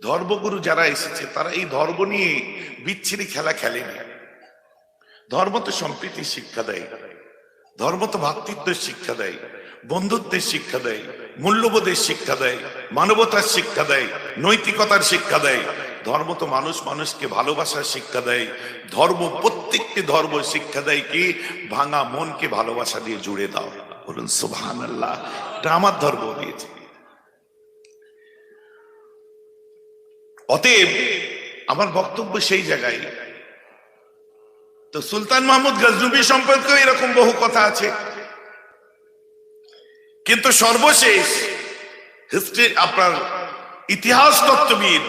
ধর্মগুরু যারা এসেছে তারা এই ধর্ম নিয়ে বিচ্ছিরি খেলা খেলেনি। ধর্ম তো সম্প্রীতির শিক্ষা দেয়, ধর্ম তো ভ্রাতৃত্বের শিক্ষা দেয়, বন্ধুত্বের শিক্ষা দেয়, মূল্যবোধের শিক্ষা দেয়, মানবতার শিক্ষা দেয়, নৈতিকতার শিক্ষা দেয়। ধর্ম তো মানুষ মানুষকে ভালোবাসার শিক্ষা দেয়। ধর্ম, প্রত্যেকটি ধর্ম শিক্ষা দেয় কি, ভাঙা মনকে ভালোবাসা দিয়ে জুড়ে দাও। বলুন সুবহানাল্লাহ। এটা আমার ধর্ম দিয়েছে। অতএব আমার বক্তব্য সেই জায়গায়। তো সুলতান মাহমুদ গজনবী সম্পর্কে এরকম বহু কথা আছে, কিন্তু সর্বশেষ হিস্ট্রি আপনার ইতিহাস তত্ত্ববিদ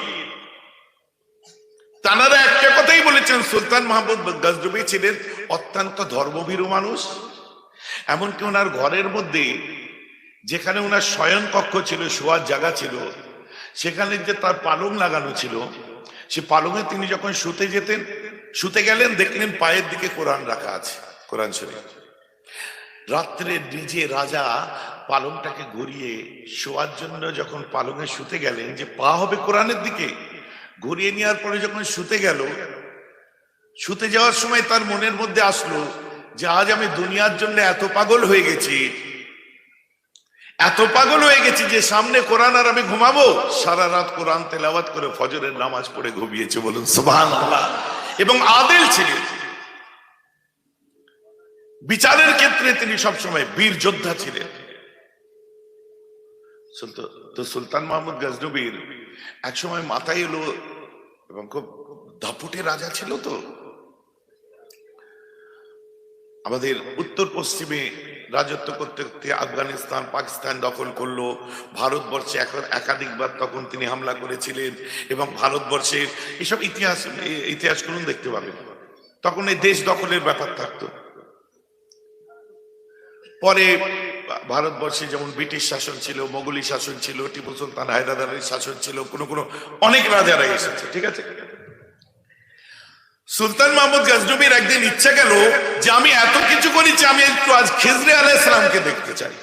তারা একটা কথাই বলেছেন, সুলতান মাহমুদ গজনবী ছিলেন অত্যন্ত ধর্মভীরু মানুষ। এমনকি ওনার ঘরের মধ্যে যেখানে ওনার শয়ন কক্ষ ছিল, শোয়ার জায়গা ছিল, সেখানে যে তার পালং লাগানো ছিল, সে পালঙে তিনি যখন শুতে যেতেন, শুতে গেলেন দেখলেন পায়ের দিকে কোরআন রাখা আছে, কোরআন শরীফ। রাত্রে নিজে রাজা পালংটাকে ঘুরিয়ে শোয়ার জন্য যখন পালঙে শুতে গেলেন, যে পা হবে কোরআনের দিকে, ঘুরিয়ে নেওয়ার পরে যখন শুতে গেল, শুতে যাওয়ার সময় তার মনের মধ্যে আসলো যে আজ আমি দুনিয়ার জন্য এত পাগল হয়ে গেছি, এত পাগল হয়ে গেছি যে সামনে কোরআন আর আমি ঘুমাবো। সারা রাত কোরআন তেলাওয়াত করে ফজরের নামাজ পড়ে ঘুমিয়েছে। বলুন সুবহানাল্লাহ। এবং আদিল ছিলেন, বিচারের ক্ষেত্রে তিনি সবসময় বীর যোদ্ধা ছিলেন। তো সুলতান মাহমুদ গজনবীর এক সময় মাথায় এলো, এবং খুব দাপুটে রাজা ছিল। তো আমাদের উত্তর পশ্চিমে রাজত্ব করতে করতে আফগানিস্তান, পাকিস্তান দখল করলো, ভারতবর্ষে একাধিকবার তখন তিনি হামলা করেছিলেন। এবং ভারতবর্ষের এসব ইতিহাস করুন, দেখতে পাবেন তখন এই দেশ দখলের ব্যাপার থাকতো। পরে ভারতবর্ষে যেমন ব্রিটিশ শাসন ছিল, মোগলি শাসন ছিল, টিপু সুলতান হায়দারের শাসন ছিল, কোনো অনেক রাজারা এসেছে, ঠিক আছে। সুলতান মাহমুদ গজনবীর একদিন ইচ্ছা গেল যে আমি এত কিছু করেছি, আমি একটু আজ খিজরে আলাইহিস সালামকে দেখতে চাই।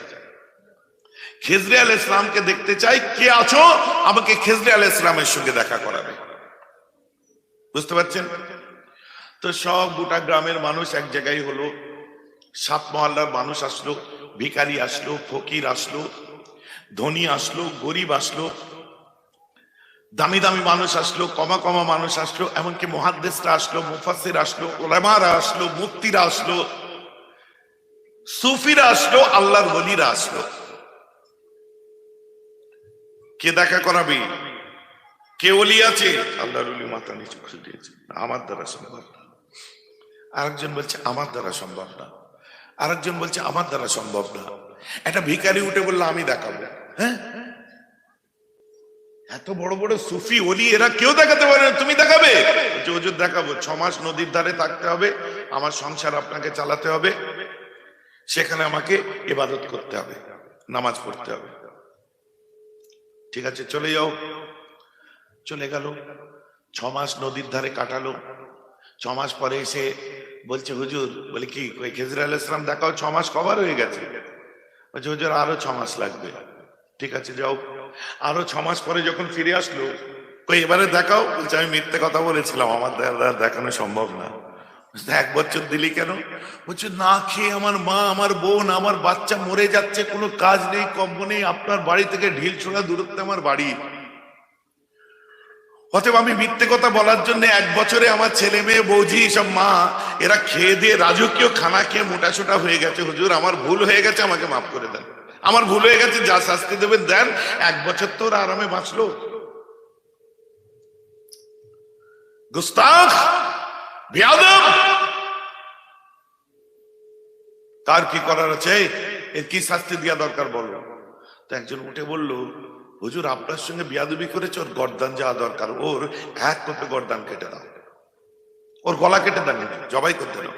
খিজরে আলাইহিস সালামকে দেখতে চাই, কে আছো আমাকে খিজরে আলাইহিস সালামের সঙ্গে দেখা করাবে। বুঝতে পারছেন? তো সব গোটা গ্রামের মানুষ এক জায়গায় হলো, সাত মহল্লার মানুষ আসলো, ভিখারি আসলো, ফকির আসলো, ধনী আসলো, গরিব আসলো, দামি দামি মানুষ আসলো, কমা কমা মানুষ আসলো, এমনকি মুহাদ্দিসরা আসলো, মুফাসসির আসলো, উলামারা আসলো, মুফতিরা আসলো, সুফিরা আসলো, আল্লাহর ওলিরা আসলো। কে দেখা করাবে? কে ওলি আছে? আল্লাহর ওলি মাথা নিচু করে দিয়েছে, আমার দ্বারা সম্ভব না। আরেকজন বলছে আমার দ্বারা সম্ভব না, আরেকজন বলছে আমার দ্বারা সম্ভব না। একটা ভিখারি উঠে বললো আমি দেখাবো। হ্যাঁ, এত বড় বড় সুফি ওলি এরা কেউ দেখাতে পারে না, তুমি দেখাবে? হুজুর দেখাবো। 6 মাস নদীর ধারে থাকতে হবে, আমার সংসার আপনাকে চালাতে হবে, সেখানে আমাকে ইবাদত করতে হবে, নামাজ পড়তে হবে। ঠিক আছে, চলে যাও। চলে গেল, 6 মাস নদীর ধারে কাটালো। 6 মাস পরে এসে বলছে হুজুর, বলে কি খিজর আলাইহিস সালাম দেখাও, 6 মাস কভার হয়ে গেছে। বলছে হুজুর আরো 6 মাস লাগবে। ঠিক আছে যাও। আরো 6 মাস পরে যখন ফিরে আসলো, কই এবারে দেখাও। বলছে আমি মিথ্যে কথা বলেছিলাম, আমার দেখানো সম্ভব না। 1 বছর দিলি কেন? বলছে না খেয়ে আমার মা, আমার বোন, আমার বাচ্চা মরে যাচ্ছে, কোনো কাজ নেই, কম্ম নেই, আপনার বাড়ি থেকে ঢিল ছোড়া দূরত্বে আমার বাড়ি। অতএব আমি মিথ্যে কথা বলার জন্য 1 বছরে আমার ছেলে মেয়ে, বৌজি, সব মা এরা খেয়ে দিয়ে রাজকীয় খানা খেয়ে মোটাসোটা হয়ে গেছে। হুজুর আমার ভুল হয়ে গেছে, আমাকে মাফ করে দেন, আমার ভুল হয়ে গেছে, যা শাস্তি দেবেন দেন। 1 বছর তো ওরা আরামে বাঁচলো। গুস্তাখ, বেয়াদব, তার কি করার আছে? এর কি শাস্তি দেওয়া দরকার বলো? তো একজন উঠে বলল হুজুর আপনার সঙ্গে বিয়াদবি করেছে, ওর গর্দান যাওয়া দরকার, ওর 1 কোপে গর্দান কেটে দাও, ওর গলা কেটে দেন, জবাই করতে দাও।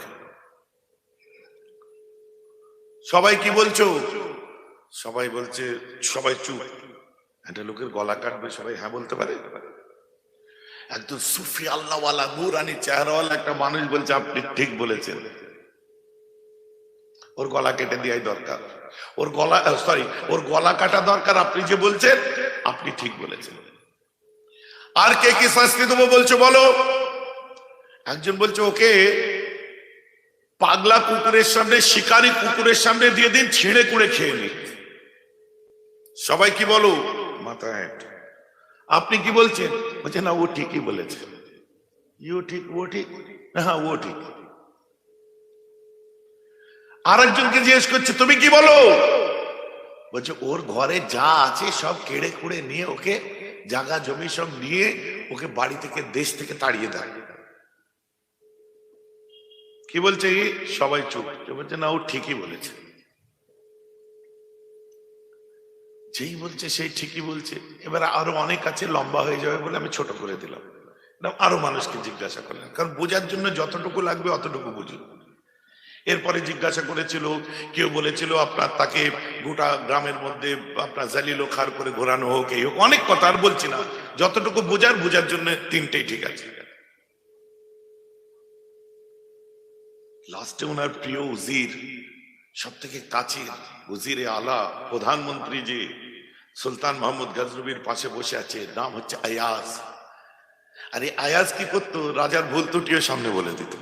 সবাই কি বলছো? সবাই বলছে, সবাই চুপ। একটা লোকের গলা কাটবে, সবাই হ্যাঁ বলতে পারে? একদম সুফি আল্লাহওয়ালা নূরানি চেহারাওয়ালা একটা মানুষ বলছে আপনি ঠিক বলেছেন, ওর গলা কেটে দেওয়াই দরকার, ওর গলা কাটা দরকার, আপনি যে বলছেন আপনি ঠিক বলেছেন। আর কে কি শাস্তি দেবো বলছো বলো? একজন বলছে ওকে পাগলা কুকুরের সামনে, শিকারী কুকুরের সামনে দিয়ে দিন, ছিঁড়ে কুড়ে খেয়ে নি। সবাই কি বলো? মাথায়। আপনি কি বলছেন? বলছে না, ও ঠিকই বলেছে। ইউ ঠিক, ও ঠিক, হ্যাঁ ও ঠিক। আর একজনকে জিজ্ঞেস করছে তুমি কি বলো? বলছে ওর ঘরে যা আছে সব কেড়ে কুড়ে নিয়ে, ওকে জায়গা জমি সব নিয়ে ওকে বাড়ি থেকে, দেশ থেকে তাড়িয়ে দেয়। কি বলছে? সবাই চুপ। বলছে না, ও ঠিকই বলেছে। যেই বলছে সেই ঠিকই বলছে। এবার আরো অনেক আছে, লম্বা হয়ে যাবে বলে আমি ছোট করে দিলাম। আরো মানুষকে জিজ্ঞাসা করলেন, কারণ বোঝার জন্য যতটুকু লাগবে অতটুকু বুঝুন। এরপরে জিজ্ঞাসা করেছিল, কেউ বলেছিল আপনার তাকে গোটা গ্রামের মধ্যে আপনার জালিল খার করে ঘোরানো হোক, এই হোক, অনেক কথা আর বলছি না। যতটুকু বোঝার জন্য তিনটেই ঠিক আছে। লাস্টে ওনার প্রিয় উজির, সব থেকে কাছের উজিরে আলা, প্রধানমন্ত্রী যে সুলতান মাহমুদ গজনবীর পাশে বসে আছে, নাম হচ্ছে আয়াজ। আর এই আয়াজ কি করতো? রাজার ভুল ত্রুটিও সামনে বলে দিত।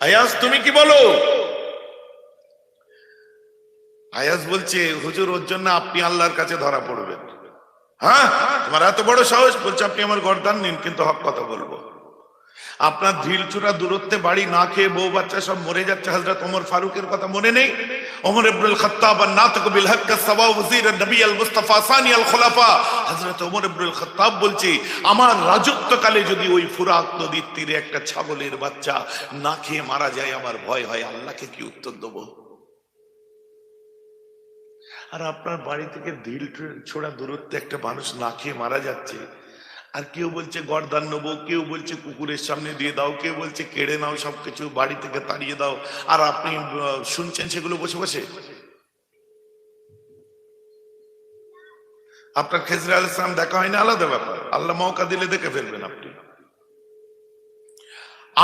আয়াজ তুমি কি বলো? আয়াজ বলছে হুজুর, ওর জন্য আপনি আল্লাহর কাছে ধরা পড়বেন। হ্যাঁ, তোমার এত বড় সাহস? বলছে আপনি আমার গর্দান নিন, কিন্তু হক কথা বলবো। আপনার ঢিলচূড়া দূরত্বে বাড়ি, না খেয়ে বউ বাচ্চা সব মরে যাচ্ছে। হযরত ওমর ফারুকের কথা মনে নেই? ওমর ইবনুল খাত্তাব নাতিক বিল হক সাওয়া ওয়াজির নবী আল মুস্তাফা সানি আল খুলাফা, হযরত ওমর ইবনুল খাত্তাব বলছে আমার রাজত্বকালে যদি ওই ফুরাত নদীর তীরে একটা ছাগলের বাচ্চা না খেয়ে মারা যায়, আমার ভয় হয় আল্লাহকে কি উত্তর দেব। আর আপনার বাড়ি থেকে ঢিল ছোড়া দূরত্বে একটা মানুষ না খেয়ে মারা যাচ্ছে, আর কেউ বলছে গর্দান নেবো, কেউ বলছে কুকুরের সামনে দিয়ে দাও, কেউ বলছে কেড়ে নাও, সবকিছু বাড়ি থেকে তাড়িয়ে দাও, আর আপনি শুনছেন সেগুলো বসে বসে। আপনার খেজর আলাইহিস সালাম দেখা হয় না, আলাদা ব্যাপার, আল্লাহ মৌকা দিলে দেখে ফেলবেন আপনি।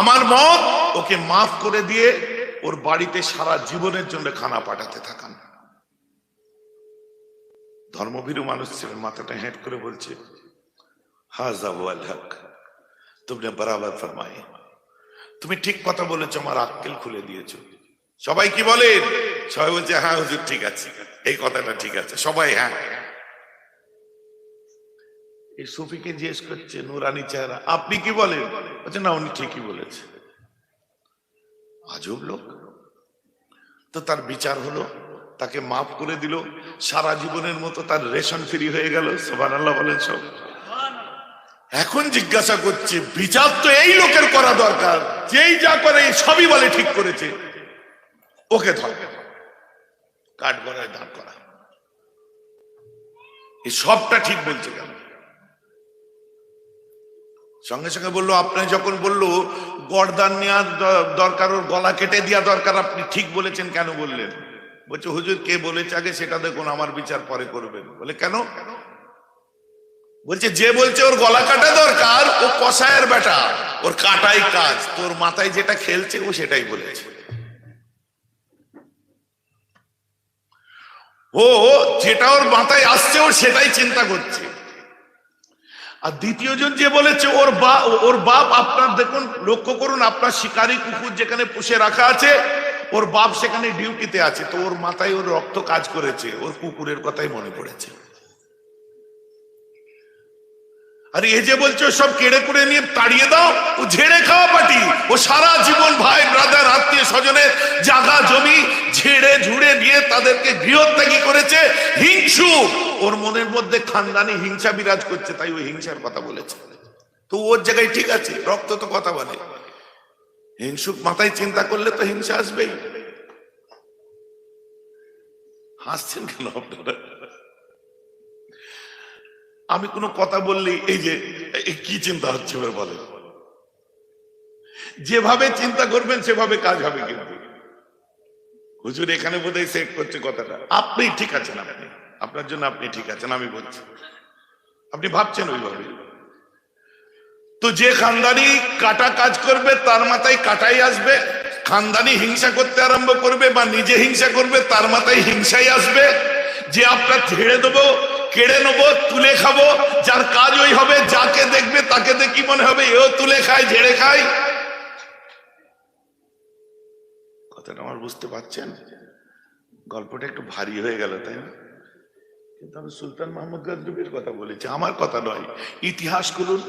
আমার মত ওকে মাফ করে দিয়ে ওর বাড়িতে সারা জীবনের জন্য খানা পাঠাতে থাকান। ধর্মভীরু মানুষ ছিলেন, মাথাটা হেঁট করে বলছে হাযা হুয়াল হক, তুমনে বরাবর ফরমায়ে, তুমি ঠিক কথা বলেছো, আমার আক্কেল খুলে দিয়েছো। সবাই কি বলেন? সবাই বলছে হ্যাঁ হুজুর ঠিক আছে, এই কথাটা ঠিক আছে, সবাই হ্যাঁ। এই সুফিকে জিজ্ঞেস করছে, নুরানি চেহারা, আপনি কি বলেন? বলছে না, উনি ঠিকই বলেছে। আজব লোক। তো তার বিচার হলো, তাকে মাফ করে দিল, সারা জীবনের মতো তার রেশন ফ্রি হয়ে গেল। সুবহানাল্লাহ বলেন সব। এখন জিজ্ঞাসা করছে, বিচার তো এই লোকের করা দরকার, যেই যা করে সবই বলে ঠিক করেছে, ওকে ধরবে, কাঠ গড়ায় দাঁড় করা, এই সবটা ঠিক বলছে কেন? সঙ্গে সঙ্গে বললো, আপনি যখন বললো গর্দান নেওয়ার দরকার, ওর গলা কেটে দেওয়া দরকার, আপনি ঠিক বলেছেন, কেন বললেন? বলছে হুজুর কে বলেছে আগে সেটা দেখুন, আমার বিচার পরে করবেন। বলে কেন? বলছে যে বলছে ওর গলা কাটা দরকার, ও কসায়ের বেটা, ওর কাটাই কাজ, তোর মাথায় যেটা খেলছে ও সেটাই বলেছে। ও যেটা ওর মাথায় আসছে ও সেটাই চিন্তা করছে। আর দ্বিতীয় জন যে বলেছে ওর বাপ, আপনার দেখুন, লক্ষ্য করুন, আপনার শিকারী কুকুর যেখানে পুষে রাখা আছে, ওর বাপ সেখানে ডিউটিতে আছে, তো ওর মাথায় ওর রক্ত কাজ করেছে, ওর কুকুরের কথাই মনে পড়েছে। আর এই যে বলছো সব কেড়ে কুড়ে নিয়ে তাড়িয়ে দাও, ও ঝেড়ে খাওয়া পাটি, ও সারা জীবন ভাই ব্রাদার আত্মীয় স্বজনের জায়গা জমি ঝেড়ে ঝুড়ে নিয়ে তাদেরকে গৃহত্যাগী করেছে, হিংসু, ওর মনের মধ্যে খানদানি হিংসা বিরাজ করছে, তাই ওই হিংসার কথা বলেছে। তো ওর জায়গায় ঠিক আছে, রক্ত তো কথা বলে, হিংসুক মাথায় চিন্তা করলে তো হিংসা আসবেই। হাসছেন কেন আপনারা? আমি কোনো কথা বললি এই যে কি চিন্তা হচ্ছে বলে, যেভাবে চিন্তা করবেন সেভাবে কাজ হবে। কিন্তু হুজুর এখানে বোধহয় সেট করছে কথাটা, আপনি ঠিক আছেন, আপনি আপনার জন্য আপনি ঠিক আছেন, আমি বলছি আপনি ভাবছেন ওইভাবে। তো যে খানদানি কাটা কাজ করবে তার মাথায় কাটাই আসবে, খানদানি হিংসা করতে আরম্ভ করবে বা নিজে হিংসা করবে তার মাথায় হিংসাই আসবে। যে আপনার ছেড়ে দেবো, কেড়ে নেবো, তুলে খাবো, যার কাজ ওই হবে, যাকে দেখবে তাকে দেখি মনে হবে এও তুলে খায়, ঝেড়ে খায়। কথাটা আমার বুঝতে পারছেন? গল্পটা একটু ভারী হয়ে গেল, তাই না? কিন্তু আমি সুলতান মাহমুদ গজনবীর কথা বলেছি, আমার কথা নয়। ইতিহাস করুন,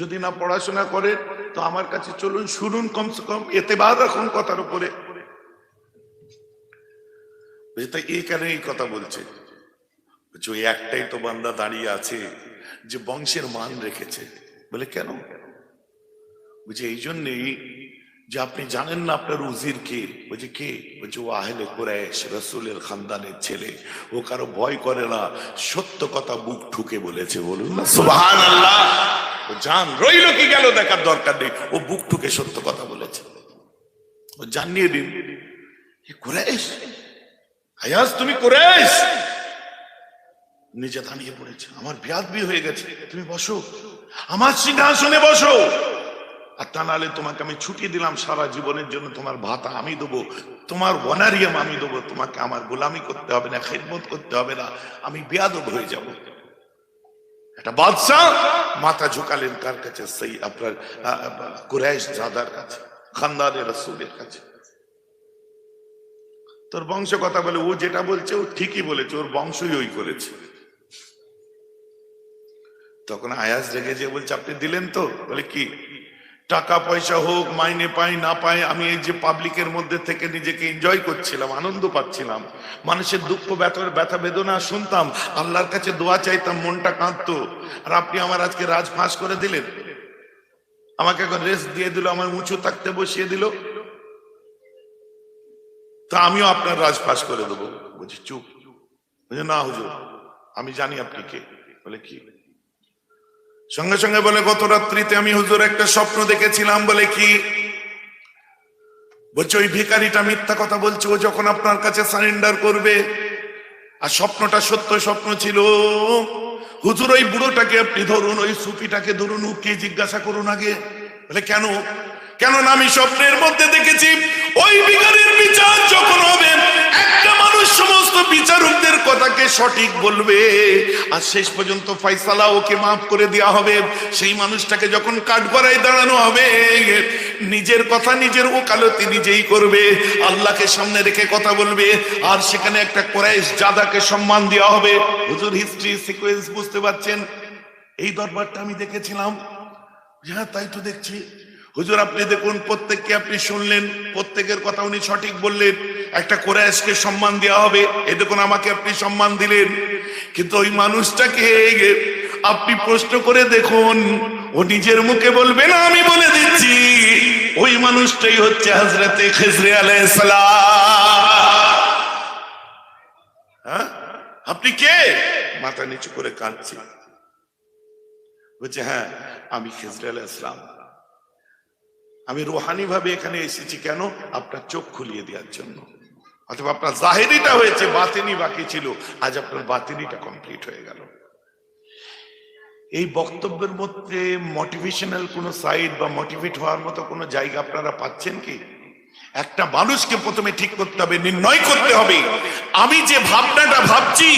যদি না পড়াশোনা করেন তো আমার কাছে চলুন, শুনুন, কমসে কম এতেবার রাখুন কথার উপরে। এই কেন এই কথা বলছে? ওই একটাই তো বান্দা দাঁড়িয়ে আছে যে বংশের মান রেখেছে। বলে কেন? বুঝে এই জন্যই যে আপনি জানেন না আপনার উজির কে। বলছে কে? বলছে ও আহলে কুরাইশ, রাসূলের খানদানের ছেলে। ও কারো ভয় করে না, সত্য কথা বুক ঠুকে বলেছে। বলুন না সুবহানাল্লাহ। ও জান রইল কি গেল দেখার দরকার নেই, ও বুক ঠুকে সত্য কথা বলেছে। ও জানিয়ে দিন কুরাইশ, আয়াজ তুমি কুরাইশ। নিজে দাঁড়িয়ে পড়েছে, আমার বেয়াদবি হয়ে গেছে, তুমি বসো, আমার সিংহাসনে বসো। আর তা নাহলে তোমাকে আমি ছুটি দিলাম সারা জীবনের জন্য, তোমার ভাতা আমি দেবো, তোমার ওয়ানারিয়াম আমি দেবো, তোমাকে আমার গোলামি করতে হবে না, খেদমত করতে হবে না, আমি বেয়াদব হয়ে যাব। একটা বাদশাহ মাথা ঝুঁকালেন কার কাছে? সেই আপনার কুরাইশ জাদার কাছে, খানদানের রাসূলের কাছে। তোর বংশ কথা বলে, ও যেটা বলছে ও ঠিকই বলেছে, ওর বংশই ওই করেছে। তখন আয়াজ রেগে যে বলছে আপনি দিলেন তো? বলে কি? টাকা পয়সা হোক, মাইনে পাই না পাই, আমি এই যে পাবলিকের মধ্যে থেকে নিজেকে এনজয় করছিলাম, আনন্দ পাচ্ছিলাম, মানুষের দুঃখ ব্যথা বেদনা শুনতাম, আল্লাহর কাছে দোয়া চাইতাম, মনটা কাঁদতো। আর আপনি আমার আজকে রাজ ফাঁস করে দিলেন, আমাকে এখন রেস্ট দিয়ে দিল, আমার উঁচু থাকতে বসিয়ে দিল, তা আমিও আপনার রাজ ফাঁস করে দেবো। বলছি চুপ। বলছে না হুজুর, আমি জানি আপনি কে। বলে কি? সঙ্গে সঙ্গে বলে গত রাত্রিতে আমি হুজুর একটা স্বপ্ন দেখেছিলাম। বলে কি? বলছে ওই ভিখারিটা মিথ্যা কথা বলছে, ও যখন আপনার কাছে সারেন্ডার করবে, আর স্বপ্নটা সত্য স্বপ্ন ছিল। হুজুর ওই বুড়োটাকে আপনি ধরুন, ওই সুফিটাকে ধরুন, ওকে জিজ্ঞাসা করুন আগে। বলে কেন? কেন না আমি স্বপ্নের মধ্যে দেখেছি ওই ভিখারির বিচার যখন হবে, একটা মানুষ সমস্ত বিচারকদের কথাকে সঠিক বলবে, আর শেষ পর্যন্ত ফয়সালা ওকে মাফ করে দেওয়া হবে। সেই মানুষটাকে যখন কাঠগড়ায় দাঁড়ানো হবে, নিজের কথা নিজের ওকালতি নিজেই করবে, আল্লাহকে সামনে রেখে কথা বলবে, আর সেখানে একটা কুরাইশ জাদাকে সম্মান দেওয়া হবে। হুজুর হিস্ট্রি সিকোয়েন্স বুঝতে পারছেন? এই দরবারটা আমি দেখেছিলাম। হ্যাঁ তাই তো দেখছি। হুজুর আপনি দেখুন, প্রত্যেককে আপনি শুনলেন, প্রত্যেকের কথা উনি সঠিক বললেন, একটা কুরাইশকে সম্মান দেওয়া হবে, এই দেখুন আমাকে আপনি সম্মান দিলেন। কিন্তু ওই মানুষটাকে আপনি প্রশ্ন করে দেখুন, ও নিজের মুখে বলবে না, আমি বলে দিচ্ছি, ওই মানুষটাই হচ্ছে হযরতে খিজর আলাইহিস সালাম। হ্যাঁ আপনি কে? মাথা নিচু করে কাঁদছি। বলছে হ্যাঁ আমি খিজর আলাইহিস সালাম, আমি রুহানি ভাবে এখানে এসেছি। কেন? আপনার চোখ খুলিয়ে দেওয়ার জন্য। অথবা আপনার জাহেরিটা হয়েছে, বাতিনি বাকি ছিল, আজ আপনার বাতিনিটা কমপ্লিট হয়ে গেল। এই বক্তব্যের মধ্যে মোটিভেশনাল কোন সাইড বা মোটিভেট হওয়ার মতো কোনো জায়গা আপনারা পাচ্ছেন কি? একটা মানুষকে প্রথমে ঠিক করতে হবে, নির্ণয় করতে হবে, আমি যে ভাবনাটা ভাবছি,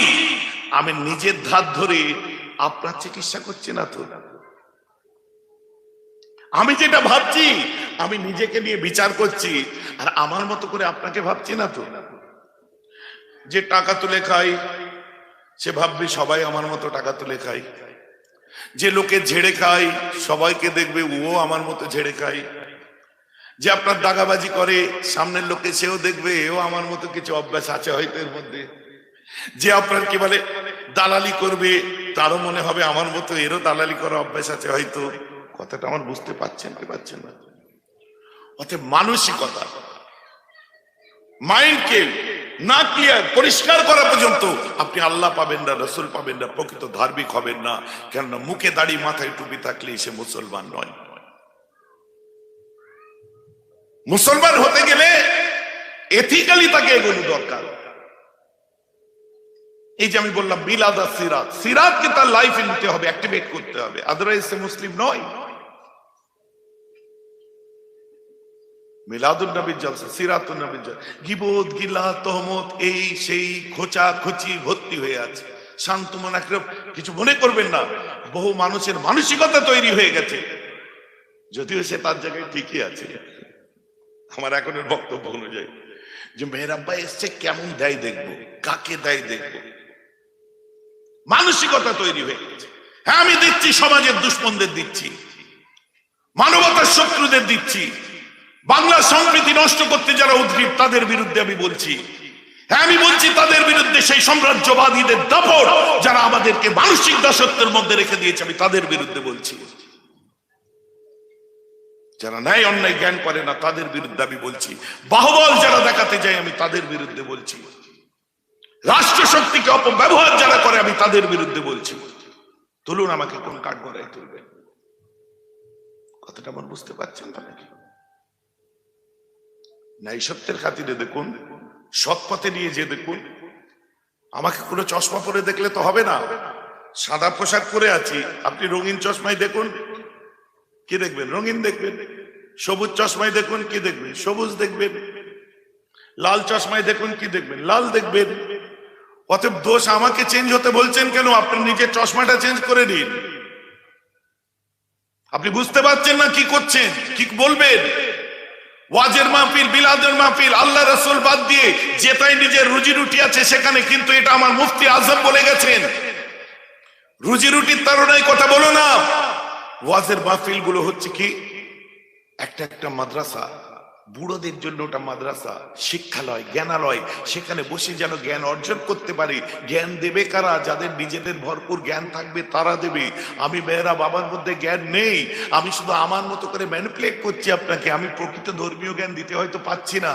আমি নিজের ধার ধরে আপনার চিকিৎসা করছি না তো। আমি যেটা ভাবছি, আমি নিজেকে নিয়ে বিচার করছি, আর আমার মতো করে আপনাকে ভাবছি না তো। যে টাকা তুলে খাই, সে ভাববে সবাই আমার মতো টাকা তুলে খাই। যে লোকে ঝেড়ে খাই, সবাইকে দেখবে ও আমার মতো ঝেড়ে খাই। যে আপনার দাগাবাজি করে, সামনের লোকে সেও দেখবে এও আমার মতো কিছু অভ্যাস আছে হয়তো এর মধ্যে। যে আপনার কি বলে দালালি করবে, তারও মনে হবে আমার মতো এরও দালালি করার অভ্যাস আছে হয়তো। কথাটা আমার বুঝতে পারছেন কি পাচ্ছেন না? অর্থাৎ মানসিকতা, মাইন্ডকে না ক্লিয়ার পরিষ্কার করা পর্যন্ত আপনি আল্লাহ পাবেন না, রাসূল পাবেন না, প্রকৃত ধার্মিক হবেন না। কেননা মুখে দাড়ি মাথায় টুপি থাকলে সে মুসলমান নয়। মুসলমান হতে গেলে এথিক্যালি তাকে এগোনো দরকার। এই যে আমি বললাম মিলাদ আর সিরাত, সিরাতকে তার লাইফে নিতে হবে, অ্যাক্টিভেট করতে হবে, আদারওয়াইজ সে মুসলিম নয়। মিলাদুন নবীর জলসা, সিরাতুন নবীর জলসা, গীবত গিলা তহমত এই সেই খোঁচা খুচি ভর্তি হয়ে আছে। শান্ত মনে কিছু মনে করবেন না, বহু মানুষের মানসিকতা তৈরি হয়ে গেছে, যদিও সে তার জায়গায় ঠিকই আছে আমার এখনের বক্তব্য অনুযায়ী, যে মেহরাব্বা এসছে কেমন দেয় দেখবো, কাকে দেয় দেখবো, মানসিকতা তৈরি হয়ে গেছে। হ্যাঁ আমি দিচ্ছি, সমাজের দুশ্মনদের দিচ্ছি, মানবতার শত্রুদের দিচ্ছি, বাংলা সম্প্রীতি নষ্ট করতে যারা উদ্গ্রীব তাদের বিরুদ্ধে আমি বলছি। হ্যাঁ আমি বলছি তাদের বিরুদ্ধে, সেই সাম্রাজ্যবাদীদের দাপট যারা আমাদেরকে মানসিক দাসত্বের মধ্যে রেখে দিয়েছে আমি তাদের বিরুদ্ধে বলছি। যারা ন্যায় অন্যায় জ্ঞান করে না তাদের বিরুদ্ধে আমি বলছি। বাহুবল যারা দেখাতে যায় আমি তাদের বিরুদ্ধে বলছি। রাষ্ট্র শক্তিকে অপব্যবহার যারা করে আমি তাদের বিরুদ্ধে বলছি। তুলুন আমাকে কোন কাঠ গড়ায় তুলবে, কথাটা আমার বুঝতে পারছেন না নাকি? ন্যায় সত্যের খাতিরে দেখুন, সৎ পথে নিয়ে যে দেখুন। আমাকে কোনো চশমা পরে দেখলে তো হবে না, সাদা পোশাক পরে আছি, আপনি রঙিন চশমায় দেখুন, কি দেখবেন? রঙিন দেখবেন। সবুজ চশমায় দেখুন, কি দেখবেন? সবুজ দেখবেন। লাল চশমায় দেখুন, কি দেখবেন? লাল দেখবেন। অতএব দোষ আমাকে চেঞ্জ হতে বলছেন কেন? আপনি নিজের চশমাটা চেঞ্জ করে নিন। আপনি বুঝতে পারছেন না কি করছেন, কি বলবেন? ওয়াজের মাহফিল, বিলাদের মাহফিল, আল্লাহ রাসূল বাদ দিয়ে যেটাই নিজের রুজি রুটি আছে সেখানে, কিন্তু এটা আমার মুফতি আজম বলে গেছেন, রুজি রুটির তাড়নায় কথা বলো না। ওয়াজের মাহফিল গুলো হচ্ছে কি একটা একটা মাদ্রাসা, বুড়োদের জন্য ওটা মাদ্রাসা, শিক্ষালয়, জ্ঞানালয়। সেখানে বসে যেন জ্ঞান অর্জন করতে পারি। জ্ঞান দেবে কারা? যাদের নিজেদের ভরপুর জ্ঞান থাকবে তারা দেবে। আমি মেয়েরা বাবার মধ্যে জ্ঞান নেই, আমি শুধু আমার মতো করে ম্যানিপুলেট করছি আপনাকে। আমি প্রকৃত ধর্মীয় জ্ঞান দিতে হয়তো পাচ্ছি না,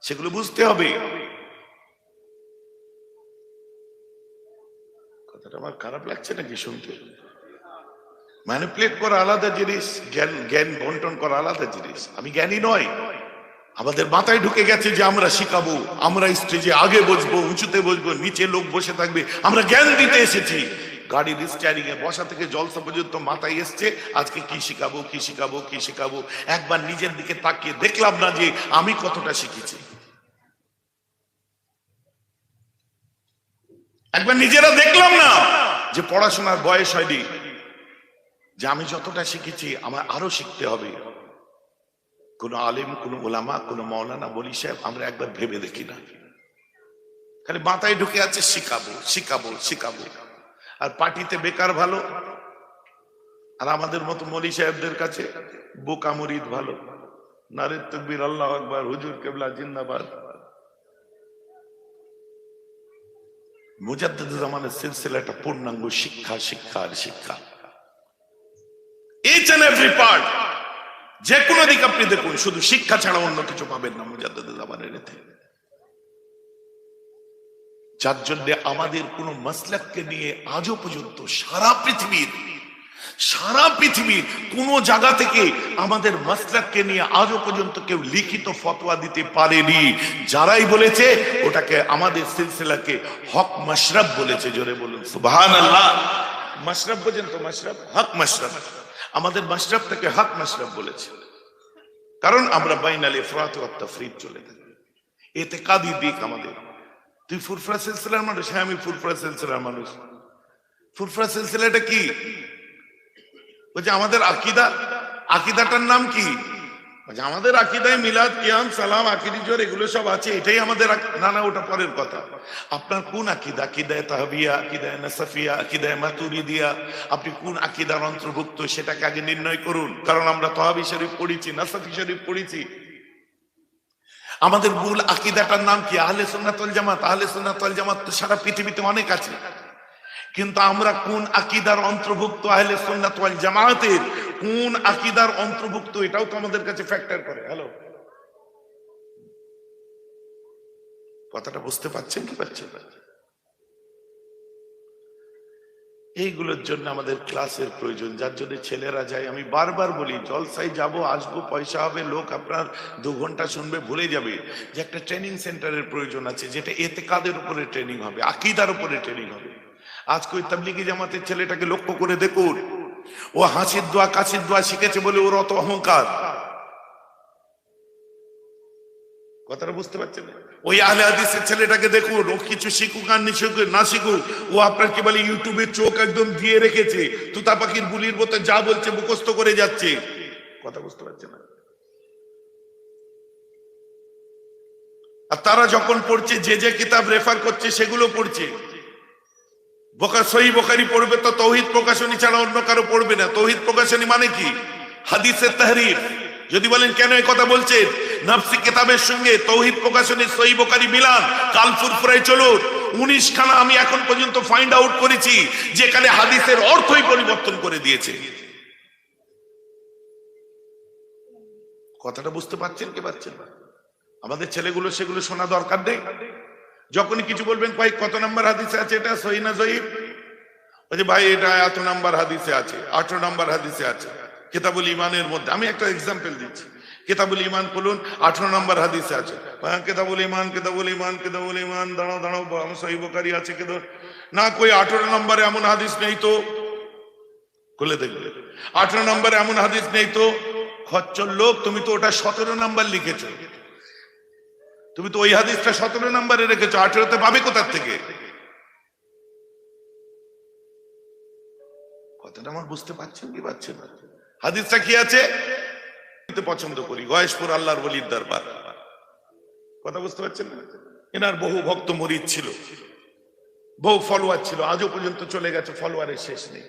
সেগুলো বুঝতে হবে। কথাটা আমার খারাপ লাগছে নাকি শুনতে? ম্যানিপুলেট করা আলাদা জিনিস, জ্ঞান বন্টন করা আলাদা জিনিস। আমি জ্ঞানী নয়, আমাদের মাথায় ঢুকে গেছে যে আমরা শিখাবো, আমরা স্টেজে আগে বসবো, উঁচুতে বসবো, নিচে লোক বসে থাকবে, আমরা জ্ঞান দিতে এসেছি। গাড়ির স্টিয়ারিং এ বসা থেকে জলসা পর্যন্ত মাথায় এসছে আজকে কি শিখাবো, কি শিখাবো, কি শিখাবো। একবার নিজের দিকে তাকিয়ে দেখলাম না যে আমি কতটা শিখেছি। একবার নিজেরা দেখলাম না যে পড়াশোনার বয়স হয়নি, যে আমি যতটা শিখেছি আমার আরো শিখতে হবে। কোন আলেম, কোন ওলামা, কোন মাওলানা, বলি সাহেব আমরা একবার ভেবে দেখি না, খালি মাথায় ঢুকে আছে শিখাবো শিখাবো শিখাবো। আর পার্টিতে বেকার ভালো, আর আমাদের মতো মলি সাহেবদের কাছে বোকা মুরিদ ভালো। নারে তাকবীর, আল্লাহু আকবার, হুজুর কেবলা জিন্দাবাদ। মুজাদ্দিদ জামানের সিলসিলাটা পূর্ণাঙ্গ শিক্ষা, শিক্ষা আর শিক্ষা। ইচ এন্ড এভরি পার্ট, যে কোনো দিক আপনি দেখুন, শুধু শিক্ষা ছাড়া অন্য কিছু পাবেন না মুজাদ্দিদ জামানের এতে। যার জন্য আমাদের কোন মাসলাককে নিয়ে আজও পর্যন্ত সারা পৃথিবীর কোন জায়গা থেকে আমাদের মাসলাককে নিয়ে আজও পর্যন্ত কেউ লিখিত ফতোয়া দিতে পারেনি। যারাই বলেছে ওটাকে আমাদের সিলসিলাকে হক মাশরাব বলেছে। জোরে বলুন সুবহানাল্লাহ। মাশরাব বোঝেন তো? মাশরাব, হক মাশরাব। আমাদের মাশরাবটাকে হক মাশরাব বলেছে, কারণ আমরা বাইনাল ইফরাত ওয়াত তাফরিদ চলে থাকি। ইতিকাদি দিক আমাদের। তুই ফুরফুরা সিলসিলার মানুষ? হ্যাঁ আমি ফুরফুরা সিলসিলার মানুষ। ফুরফুরা সিলসিলাটা কি? বলছে আমাদের আকিদা, আকিদাটার নাম কি? আমাদের আকিদায় মিলাদ, কিয়াম, সালাম, আকিরি জোর এগুলো সব আছে, এটাই আমাদের। না না, ওটা পরের কথা। আপনার কোন আকিদা? আকিদায় তাহবিয়া, আকিদায় নাসাফিয়া, আকিদায় মাতুরিদিয়া, আপনি কোন আকিদার অন্তর্ভুক্ত সেটাকে আগে নির্ণয় করুন। কারণ আমরা তাহবি শরীফ পড়েছি, নাসাফি শরীফ পড়েছি। আমাদের মূল আকিদাটার নাম কি? আহলে সুন্নাত ওয়াল জামাত। আহলে সুন্নাত ওয়াল জামাত তো সারা পৃথিবীতে অনেক আছে, কিন্তু আমরা কোন আকিদার অন্তর্ভুক্ত? আহলে সুন্নাত ওয়াল জামাতের কোন আকিদার অন্তর্ভুক্ত এটাও তো আমাদের কাছে ফ্যাক্টর করে। হ্যালো, কথাটা বুঝতে পারছেন কি পারছেন? এইগুলোর জন্য আমাদের ক্লাসের প্রয়োজন, যার জন্য ছেলেরা যায়। আমি বারবার বলি, জলসায় যাব, আসবো, পয়সা হবে, লোক আপনার 2 ঘন্টা শুনবে, ভুলে যাবে। যে একটা ট্রেনিং সেন্টারের প্রয়োজন আছে, যেটা ইতিকাদের উপরে ট্রেনিং হবে, আকীদার উপরে ট্রেনিং হবে। আজকে ওই তাবলীগী জামাতের ছেলেটাকে লক্ষ্য করে দেখুন, ও হাসির দোয়া, কাশির দোয়া শিখেছে বলে ওর অত অহংকার। কথাটা বুঝতে পারছেন? ওই আহলে হাদিসের ছেলেটাকে দেখুন, ও কিছু শিখুক আর না শিখুক, ও আপনার কি বলে ইউটিউবে চোখ একদম দিয়ে রেখেছে, তুতা পাখির বুলির মতো যা বলছে মুখস্থ করে যাচ্ছে। কথা বুঝতে পারছে না? আর তারা যখন পড়ছে, যে কিতাব রেফার করছে সেগুলো পড়ছে। সহিহ বুখারী পড়বে তো তৌহিদ প্রকাশনী ছাড়া অন্য কারো পড়বে না। তৌহিদ প্রকাশনী মানে কি? হাদিসের তাহরির। যদি বলেন কেন এই কথা বলছেন, নাফসি কিতাবের সঙ্গে তৌহিদ প্রকাশনী সহিহ বুখারী মিলান, কাল ফুরফুরায় চলুন। 19 খানা আমি এখন পর্যন্ত ফাইন্ড আউট করেছি যেখানে হাদিসের অর্থই পরিবর্তন করে দিয়েছে। কথাটা বুঝতে পারছেন কি পারছেন না? আমাদের ছেলেগুলো সেগুলো শোনা দরকার নেই। যখনই কিছু বলবেন ভাই কত নাম্বার হাদিসে আছে এটা, সহিহ না জয়ীফ, ওই যে ভাই এটা এত নাম্বার হাদিসে আছে, 18 নাম্বার হাদিসে আছে কিতাবুল ঈমানের মধ্যে। আমি একটা এক্সাম্পল দিচ্ছি, কিতাবুল ঈমান খুলুন, 18 নাম্বার হাদিসে আছে। কিতাবুল ঈমান, কিতাবুল ঈমান, কিতাবুল ঈমান, দাঁড়াও সহিহ বুখারী আছে কিন্তু না, কই 18 নম্বরে এমন হাদিস নেই তো। খুলে দেখবে 18 নম্বরে এমন হাদিস নেই তো। খচ্চর লোক, তুমি তো ওটা 17 নাম্বার লিখেছো, তুমি তো ওই হাদিসটা 17 নম্বরে রেখেছো, 18তে পাবে কোথার থেকে? কথাটা আমার বুঝতে পারছেন কি পারছেন না? হাদিসটা কি আছে? পছন্দ করি গয়েশপুর আল্লাহর ওলির দরবার। কথা বুঝতে পারছেন না? এনার বহু ভক্ত মুরিদ ছিল, বহু ফলোয়ার ছিল, আজও পর্যন্ত চলে গেছে, ফলোয়ারের শেষ নেই।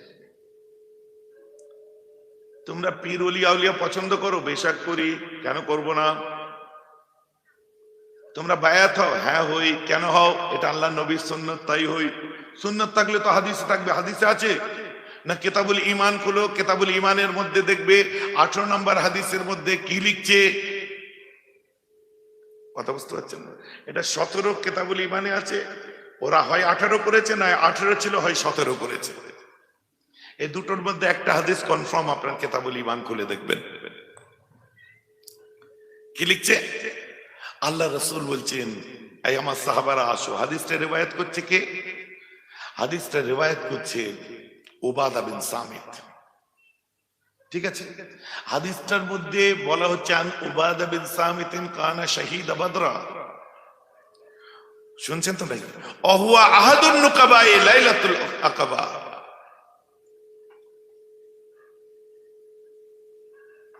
তোমরা পীর ওলি আউলিয়া পছন্দ করো? বেশক করি, কেন করব না? তোমরা বায়াত হও? হ্যাঁ হই। কেন হও? এটা আল্লাহ নবীর সুন্নাত, তাই হই। সুন্নাত থাকলে তো হাদিসে থাকবে, হাদিসে আছে না? কিতাবুল ঈমান খুলো, কিতাবুল ঈমানের মধ্যে দেখবে 18 নম্বর হাদিসের মধ্যে কি লিখছে। কথা বুঝতে পারছেন না? এটা 17 কিতাবুল ঈমানে আছে। ওরা হয় 18 করেছে, না 18 ছিল, হয় 17 করেছে। এই দুটোর মধ্যে একটা হাদিস কনফার্ম, আপনার কিতাবুল ঈমান খুলে দেখবেন কি লিখছে। আল্লাহ রাসূল বলছেন, এই আমার সাহাবারা আসো। হাদিসটা রিওয়ায়াত করছে কে? হাদিসটা রিওয়ায়াত করছে উবাদা বিন সামিত। ঠিক আছে, হাদিসটার মধ্যে বলা হচ্ছে আন উবাদা বিন সামিতিন কানা শাহীদ বদরা। শুনছেন তো ভাই? অহুয়া আহাদুন নুকাবায়ে লাইলাতুল আকাবা।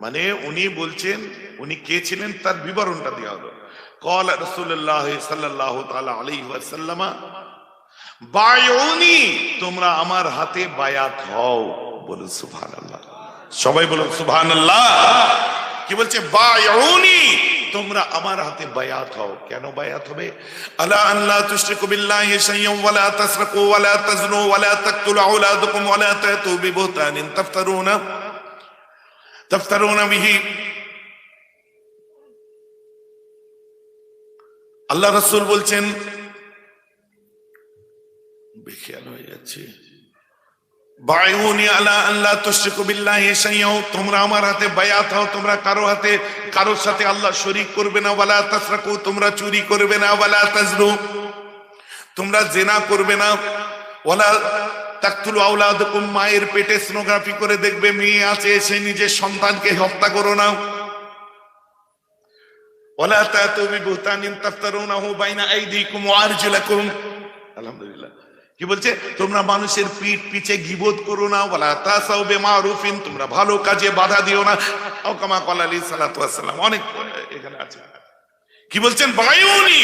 মানে উনি বলছেন উনি কে ছিলেন তার বিবরণটা দেওয়া হলো। ক্বালা রাসূলুল্লাহ সাল্লাল্লাহু তাআলা আলাইহি ওয়াসাল্লাম বায়উনি, তোমরা আমার হাতে বায়াত হও। বলুন সুবহানাল্লাহ, সবাই বলুন সুবহানাল্লাহ। কি বলছে? বায়উনি, তোমরা আমার হাতে বায়াত হও। কেন বায়াত হবে? আলা আন লা তুশরিকু বিল্লাহি শাইয়্যান ওয়া লা তাসরিকু ওয়া লা তাজনু ওয়া লা তাকতুলু আওলাদাকুম ওয়া লা তাতু বিবুহতানিন তাফতারুনা বিহি। আল্লাহ রাসূল বলছেন, বেখেয়াল হয়ে যাচ্ছে, বায়উনি আলা আন লা তুশরিকু বিল্লাহি শাইয়্যান, তোমরা আমার হাতে বায়াত হও, তোমরা কারোর সাথে আল্লাহ শরীক করবে না। ওয়ালা তাসরিকু, তোমরা চুরি করবে না। ওয়ালা তাজনু, তোমরা জিনা করবে না। ওয়ালা তাকতুলু আওলাদাকুম, মায়ের পেটে সোনোগ্রাফি করে দেখবে মেয়ে আছে, সে নিজের সন্তানকে হত্যা করো না। ওয়ালা তাতু বিবুহতানিন তাফতারুনাহু বাইনা আইদিকুম ওয়া আরজুলাকুম। আলহামদুলিল্লাহ। কি বলছে? তোমরা মানুষের পিঠ পিছে গীবত করো না। ওয়ালা তাসাউ বিমারুফিন, তোমরা ভালো কাজে বাধা দিও না। আও কামা ক্বালা আলাইহিস সালাতু ওয়াস সালাম, অনেক এখানে আছে। কি বলছেন? বায়উনি,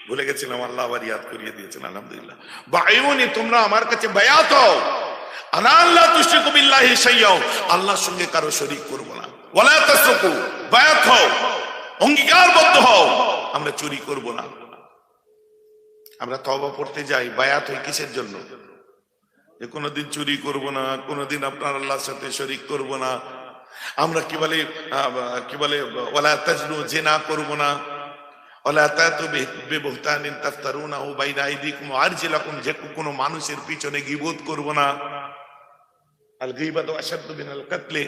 ভুলে গেছিলাম, আল্লাহ আবার ইয়াদ করিয়ে দিয়েছেন, আলহামদুলিল্লাহ। বায়উনি, তোমরা আমার কাছে বায়াত হও। আলা আল্লাহ তুশরিকু বিল্লাহি শাইয়্যান, আল্লাহর সঙ্গে কারো শরীক করব না। ওয়ালা তাসরিকু, বায়াত হও, অঙ্গীকারবদ্ধ হও, আমরা চুরি করব না। আমরা তওবা পড়তে যাই, বায়াত হই কিসের জন্য? যে কোনোদিন চুরি করব না, কোনোদিন আপনার আল্লাহর সাথে শরীক করব না। আমরা কি বলে ওয়ালা তাজনু, জিনা করব না। ওয়ালা তাতু বিবুহতানিন তাফতারুনাহু বাইনা আইদিকুম ওয়া আরজুলাকুম, যে কোনো মানুষের পিছনে গীবত করব না। আল গীবাতু আশাদ্দু মিনাল কাতলে,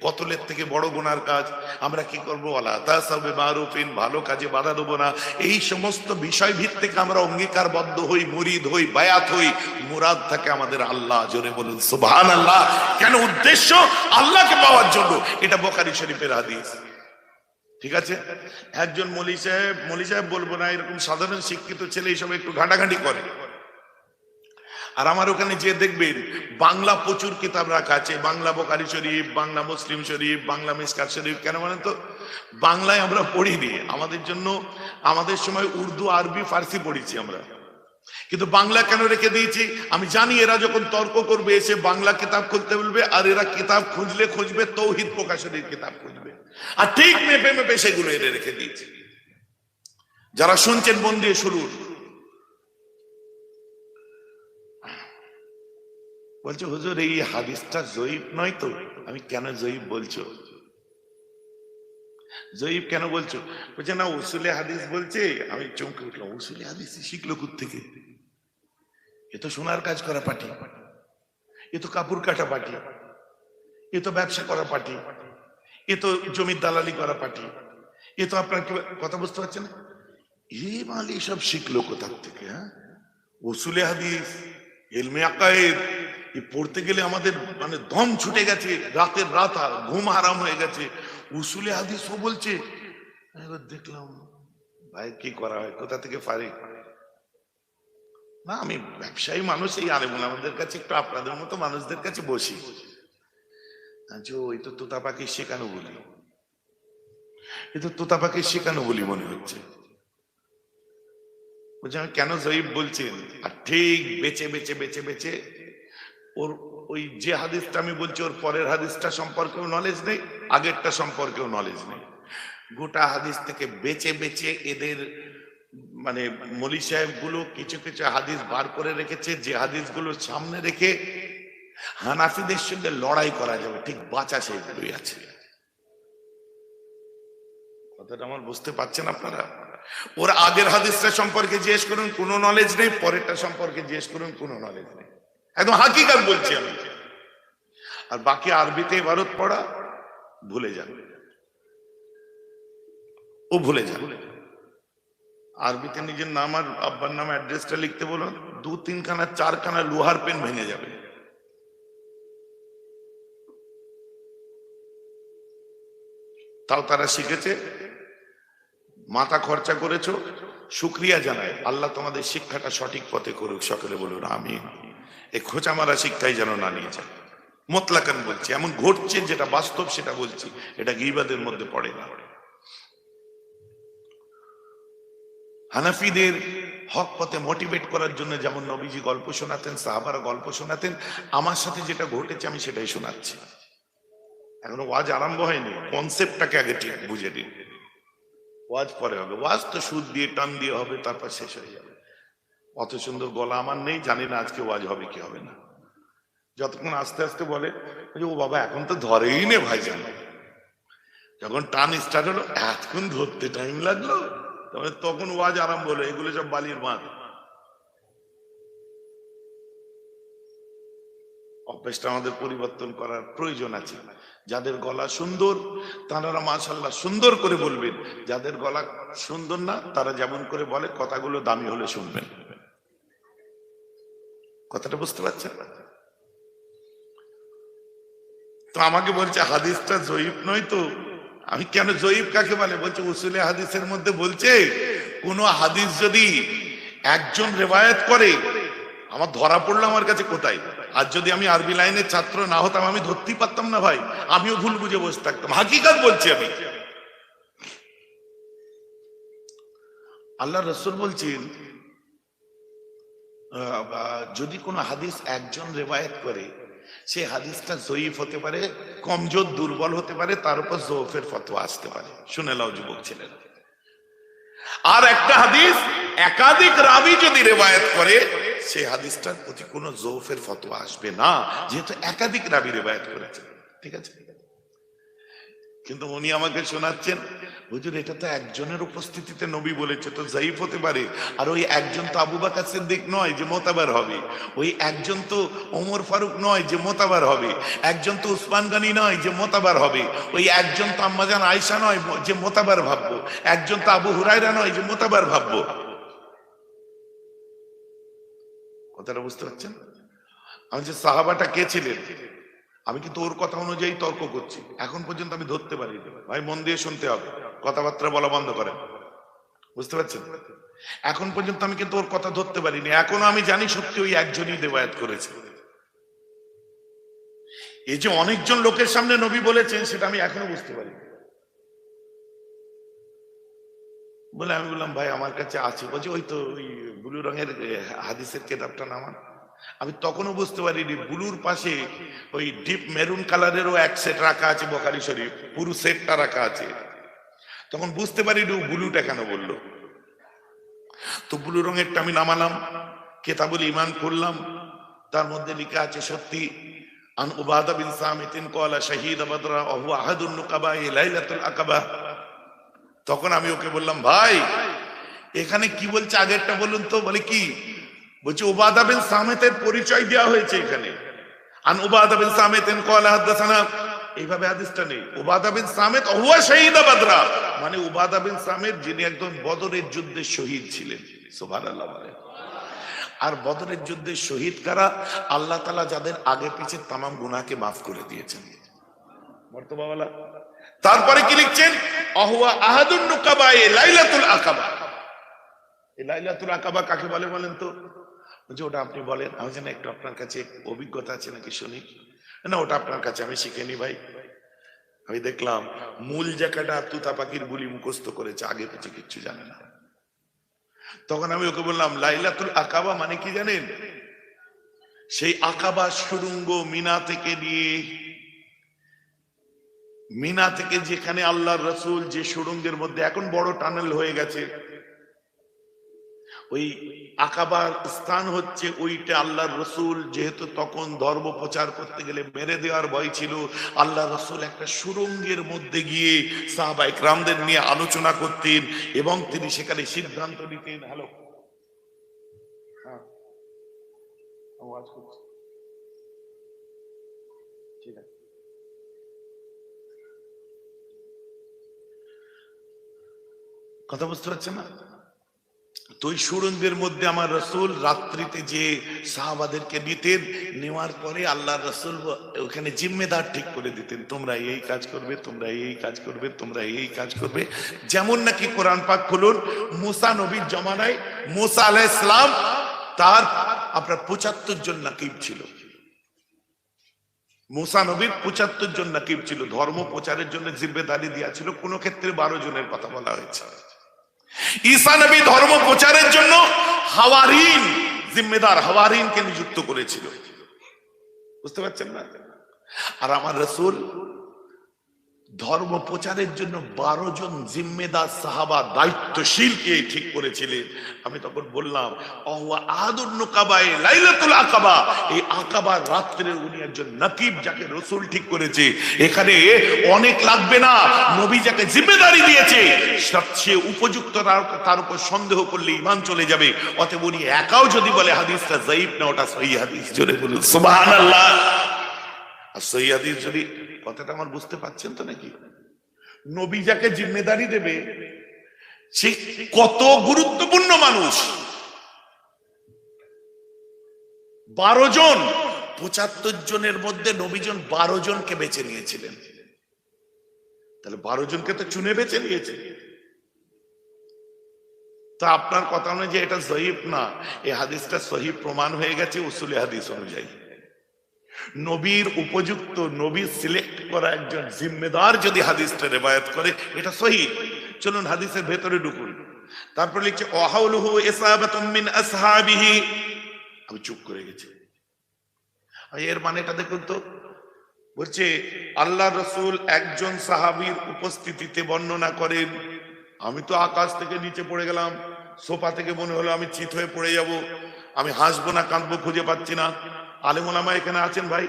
কতলের থেকে বড় গুনার কাজ। আমরা কি করবো? ওয়ালা তাসাউ বিমারুফিন, ভালো কাজে বাধা দেবো না। এই সমস্ত বিষয় ভিত্তিক আমরা অঙ্গীকারবদ্ধ হই, মুরিদ হই, বায়াত হই। মুরাদ থাকে আমাদের আল্লাহ। জোরে বলুন সুবহানাল্লাহ। কেন? উদ্দেশ্য আল্লাহকে পাওয়ার জন্য। এটা বুখারী শরীফের হাদিস। ঠিক আছে, একজন মৌলী সাহেব বলবো না, এরকম সাধারণ শিক্ষিত ছেলে এইসব একটু ঘাটাঘাটি করে। আর আমার ওখানে যে দেখবেন বাংলা প্রচুর কিতাব রাখা আছে, বাংলা বোখারি শরীফ, বাংলা মুসলিম শরীফ, বাংলা মিশকাত শরীফ। কেন বলেন তো? বাংলায় আমরা পড়িনি, আমাদের জন্য আমাদের সময় উর্দু, আরবি, ফার্সি পড়েছি আমরা, কিন্তু বাংলা কেন রেখে দিয়েছি? আমি জানি এরা যখন তর্ক করবে এসে বাংলা কিতাব খুলতে বলবে, আর এরা কিতাব খুঁজবে তৌহিদ প্রকাশনের কিতাব খুঁজবে, আর ঠিক মেপে মেপে সেগুলো এরা রেখে দিয়েছে। যারা শুনছেন মন দিয়ে শুনুন। বলছে হুজুর এই হাদিসটা জয়ীফ নয় তো? আমি কেন জয়ীফ বলছো, জয়ীফ কেন বলছো? বলছে না উসুলে হাদিস বলছে। আমি চমকে উঠলাম, উসুলে হাদিস শিখলো কোত্থেকে? এ তো সোনার কাজ করা পার্টি, এ তো কাপড় কাটা পার্টি, এ তো ব্যবসা করা পার্টি, এ তো জমির দালালি করা পার্টি, এ তো আপনার কথা বুঝতে পারছেন না? এই মাল সব শিখলো কোথা থেকে? হ্যাঁ, উসুলে হাদিস, ইলমে আকায়েদ পড়তে গেলে আমাদের মানে দম ছুটে গেছে, রাতের রাত ঘুম হারাম হয়ে গেছে। উসুলে হাদিস ও বলছে। এবার দেখলাম ভাই কি করা হয়, কোথা থেকে পারে না। আমি ব্যবসায়ী মানুষ, এই আলেমুল আমাদের কাছে একটু আপনাদের মতো মানুষদের কাছে বসি। ওই তো তোতা পাখি শেখানো বলি, এ তো তোতা পাখি শেখানো বলি মনে হচ্ছে। বলছে আমি কেন জয়ীফ বলছেন? আর ঠিক বেছে বেছে বেছে বেছে ওর ওই যে হাদিসটা আমি বলছি ওর পরের হাদিসটা সম্পর্কেও নলেজ নেই, আগেরটা সম্পর্কেও নলেজ নেই। গোটা হাদিস থেকে বেছে বেছে এদের মানে মৌলী সাহেব গুলো কিছু কিছু হাদিস বার করে রেখেছে, যে হাদিসগুলো সামনে রেখে হানাফিদের সঙ্গে লড়াই করা যাবে ঠিক বাঁচা সেগুলোই আছে। কথাটা আমার বুঝতে পারছেন আপনারা? ওর আগের হাদিসটা সম্পর্কে জিজ্ঞেস করুন, কোনো নলেজ নেই, পরেরটা সম্পর্কে জিজ্ঞেস করুন, কোনো নলেজ নেই। একদম হাকিকাত বলছি আমি। আর বাকি আরবিতে ইবারত পড়া ভুলে যান, ও ভুলে যান। আরবিতে নিজের নাম আর আব্বার নাম অ্যাড্রেসটা লিখতে বলুন, 2-3 খানা 4 খানা লোহার পেন ভেঙে যাবে। তাও তারা শিখেছে, মাথা খরচা করেছো, শুকরিয়া জানায়। আল্লাহ তোমাদের শিক্ষাটা সঠিক পথে করুক, সকলে বলুন আমিন। এই খোঁচা মারা শিক্ষাই যেন না নিয়ে যায়। মোতলাকান বলছি, এমন ঘটছে যেটা বাস্তব সেটা বলছি, এটা গীবাদের মধ্যে পড়ে না। হানাফিদের হক পথে মোটিভেট করার জন্য যেমন নবীজি গল্প শোনাতেন, সাহাবারা গল্প শোনাতেন, আমার সাথে যেটা ঘটেছে আমি সেটাই শোনাচ্ছি। এখনো ওয়াজ আরম্ভ হয়নি, কনসেপ্টটাকে আগে ঠিক বুঝে দিন, ওয়াজ পরে হবে। ওয়াজ তো সুদ দিয়ে টান দিয়ে হবে, তারপর শেষ হয়ে যাবে। অত সুন্দর গলা আমার নেই, জানি না আজকে ওয়াজ হবে কি হবে না। যতক্ষণ আস্তে আস্তে বলে ও বাবা এখন তো ধরেই নে ভাই, জানো যখন টান স্টার্ট হলো এতক্ষণ ধরতে টাইম লাগলো, তখন ওয়াজ আরম্ভ হলো। এগুলো সব বালির মাঠ। অভ্যাসটা আমাদের পরিবর্তন করার প্রয়োজন আছে। যাদের গলা সুন্দর তারা মাশাআল্লাহ সুন্দর করে বলবেন, যাদের গলা সুন্দর না তারা যেমন করে বলে কথাগুলো দামি হলে শুনবেন। কথাটা বুঝতে পারছেন? তো আমাকে বলছে হাদিসটা জয়ীফ নয় তো? আমি কেন, জয়ীফ কাকে বলে? বলছে উসুলে হাদিসের মধ্যে বলছে কোন হাদিস যদি একজন রেওয়ায়াত করে, আমার ধরা পড়লো আমার কাছে কোথায়? আর যদি আমি আরবি লাইনের ছাত্র না হতাম আমি ধরতেই পারতাম না ভাই, আমিও ভুল বুঝে বসে থাকতাম। হাকিকাত বলছি আমি। আল্লাহ রাসূল বলছেন যদি কোনো হাদিস একজন রেওয়ায়াত করে, সে হাদিসটা জয়ীফ হতে পারে, কমজোর দুর্বল হতে পারে, তার উপর জওফের ফতোয়া আসতে পারে। শুনে লাও যুবক ছেলেরা। আর একটা হাদিস একাধিক রাবী যদি রেওয়ায়াত করে, সেই হাদিসটার প্রতি কোনো জওফের ফতোয়া আসবে না, যেহেতু একাধিক রাবী রেওয়ায়াত করেছে। ঠিক আছে, কিন্তু উনি আমাকে শোনাচ্ছেন হুজুর এটা তো একজনের উপস্থিতিতে নবী বলেছে, তো জয়ীফ হতে পারে। আর ওই একজন তো আবু বকর সিদ্দিক নয় যে মোতাবার হবে, ওই একজন তো ওমর ফারুক নয় যে মোতাবার হবে, একজন তো উসমান গনি নয় যে মোতাবার হবে, ওই একজন তো আম্মাজান আয়েশা নয় যে মোতাবার ভাববো, একজন তো আবু হুরায়রা নয় যে মোতাবার ভাববো। কথাটা বুঝতে পারছেন? আমি যে সাহাবাটা কে ছিলেন? আমি কিন্তু ওর কথা অনুযায়ী তর্ক করছি, এখন পর্যন্ত আমি ধরতে পারি ভাই, মন দিয়ে শুনতে হবে, কথাবার্তা বলা বন্ধ করেন, বুঝতে পারছেন? এখন পর্যন্ত আমি কিন্তু ওর কথা ধরতে পারিনি, এখনো আমি জানি সত্যি ওই একজনই দেবায়াত করেছে। এই যে অনেকজন লোকের সামনে নবী বলেছেন সেটা আমি এখনো বুঝতে পারি বলে আমি বললাম ভাই আমার কাছে আছে, বলছি ওই তো ওই ব্লু রঙের হাদিসের কেতাবটা নামান। আমি তখনও বুঝতে পারিনি ব্লুর পাশে ওই ডিপ মেরুন কালারেরও এক সেট রাখা আছে, বুখারী শরীফ পুরো সেটটা রাখা আছে। তখন বুঝতে পারিনি ও ব্লুটা কেন বললো। তো ব্লু রঙেরটা আমি নামালাম, কেতাবুল ঈমান খুললাম, তার মধ্যে লেখা আছে সত্যি আন উবাদা বিন সামিতিন ক্বালা শাহীদা বদরা ওয়া হুয়া আহাদুন নুকাবাই লাইলাতুল আকাবা। তখন আমি ওকে বললাম ভাই এখানে কি বলছে আগেরটা বলুন তো। বলে কি বলছে, উবাদা বিন সামিতের পরিচয় দেওয়া হয়েছে এখানে, আন উবাদা বিন সামিতিন ক্বালা হাদাসানা, এইভাবে হাদিসটা নেই। উবাদা বিন সামিত হুয়া শাহীদা বদরা, মানে উবাদা বিন সামিত যিনি একজন বদরের যুদ্ধে শহীদ ছিলেন। সুবহানাল্লাহ বলে। আর বদরের যুদ্ধে শহীদ কারা? আল্লাহ তাআলা যাদের আগে পিছে তামাম গুনাহকে মাফ করে দিয়েছেন। মর্তবাওয়ালা। তারপরে কি লিখছেন? আহুয়া আহাদুন নুকাবায়ে লাইলাতুল আকাবা। এই লাইলাতুল আকাবা কাকে বলে বলেন তো? যে ওটা আপনি বলেন, আমি জানি একটু আপনার কাছে অভিজ্ঞতা আছে নাকি শুনি। না ওটা আপনার কাছে আমি শিখিনি ভাই। আমি দেখলাম মূল জায়গাটা তুতা পাখির বুলি মুখস্থ করেছে, আগে পিছে কিচ্ছু জানে না। তখন আমি ওকে বললাম লাইলাতুল আকাবা মানে কি জানেন? সেই আকাবা সুড়ঙ্গ মিনা থেকে নিয়ে, মিনা থেকে যেখানে আল্লাহর রাসূল যে সুড়ঙ্গের মধ্যে এখন বড় টানেল হয়ে গেছে, ওই আকাবার স্থান হচ্ছে ওইটা। আল্লাহর রাসূল যেহেতু তখন ধর্ম প্রচার করতে গেলে মেরে দেওয়ার ভয় ছিল, আল্লাহর রাসূল একটা সুড়ঙ্গের মধ্যে গিয়ে সাহাবা ইকরামদের নিয়ে আলোচনা করতেন এবং তিনি সেখানে সিদ্ধান্ত নিতেন। হ্যালো, আওয়াজ করছে, ঠিক আছে। কথা বুঝতে পারছেন না? তো ওই সুড়ঙ্গের মধ্যে আমার রাসূল রাত্রিতে যে সাহাবাদেরকে নিতেন, নেওয়ার পরে আল্লাহর রাসূল ওখানে জিম্মেদার ঠিক করে দিতেন, তোমরা এই কাজ করবে, তোমরা এই কাজ করবে, তোমরা এই কাজ করবে। যেমন নাকি কোরআন পাক খুলুন, মুসা নবীর জমানায় মুসা আলাইহিস সালাম তার আপনার 75 জন নাকিব ছিল। মুসা নবীর 75 জন নাকিব ছিল, ধর্ম প্রচারের জন্য জিম্মেদারি দেওয়া ছিল। কোন ক্ষেত্রে 12 জনের কথা বলা হয়েছে। ঈসা নবী ধর্ম প্রচারের জন্য হাওয়ারিন, জিম্মেদার হাওয়ারিনকে নিযুক্ত করেছিল। বুঝতে পারছেন না? আর আমার রাসূল ধর্ম প্রচারের জন্য 12 জন জিম্মেদার সাহাবা দায়িত্বশীলকে ঠিক করেছিলেন। আমি তখন বললাম আহুয়া আহাদুন নুকাবায়ে লাইলাতুল আকাবা, এই আকাবার রাত্রির উনি একজন নাকিব যাকে রাসূল ঠিক করেছে। এখানে অনেক লাগবে না, নবী যাকে জিম্মেদারি দিয়েছে সবচেয়ে উপযুক্ত, তার উপর সন্দেহ করলে ঈমান চলে যাবে। অতএব উনি একাও যদি বলে হাদিসটা যায়ীফ না, ওটা সহিহ হাদিস। জোরে বলুন সুবহানাল্লাহ। আর সহিহ হাদিস যদি, কথাটা আমার বুঝতে পারছেন তো নাকি? নবী যাকে জিম্মেদারি দেবে সে কত গুরুত্বপূর্ণ মানুষ। 12 জন, 75 জনের মধ্যে নবীজন 12 জনকে বেছে নিয়েছিলেন। তাহলে 12 জনকে তো চুনে বেছে নিয়েছে। তা আপনার কথা অনুযায়ী এটা যায়ীফ না, এই হাদিসটা সহিহ প্রমাণ হয়ে গেছে উসুলে হাদিস অনুযায়ী। নবীর উপযুক্ত, নবীর সিলেক্ট করা একজন জিম্মেদার যদি হাদিসটা রিওয়ায়াত করে, এটা সহিহ। চলুন হাদিসের ভেতরে ঢুকুন। তারপর লিখছে ওয়াহাউলুহু ইসাবাতুম মিন আসহাবিহি। আমি চুপ করে গেছি। এর মানেটা দেখুন তো। বলছে আল্লাহর রাসূল একজন সাহাবীর উপস্থিতিতে বর্ণনা করেন, আমি তো আকাশ থেকে নিচে পড়ে গেলাম, সোফা থেকে মনে হলো আমি চিত হয়ে পড়ে যাব, আমি হাসবো না কাঁদবো খুঁজে পাচ্ছি না। আলেম ওলামা এখানে আছেন ভাই?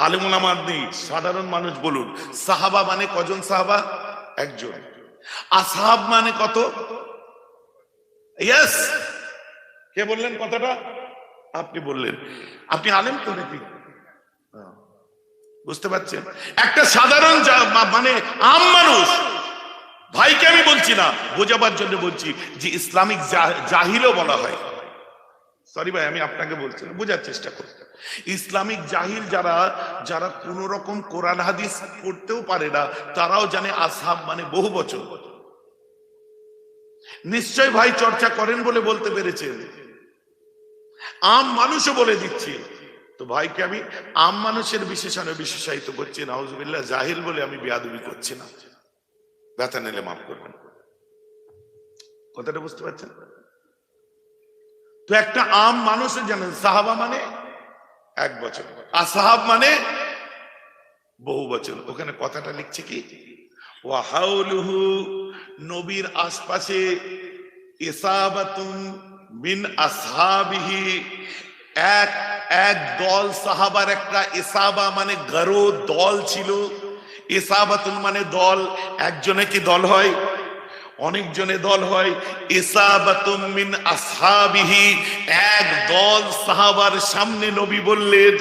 আলেম ওলামা নেই, সাধারণ মানুষ বলুন। সাহাবা মানে কজন সাহাবা? একজন। আসহাব মানে কত? ইয়েস, কে বললেন কথাটা? আপনি বললেন। আপনি আলেম তো নাকি? বুঝতে পারছেন? একটা সাধারণ মানে আম মানুষ, ভাইকে আমি বলছি না, বোঝাবার জন্য বলছি যে ইসলামিক জাহিলও বলা হয়। সরি ভাই, আমি আপনাকে বলছি না, বোঝার চেষ্টা করছি। ইসলামিক জাহিল যারা যারা কোন রকম কোরআন হাদিস পড়তেও পারে না, তারাও জানে আসহাব মানে বহু বচন। নিশ্চয় ভাই চর্চা করেন বলে বলতে পেরেছেন, আম মানুষও বলে দিচ্ছি। তো ভাইকে আমি আম মানুষের বিশেষণে বিশেষায়িত করছি, নাউজুবিল্লাহ, জাহিল বলে আমি বেয়াদবি করছি না, ব্যথা নিলে মাফ করবেন। কথাটা বুঝতে পারছেন? তো একটা আম মানুষও জানেন সাহাবা মানে এক বচন, আসহাব মানে বহু বচন। ওখানে কথাটা লিখছে কি, ওয়া হাউলুহু, নবীর আশপাশে, ইসাবাতুন মিন আসহাবিহি, এক এক দল সাহাবার একটা ইসাবা মানে গারো দল ছিল। ইসাবাতুন মানে দল, একজনে কি দল হয়? অনেক জনে দল হয়। ইসাবাতুম মিন আসহাবিহি, এক দল সাহাবার সামনে নবী বললেন।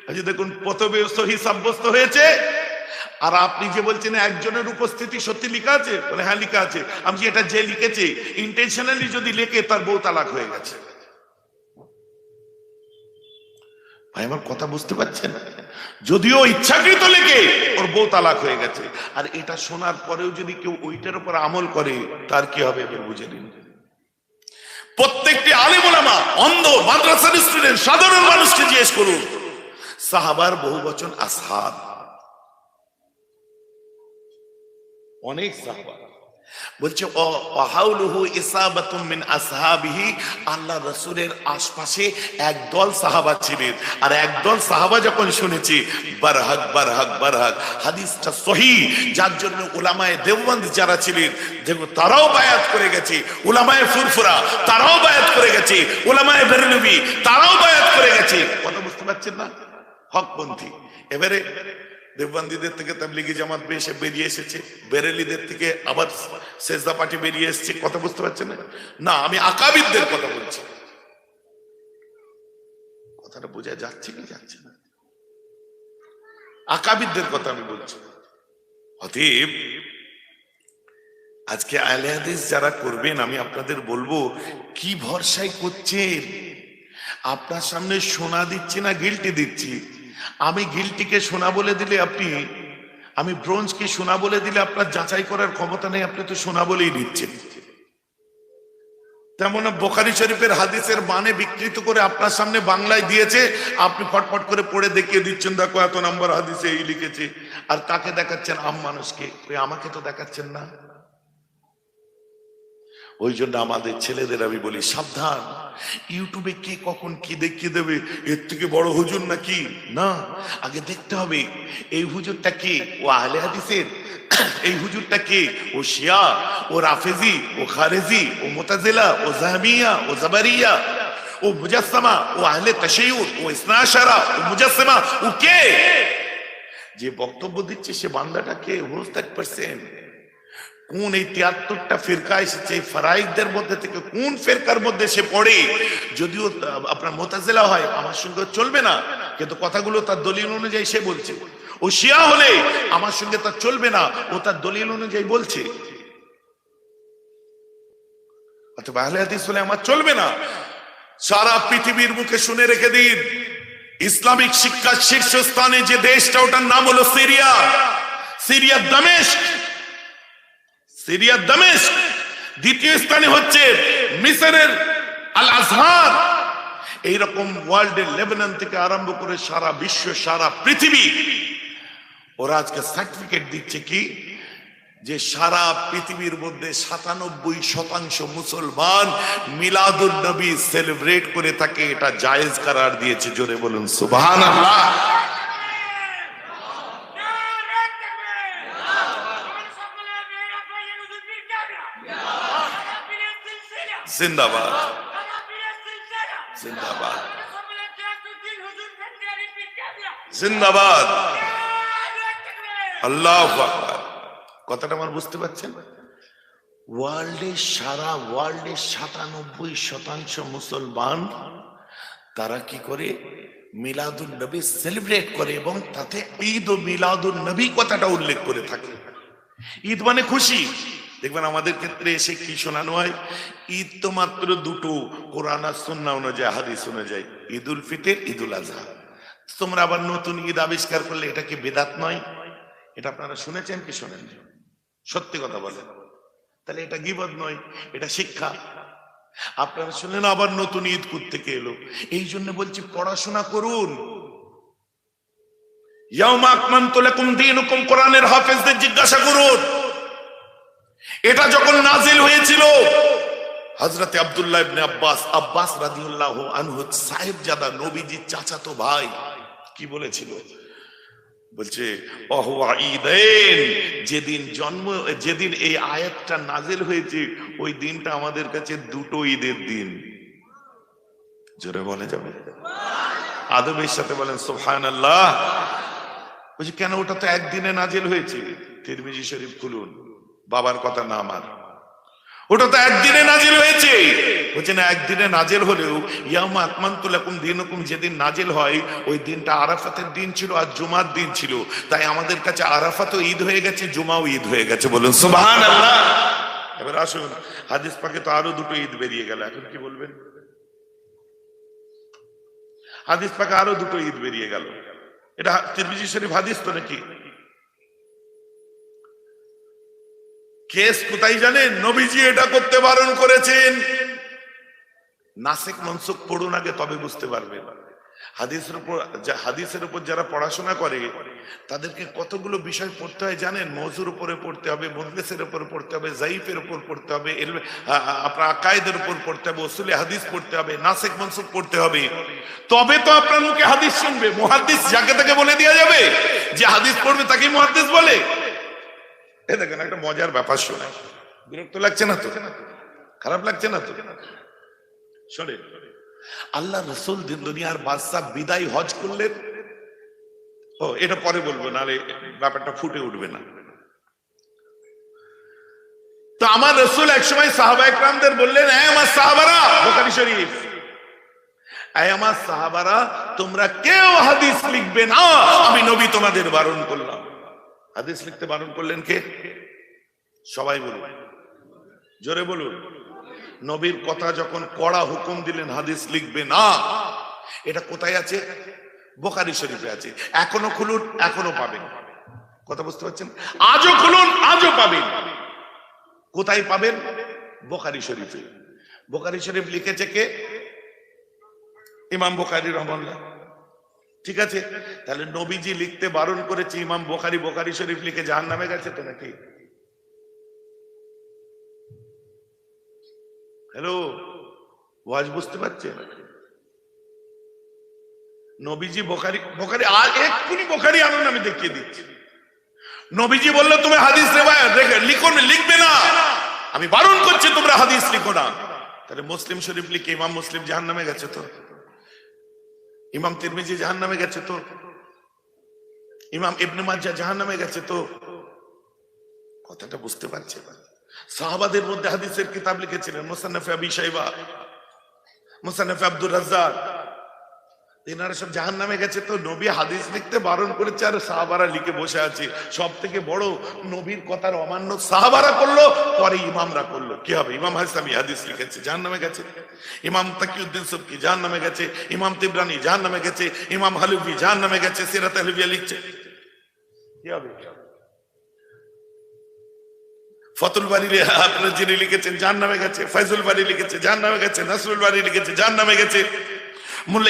আচ্ছা দেখুন, প্রথমে সহিহ সাব্যস্ত হয়েছে, আর আপনি যে বলছেন একজনের উপস্থিতি সত্যি লেখা আছে, বলে হ্যাঁ লেখা আছে। আমি এটা যে লিখেছে ইন্টেনশনালি যদি লেখে তার বউ তালাক হয়ে গেছে। ভাই আমার কথা বুঝতে পারছেন? যদিও ইচ্ছাকৃত লেখে ওর বউ তালাক হয়ে গেছে, আর এটা শোনার পরেও যদি কেউ ওইটার উপর আমল করে তার কি হবে এবার বুঝে নিন। প্রত্যেকটি আলেম ওলামা, অন্ধ, মাদ্রাসার স্টুডেন্ট, সাধারণ মানুষকে জিজ্ঞেস করুন, সাহাবার বহু বচন আসহাব, অনেক সাহাবা। বলছে ওয়াহাউলুহু ইসাবাতুম মিন আসহাবিহি, আল্লাহ রাসূলের আশপাশে একদল সাহাবা ছিলেন, আর একদল সাহাবা যখন শুনেছে বারহাক বারহাক বারহাক, হাদিসটা সহিহ, যার জন্য উলামায়ে দেওবন্দ যারা ছিলেন দেখো তারাও বায়াত করে গেছে, উলামায়ে ফুরফুরা তারাও বায়াত করে গেছে, উলামায়ে বেরেলভি তারাও বায়াত করে গেছে। কথা বুঝতে পারছেন না? হকপন্থী। এবারে দেওবন্দীদের থেকে তাবলীগী জামাত বেরিয়ে এসেছে, বেরেলিদের থেকে আবার সেজদা পার্টি বেরিয়ে এসেছে। কথা বুঝতে পারছেন না? আমি আকাবিরদের কথা বলছি। কথাটা বোঝা যাচ্ছে কি যাচ্ছে না? আকাবিরদের কথা আমি বলছি। অতএব আজকে আহলে হাদিস যারা করবেন, আমি আপনাদের বলবো কি ভরসায় করছেন? আপনার সামনে সোনা দিচ্ছি না গিল্টি দিচ্ছি? আমি গিল্টিকে সোনা বলে দিলে আপনি, আমি ব্রোঞ্জকে সোনা বলে দিলে আপনার যাচাই করার ক্ষমতা নেই, আপনি তো সোনা বলেই নিচ্ছেন। তেমন বুখারী শরীফের হাদিসের মানে বিকৃত করে আপনার সামনে বাংলায় দিয়েছে, আপনি ফটফট করে পড়ে দেখিয়ে দিচ্ছেন, দেখো এত নম্বর হাদিসে এই লিখেছে। আর কাকে দেখাচ্ছেন? আম মানুষকে। আমাকে তো দেখাচ্ছেন না। ওই জন্য আমাদের ছেলেদের আমি বলি সাবধান, ইউটিউবে কে কখন কি দেখিয়ে দেবে, এর থেকে বড় হুজুর নাকি? না, আগে দেখতে হবে এই হুজুরটা কে, ও আহলে হাদিসের, এই হুজুরটা কে, ও শিয়া, ও রাফেজি, ও খারেজি, ও মুতাজিলা, ও জাহমিয়া, ও জাবারিয়া, ও মুজাসসিমা, ও আহলে তাশাইয়ুর, ও ইসনা আশারা, ও মুজাসসিমা, ও কে? যে বক্তব্য দিচ্ছে সে বান্দাটা কে? হুজুর পারছেন কোন এই ৭৩টা ফিরকা এসেছে, ফরাইদদের মধ্যে থেকে কোন ফিরকার মধ্যে সে পড়ে? যদিও আপনার মুতাজিলা হয়, আমার সঙ্গে চলবে না, কিন্তু কথাগুলো তার দলিল অনুযায়ী সে বলছে। ও শিয়া হলে আমার সঙ্গে তার চলবে না, ও তার দলিল অনুযায়ী বলছে। অথবা আহলে হাদিস হলে আমার চলবে না। সারা পৃথিবীর মুখে শুনে রেখে দিন, ইসলামিক শিক্ষার শীর্ষস্থানে যে দেশটা, ওটার নাম হলো সিরিয়া। সিরিয়া দামেস্ক, সিরিয়া দামেস্ক। দ্বিতীয় স্থানে হচ্ছে মিসরের আল আজহার। এইরকম ওয়ার্ল্ডের লেবানন থেকে আরম্ভ করে সারা বিশ্ব, সারা পৃথিবী, ওরা আজকে সার্টিফিকেট দিচ্ছে কি, যে সারা পৃথিবীর মধ্যে ৯৭% মুসলমান মিলাদুন নবী সেলিব্রেট করে থাকে, এটা জায়েজ করার দিয়েছে। জোরে বলুন সুবহানাল্লাহ। জিন্দাবাদ, জিন্দাবাদ, জিন্দাবাদ, আল্লাহু আকবার। কথাটা আমার বুঝতে পারছেন? ওয়ার্ল্ডে, সারা ওয়ার্ল্ডে ৯৭% মুসলমান তারা কি করে? মিলাদুন নবী সেলিব্রেট করে, এবং তাতে ঈদ ও মিলাদুন নবী কথাটা উল্লেখ করে থাকে। ঈদ মানে খুশি। দেখবেন আমাদের ক্ষেত্রে এসে কি শোনানো হয়, ঈদ তো মাত্র দুটো, কোরআন আর সুন্নাহ অনুযায়ী, হাদিস অনুযায়ী, ঈদুল ফিতর, ঈদুল আজহা। তোমরা আবার নতুন ঈদ আবিষ্কার করলে, এটা কি বিদআত নয়? এটা আপনারা শুনেছেন কি শোনেন? সত্যি কথা বলেন, তাহলে এটা গীবত নয়, এটা শিক্ষা। আপনারা শুনলেন আবার নতুন ঈদ থেকে এলো। এই জন্য বলছি পড়াশোনা করুন। ইয়াউমা আকমালতু লাকুম দীনুকুম, কোরআনের হাফেজদের জিজ্ঞাসা করুন, এটা যখন নাজিল হয়েছিল হযরতে আব্দুল্লাহ ইবনে আব্বাস রাদিয়াল্লাহু আনহু সাহেবজাদা নবীজির চাচাতো ভাই কি বলেছিল? বলছে ওহুয়া ঈদাইন, যেদিন এই আয়াতটা নাজিল হয়েছে ওই দিনটা আমাদের কাছে দুটো ঈদের দিন। জোরে বলে যাবে, আদবের সাথে বলেন সুবহানাল্লাহ। বলছে কেন? ওটা তো একদিনে নাজিল হয়েছে। তিরমিজি শরীফ খুলুন, বাবার কথা না আমার, ওটা তো একদিনে নাজিল হয়েছে। বলছে না, একদিনে নাজিল হলেও ইয়াউমা আকমালতু লাকুম দীনুকুম যেদিন নাজিল হয় ওই দিনটা আরাফাতের দিন ছিল আর জুমার দিন ছিল। তাই আমাদের কাছে আরাফাতও ঈদ হয়ে গেছে, জুমাও ঈদ হয়ে গেছে। বলুন সুবহানাল্লাহ। এবার আসুন, হাদিস পাকে তো আরো দুটো ঈদ বেরিয়ে গেল, এখন কি বলবেন? হাদিস পাকে আরো দুটো ঈদ বেরিয়ে গেল, এটা তিরমিজি শরীফ হাদিস তো নাকি? কেস কোথায় জানেন? নবীজি এটা করতে বারণ করেছেন। নাসিক মনসুখ পড়ুন আগে, তবে বুঝতে পারবেন। হাদিসের উপর যারা পড়াশোনা করে তাদেরকে কতগুলো বিষয় পড়তে হয় জানেন? মওজুর উপরে পড়তে হবে, মুদলিসের উপর পড়তে হবে, যায়িফের উপর পড়তে হবে, আপনার আকায়েদের উপর পড়তে হবে, উসুলে হাদিস পড়তে হবে, নাসিক মনসুখ পড়তে হবে, তবে তো আপনার মুখে হাদিস শুনবে। মুহাদ্দিস যাকে তাকে বলে দেওয়া যাবে যে হাদিস পড়বে তাকেই মুহাদ্দিস বলে? এই দেখেন একটা মজার ব্যাপার শোনায়, বিরক্ত লাগছে না তো? খারাপ লাগছে না তো? শোনেন, আল্লাহ রাসূল দুনিয়ার বাদশাহ বিদায় হজ করলেন। ও এটা পরে বলবো, নাহলে ব্যাপারটা ফুটে উঠবে না। তো আমার রাসূল একসময় সাহাবায়ে কেরামদের বললেন, এ আমার সাহাবারা, বুখারী শরীফ, এ আমার সাহাবারা, তোমরা কেউ হাদিস লিখবে না, আমি নবী তোমাদের বারণ করলাম। হাদিস লিখতে বারণ করলেন কে? সবাই বলুন, জোরে বলুন। নবীর কথা যখন কড়া হুকুম দিলেন হাদিস লিখবে না, এটা কোথায় আছে? বুখারী শরীফে আছে। এখনো খুলুন, এখনো পাবেন। কথা বুঝতে পারছেন? আজও খুলুন, আজও পাবেন। কোথায় পাবেন? বুখারী শরীফে। বুখারী শরীফ লিখেছে কে? ইমাম বুখারী রাহমাহুল্লাহ। ঠিক আছে, তাহলে নবীজি লিখতে বারণ করেছে, ইমাম বুখারী বুখারী শরীফ লিখে জাহান্নামে গেছে তো নাকি? হ্যালো, ওয়াজ বুঝতে পারছেন? নবীজি বুখারী আর এক্ষুনি বুখারী আনুন, আমি দেখিয়ে দিচ্ছি। নবীজি বললো তুমি হাদিস লিখবে না, আমি বারণ করছি তোমরা হাদিস লিখো না। তাহলে মুসলিম শরীফ লিখে ইমাম মুসলিম জাহান্নামে গেছে তো, ইমাম তিরমিজি জাহান্নামে গেছে তো, ইমাম ইবনে মাজাহ জাহান্নামে গেছে তো। কথাটা বুঝতে পারছে? সাহাবাদের মধ্যে হাদিসের কিতাব লিখেছিলেন মুসান্নাফে আবি শাইবা, মুসান্নাফে আব্দুর রাজ্জাক, এনারা সব জাহান্নামে গেছে তো। নবী হাদিস লিখতে বারণ করেছে আর সাহাবারা লিখে বসে আছে। সব থেকে বড় নবীর কথার অমান্য সাহাবারা করলো, পরে ইমামরা করলো। কি হবে? ইমাম হাসামি হাদিস লিখেছে, জাহান্নামে গেছে। ইমাম তাকিউদ্দিন সুবকি জাহান্নামে গেছে, ইমাম তিবরানি জাহান্নামে গেছে, ইমাম হালুফি জাহান্নামে গেছে, সিরাত হালুফিয়া লিখছে। কি হবে? ফতুল বারী আপনার যিনি লিখেছেন জাহান্নামে গেছে, ফয়জুল বারী লিখেছে জাহান্নামে গেছে, নাসরুল বারী লিখেছে জাহান্নামে গেছে,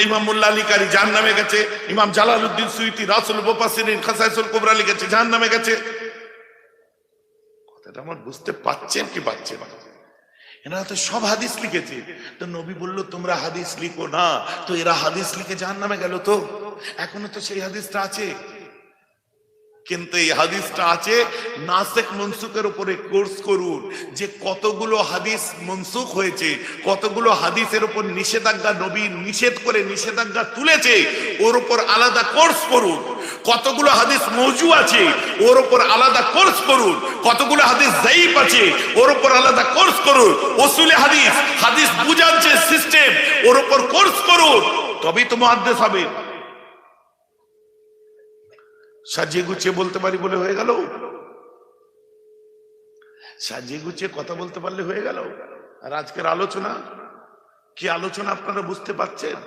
ইমাম মোল্লা আলী কারি জাহান্নামে গেছে, ইমাম জালালউদ্দিন সুয়ুতি রাসুল মুফাসসিরিন খাসাইসুল কুবরা লিখেছে জাহান্নামে গেছে। কথাটা আমার বুঝতে পাচ্ছেন কি পাচ্ছেন? এনারা তো সব হাদিস লিখেছে। তো নবী বলল তোমরা হাদিস লিখো না, তো এরা হাদিস লিখে জাহান্নামে গেল। তো এখনো তো সেই হাদিসটা আছে, কিন্তু এই হাদিসটা আছে নাসিখ মনসুখের উপরে কোর্স করুন, যে কতগুলো হাদিস মনসুখ হয়েছে, কতগুলো হাদিসের উপর নিষেধাজ্ঞা নবী নিষেধ করে নিষেধাজ্ঞা তুলেছে, ওর উপর আলাদা কোর্স করুন। কতগুলো হাদিস মওজু আছে, ওর উপর আলাদা কোর্স করুন। কতগুলো হাদিস যায়িফ আছে, ওর উপর আলাদা কোর্স করুন। উসুলে হাদিস, হাদিস বুঝার যে সিস্টেম, ওর উপর কোর্স করুন, তবেই তো মুহাদ্দিস হবে। সাজিয়ে গুছিয়ে বলতে পারি বলে হয়ে গেল? সাজিয়ে গুছিয়ে কথা বলতে পারলে হয়ে গেল? আর আজকের আলোচনা কি আলোচনা আপনারা বুঝতে পারছেন?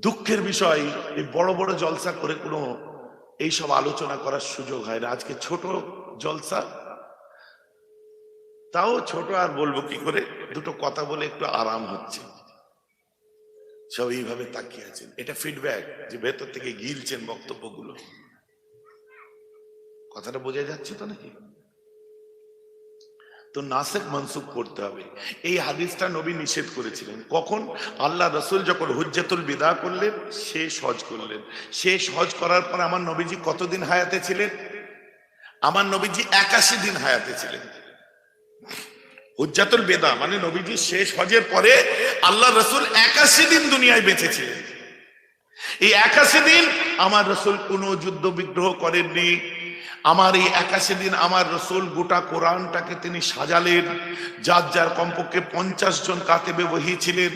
দুঃখের বিষয় এই বড় বড় জলসা করে কোনো এইসব আলোচনা করার সুযোগ হয় না। আজকে ছোট জলসা, তাও ছোট, আর বলবো কি করে, দুটো কথা বলে একটু আরাম হচ্ছে, সব এইভাবে তাকিয়ে আছেন। এটা ফিডব্যাক যে ভেতর থেকে গিলছেন বক্তব্যগুলো। কথাটা বোঝা যাচ্ছে তো নাকি? তো নাসেখ মনসুখ করতে হবে। এই হাদিসটা নবী নিষেধ করেছিলেন কখন? আল্লাহ রসুল যখন হুজ্জাতুল বিদা করলেন, শেষ হজ করলেন। শেষ হজ করার পর আমার নবীজি কতদিন হায়াতে ছিলেন? আমার নবীজি 81 দিন হায়াতে ছিলেন। হুজ্জাতুল বিদা মানে নবীজি শেষ হজের পরে আল্লাহ রসুল 81 দিন দুনিয়ায় বেঁচে ছিলেন। এই 81 দিন আমার রসুল কোনো যুদ্ধ বিগ্রহ করেননি। আমার এই 81 দিন আমার রসুল গোটা কোরআনটাকে তিনি সাজালেন। যার যার কমপক্ষে 50 জন কাতেবে ওহী ছিলেন।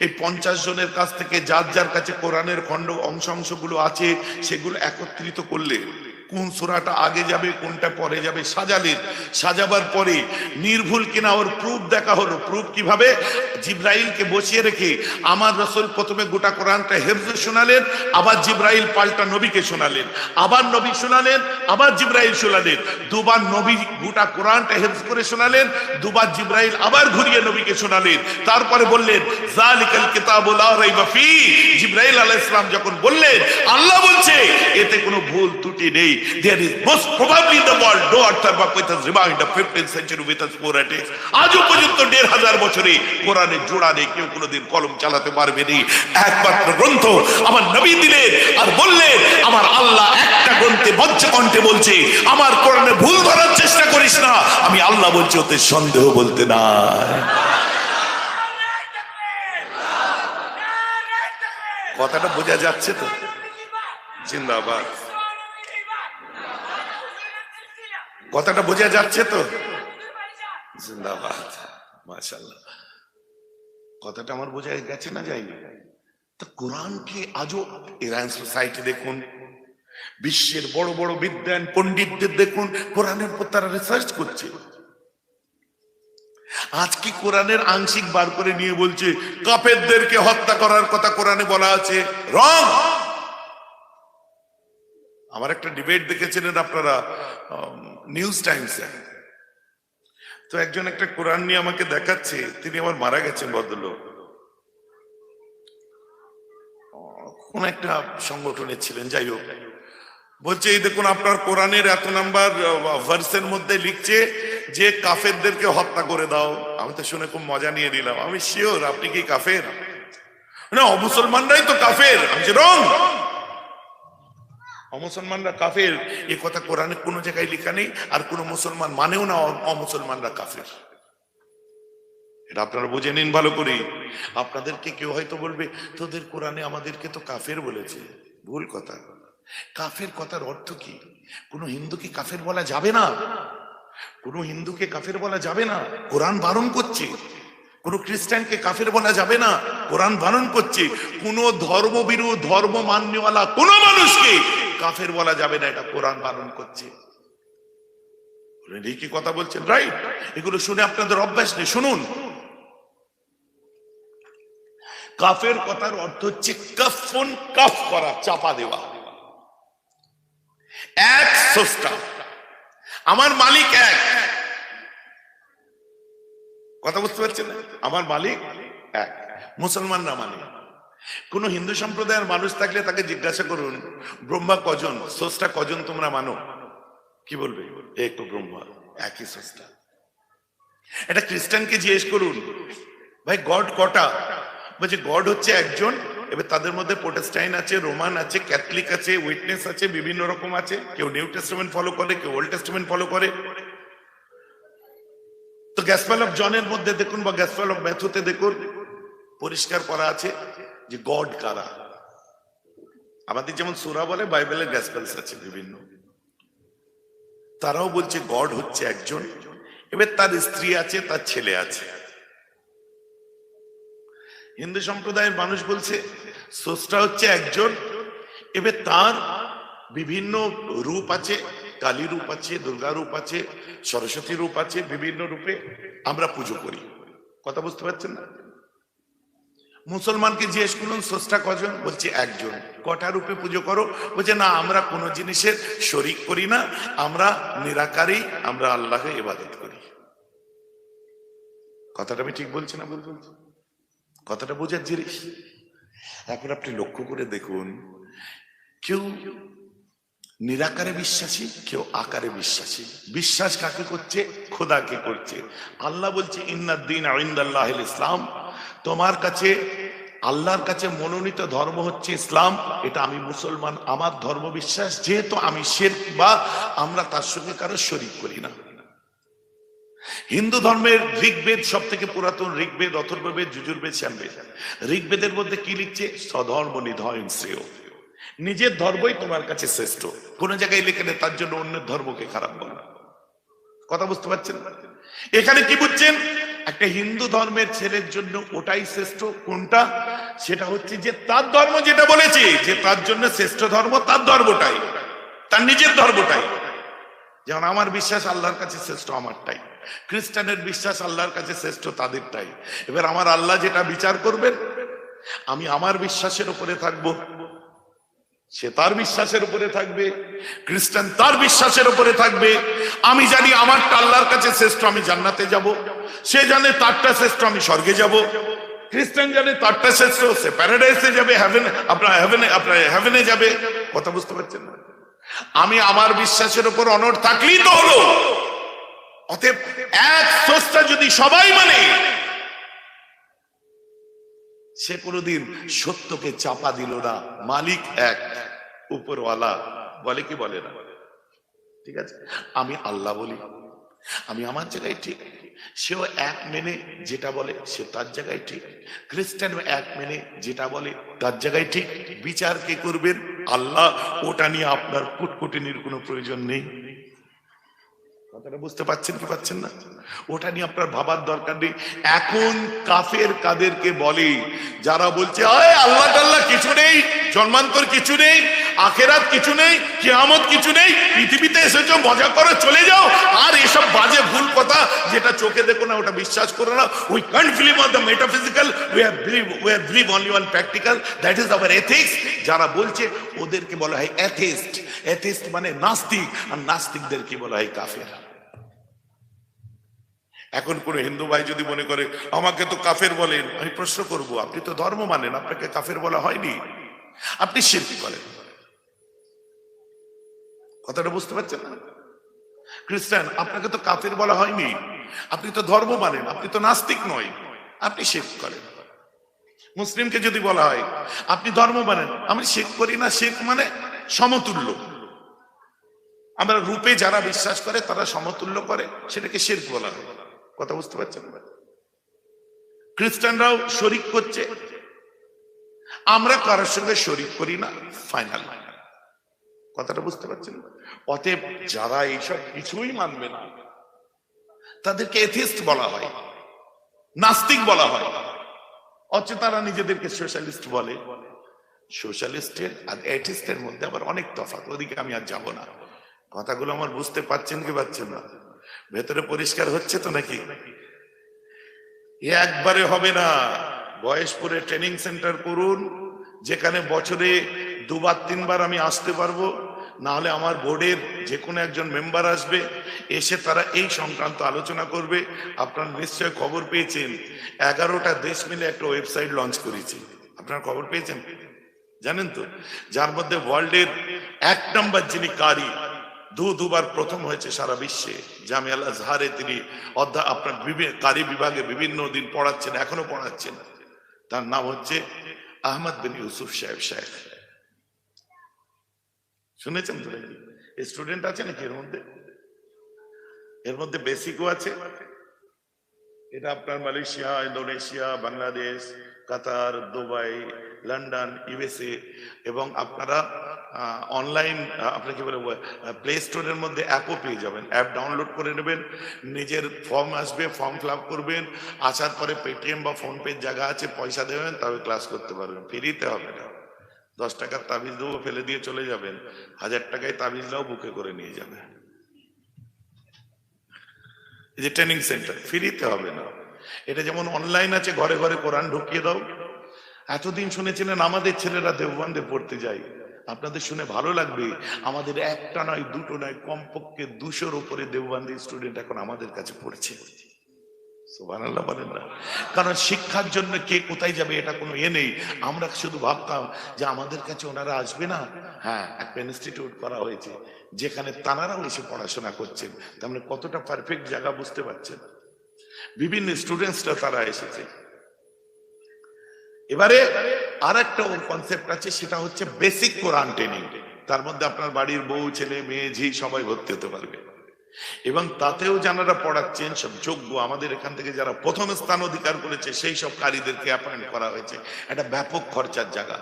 এই 50 জনের কাছ থেকে যার যার কাছে কোরআনের খণ্ড অংশগুলো আছে সেগুলো একত্রিত করলেন। কোন সূরাটা আগে যাবে কোনটা পরে যাবে সাজালেন। সাজাবার পরে নির্ভুল কিনা ওর প্রুফ দেখা হলো। প্রুফ কিভাবে? জিব্রাইলকে বসিয়ে রেখে আমার রাসূল প্রথমে গোটা কোরআনটা হেফজ শোনালেন, আবার জিব্রাইল পাল্টা নবীকে শোনালেন, আবার নবী শোনালেন, আবার জিব্রাইল শোনালেন। দুবার নবী গোটা কোরআনটা হেফজ করে শোনালেন, দুবার জিব্রাইল আবার ঘুরিয়ে নবীকে শোনালেন। তারপরে বললেন যালিকাল কিতাবু লা রাইবা ফি। জিব্রাইল আলাইহিস সালাম যখন বললেন, আল্লাহ বলছে এতে কোনো ভুল ত্রুটি নেই। There is most probably in the world no other book which has remained in the 15th century with us for at least আজও পর্যন্ত 1500 বছরে কোরআনের জোড়া নেই, কেউ কোনোদিন কলম চালাতে পারবে না। একমাত্র গ্রন্থ আমার নবী দিলেন আর বললেন আমার আল্লাহ একটা গ্রন্থে বজ্রকণ্ঠে বলছে আমার কোরআনে ভুল ধরার চেষ্টা করিস না। আমি আল্লাহ বলছি ওতে সন্দেহ বলতে নাই। কথাটা বোঝা যাচ্ছে তো? জিন্দাবাদ। কথাটা বোঝা যাচ্ছে তো? জিন্দাবাদ, মাশাআল্লাহ। কথাটা আমার বোঝা গেছে না যায়নি? তো কোরআনকে আজও ইরান সোসাইটি দেখুন, বিশ্বের বড় বড় বিদ্বান পণ্ডিতদের দেখুন, কোরআনের উপর তারা রিসার্চ করছে। আজকে কোরআনের আংশিক বার করে নিয়ে বলছে কাফেরদেরকে হত্যা করার কথা কোরআনে বলা আছে। রং। আমার একটা ডিবেট দেখেছিলেন আপনারা নিউজ টাইমসে। তো একজন একটা কোরআন নিয়ে আমাকে দেখাচ্ছে, তিনি আবার মারা গেছেন ভদ্রলোক, কোন একটা সংগঠনের ছিলেন, যাই হোক। বলছে এই দেখুন আপনার কোরআনের এত নাম্বার ভার্সের মধ্যে লিখছে যে কাফেরদেরকে হত্যা করে দাও। আমি তো শুনে খুব মজা নিয়ে নিলাম। আমি শিওর আপনি কি কাফের? না, অমুসলমানরাই তো কাফের। আমি রং, অমুসলমানরা কাফের এ কথা কোরআনে কোনো জায়গায় লেখা নেই, আর কোন মুসলমান মানেও না অমুসলমানরা কাফের। এটা আপনারা বুঝে নিন ভালো করে। আপনাদেরকে কেউ হয়তো বলবে তোদের কোরআনে আমাদেরকে তো কাফের বলেছে। ভুল কথা। কাফের কথার অর্থ কি? কোন হিন্দুকে কাফের বলা যাবে না, কোন হিন্দুকে কাফের বলা যাবে না, কোরআন বারণ করছে। কোন খ্রিস্টানকে কাফের বলা যাবে না, কোরআন বারণ করছে। কোন ধর্মবিরু ধর্ম মান্যওয়ালা কোন মানুষকে কাফের বলা যাবে না, এটা কোরআন বারণ করছে। কি কথা বলছেন? রাইট। এগুলো শুনে আপনাদের অভ্যাস নেই, শুনুন। কাফের কথার অর্থ হচ্ছে কাফন, কাফ করা, চাপা দেওয়া। এক স্রষ্টা, আমার মালিক এক। কথা বুঝতে পারছেন? আমার মালিক এক। মুসলমানরা মানে কোন হিন্দু সম্প্রদায়ের মানুষ থাকলে তাকে জিজ্ঞাসা করুন ব্রহ্মা কজন, স্রষ্টা কজন তোমরা মানো? কি বলবে? এক তো ব্রহ্মা, একই স্রষ্টা। এটা খ্রিস্টানকে জিজ্ঞেস করুন ভাই গড কটা? বলছে গড হচ্ছে একজন। এবার তাদের মধ্যে প্রোটেস্টাইন আছে, রোমান আছে, ক্যাথলিক আছে, উইটনেস আছে, বিভিন্ন রকম আছে। কেউ নিউ টেস্টামেন্ট ফলো করে, কেউ ওল্ড টেস্টামেন্ট ফলো করে। তো গসপেল অফ জনের মধ্যে দেখুন বা গসপেল অফ ম্যাথুতে দেখুন, পরিষ্কার করা আছে যে গড কারা। আমাদের যেমন সূরা বলে, বাইবেলের গসপেলস আছে বিভিন্ন, তারাও বলছে গড হচ্ছে একজন। এবার তার স্ত্রী আছে, তার ছেলে আছে। হিন্দু সম্প্রদায়ের মানুষ বলছে স্রষ্টা হচ্ছে একজন, এবার তার বিভিন্ন রূপ আছে, কালী রূপ আছে, দুর্গা রূপ আছে, সরস্বতী রূপ আছে, বিভিন্ন রূপে আমরা পুজো করি। কথা বুঝতে পারছেন না? মুসলমানকে জিজ্ঞেস করুন স্রষ্টা কজন, বলছে একজন। কটা রূপে পুজো করো? বলছে না, আমরা কোনো জিনিসের শরিক করি না, আমরা নিরাকারই, আমরা আল্লাহকে ইবাদত করি। কথাটা আমি ঠিক বলছি না ভুল বলছি? কথাটা বোঝার জিনিস। এখন আপনি লক্ষ্য করে দেখুন, কেউ নিরাকারে বিশ্বাসী, কেউ আকারে বিশ্বাসী। বিশ্বাস কাকে করছে? খোদাকে করছে। আল্লাহ বলছে ইন্নাদ-দীন ইনদাল্লাহিল ইসলাম, তোমার কাছে আল্লাহর কাছে মনোনীত ধর্ম হচ্ছে ইসলাম। এটা আমি মুসলমান, আমার ধর্ম বিশ্বাস, যেহেতু আমি শিরক বা আমরা তার সঙ্গে কারো শরীক করি না। হিন্দু ধর্মের ঋগ্বেদ সব থেকে পুরাতন, ঋগ্বেদ, অথর্ববেদ, যজুর্বেদ, সামবেদ। ঋগ্বেদের মধ্যে কি লিখছে? স্বধর্ম নিধন শ্রেয়, নিজের ধর্মই তোমার কাছে শ্রেষ্ঠ। কোন জায়গায় লেখে নেই তার জন্য অন্যের ধর্মকে খারাপ বলা। কথা বুঝতে পারছেন? এখানে কি বুঝছেন? একটা হিন্দু ধর্মের ছেলের জন্য ওটাই শ্রেষ্ঠ। কোনটা? সেটা হচ্ছে যে তার ধর্ম যেটা বলেছে যে তার জন্য শ্রেষ্ঠ ধর্ম তার ধর্মটাই, তার নিজের ধর্মটাই। যেমন আমার বিশ্বাস আল্লাহর কাছে শ্রেষ্ঠ আমারটাই, খ্রিস্টানের বিশ্বাস আল্লাহর কাছে শ্রেষ্ঠ তাদেরটাই। এবার আমার আল্লাহ যেটা বিচার করবেন, আমি আমার বিশ্বাসের উপরে থাকবো, সে তার বিশ্বাসের উপরে থাকবে, খ্রিস্টান তার বিশ্বাসের উপরে থাকবে। আমি জানি আমারটা আল্লাহর কাছে শ্রেষ্ঠ, আমি জান্নাতে যাব। সে জানে তারটা শ্রেষ্ঠ, আমি স্বর্গে যাব। খ্রিস্টান জানে তারটা শ্রেষ্ঠ, সে প্যারাডাইসে যাবে, হেভেনে যাবে। কথা বুঝতে পারছেন না? আমি আমার বিশ্বাসের উপর অনড় থাকলেই তো হলো। অতএব এক স্রষ্টা যদি সবাই মানে, সে কোনদিন সত্যকে চাপা দিল না। মালিক এক, উপরওয়ালা, বলে কি বলে না? ঠিক আছে, আমি আল্লাহ বলি, আমি আমার জায়গায় ঠিক, সেও এক মেনে যেটা বলে সে তার জায়গায় ঠিক, খ্রিস্টান এক মেনে যেটা বলে তার জায়গায় ঠিক। বিচার কে করবেন? আল্লাহ। ওটা নিয়ে আপনার কুটকুটিনির কোনো প্রয়োজন নেই। কথাটা বুঝতে পারছেন কি পাচ্ছেন না? ওটা নিয়ে আপনার ভাবার দরকার নেই। এখন কাফের কাদেরকে বলে? যারা বলছে আল্লাহ টাল্লাহ কিছু নেই, জন্মান্তর কিছু নেই, আখেরাত কিছু নেই, কিয়ামত কিছু নেই, পৃথিবীতে এসেছো মজা করো চলে যাও, আর এসব বাজে ভুল কথা যেটা চোখে দেখো না ওটা বিশ্বাস করো না। We can't believe on the metaphysical, we believe only on practical, that is our ethics. যারা বলছে ওদেরকে বলা হয় অ্যাথিস্ট। অ্যাথিস্ট মানে নাস্তিক, আর নাস্তিকদেরকে বলা হয় কাফের। এখন কোন হিন্দু ভাই যদি মনে করে আমাকে তো কাফের বলেন, আমি প্রশ্ন করব, আপনি তো ধর্ম মানেন, আপনাকে কাফের বলা হয়নি, আপনি শিরক করেন। কথাটা বুঝতে পারছেন না? খ্রিস্টান, আপনাকে তো কাফের বলা হয়নি, আপনি তো ধর্ম মানেন, আপনি তো নাস্তিক নয়, আপনি শিরক করেন। মুসলিমকে যদি বলা হয় আপনি ধর্ম মানেন, আমি শিরক করি না, শিরক মানে সমতুল্য। আমরা রূপে যারা বিশ্বাস করে তারা সমতুল্য করে, সেটাকে শিরক বলা হয়। কথা বুঝতে পারছেন? খ্রিস্টানরাও শরিক করছে, আমরা কারোর সঙ্গে শরিক করি না, ফাইনাল। কথাটা বুঝতে পারছেন? অতএব যারা এইসব কিছুই মানবে না তাদেরকে এথিস্ট বলা হয়, নাস্তিক বলা হয়। অথচ তারা নিজেদেরকে সোশ্যালিস্ট বলে। সোশ্যালিস্টের আর এথিস্টের মধ্যে আবার অনেক তফাৎ, ওদিকে আমি আর যাব না। কথাগুলো আমার বুঝতে পারছেন কি পাচ্ছেন না? ভেতরে পরিষ্কার হচ্ছে তো নাকি? একবারে হবে না। বয়সপুরে ট্রেনিং সেন্টার করুন, যেখানে বছরে 2-3 বার আমি আসতে পারবো, না হলে আমার বোর্ডের যে কোনো একজন মেম্বার আসবে, এসে তারা এই সংক্রান্ত আলোচনা করবে। আপনারা নিশ্চয় খবর পেয়েছেন 11টা দেশ মিলে একটা ওয়েবসাইট লঞ্চ করেছি। আপনারা খবর পেয়েছেন জানেন তো? যার মধ্যে ওয়ার্ল্ডের 1 নম্বর যিনি কারি, দুবার প্রথম হয়েছে সারা বিশ্বে, জামিয়া আল আজহারে তিনি আপনার কারি বিভাগে বিভিন্ন দিন পড়াচ্ছেন, এখনো পড়াচ্ছেন। তার নাম হচ্ছে আহমদ বিন ইউসুফ সাহেব। শুনেছেন তো? স্টুডেন্ট আছে নাকি এর মধ্যে? এর মধ্যে বেসিকও আছে। এটা আপনার মালয়েশিয়া, ইন্দোনেশিয়া, বাংলাদেশ, কাতার, দুবাই, লন্ডন, ইউএসএ, এবং আপনারা অনলাইন আপনাকে বলে প্লে স্টোরের মধ্যে অ্যাপও পেয়ে যাবেন। অ্যাপ ডাউনলোড করে নেবেন, নিজের ফর্ম আসবে, ফর্ম ফিল আপ করবেন, আসার পরে পেটিএম বা ফোনপে জায়গা আছে, পয়সা দেবেন, তবে ক্লাস করতে পারবেন। ফ্রিতে হবে না। 10 টাকার তাবিজ দেবো, ফেলে দিয়ে চলে যাবেন, 1000 টাকায় তাবিজ দাও, বুকে করে নিয়ে যাবে। এই যে ট্রেনিং সেন্টার, ফ্রিতে হবে না। এটা যেমন অনলাইন আছে, ঘরে ঘরে কোরআন ঢুকিয়ে দাও, এতদিন শুনেছিলেন আমাদের ছেলেরা দেওবন্দে পড়তে যায়, আপনাদের শুনে ভালো লাগবে, আমাদের একটা নয় দুটো নয় কমপক্ষে 200-র উপরে দেওবন্দি স্টুডেন্ট এখন আমাদের কাছে পড়ছে। সুবহানাল্লাহ বলেন না? কারণ শিক্ষার জন্য কে কোথায় যাবে এটা কোনো নেই। আমরা শুধু ভাবতাম যে আমাদের কাছে ওনারা আসবে না। হ্যাঁ, একটা ইনস্টিটিউট করা হয়েছে যেখানে তানারাও এসে পড়াশোনা করছেন, তার মানে কতটা পারফেক্ট জায়গা বুঝতে পারছেন। বিভিন্ন স্টুডেন্টসরা তারা এসেছে। এবারে আর একটা কনসেপ্ট আছে, সেটা হচ্ছে বেসিক কোরআন ট্রেনিং। তার মধ্যে আপনার বাড়ির বউ ছেলে মেয়ে ঝি সবাই ভর্তি হতে পারবে, এবং তাতেও যারা পড়াচ্ছেন সব যোগ্য, আমাদের এখান থেকে যারা প্রথম স্থান অধিকার করেছে সেই সব কারীদেরকে অ্যাপয়েন্ট করা হয়েছে। একটা ব্যাপক খরচার জায়গা।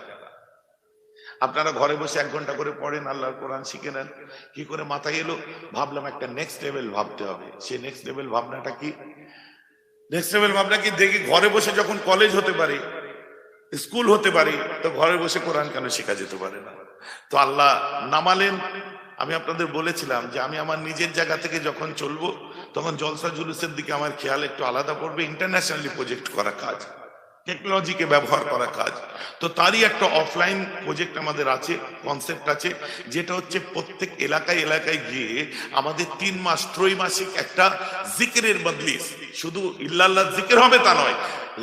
আপনারা ঘরে বসে 1 ঘন্টা করে পড়েন, আল্লাহর কোরআন শিখে নেন। কি করে মাথায় এলো? ভাবলাম একটা নেক্সট লেভেল ভাবতে হবে। সেই নেক্সট লেভেল ভাবনাটা কি? নেক্সট লেভেল ভাবনা কি? দেখি ঘরে বসে যখন কলেজ হতে পারে, স্কুল হতে পারি, তো ঘরে বসে কোরআন কেন শেখা যেতে পারে না? তো আল্লাহ নামালেন। আমি আপনাদের বলেছিলাম যে আমি আমার নিজের জায়গা থেকে যখন চলবো তখন জলসা জুলুসের দিকে আমার খেয়াল একটু আলাদা পড়বে। ইন্টারন্যাশনালি প্রজেক্ট করা কাজ, টেকনোলজিকে ব্যবহার করা কাজ, তো তারই একটা অফলাইন প্রজেক্ট আমাদের আছে, কনসেপ্ট আছে, যেটা হচ্ছে প্রত্যেক এলাকায় এলাকায় গিয়ে আমাদের 3 মাস ত্রৈমাসিক একটা জিকিরের মজলিস, শুধু ইল্লাল্লাহ জিকির হবে তা নয়,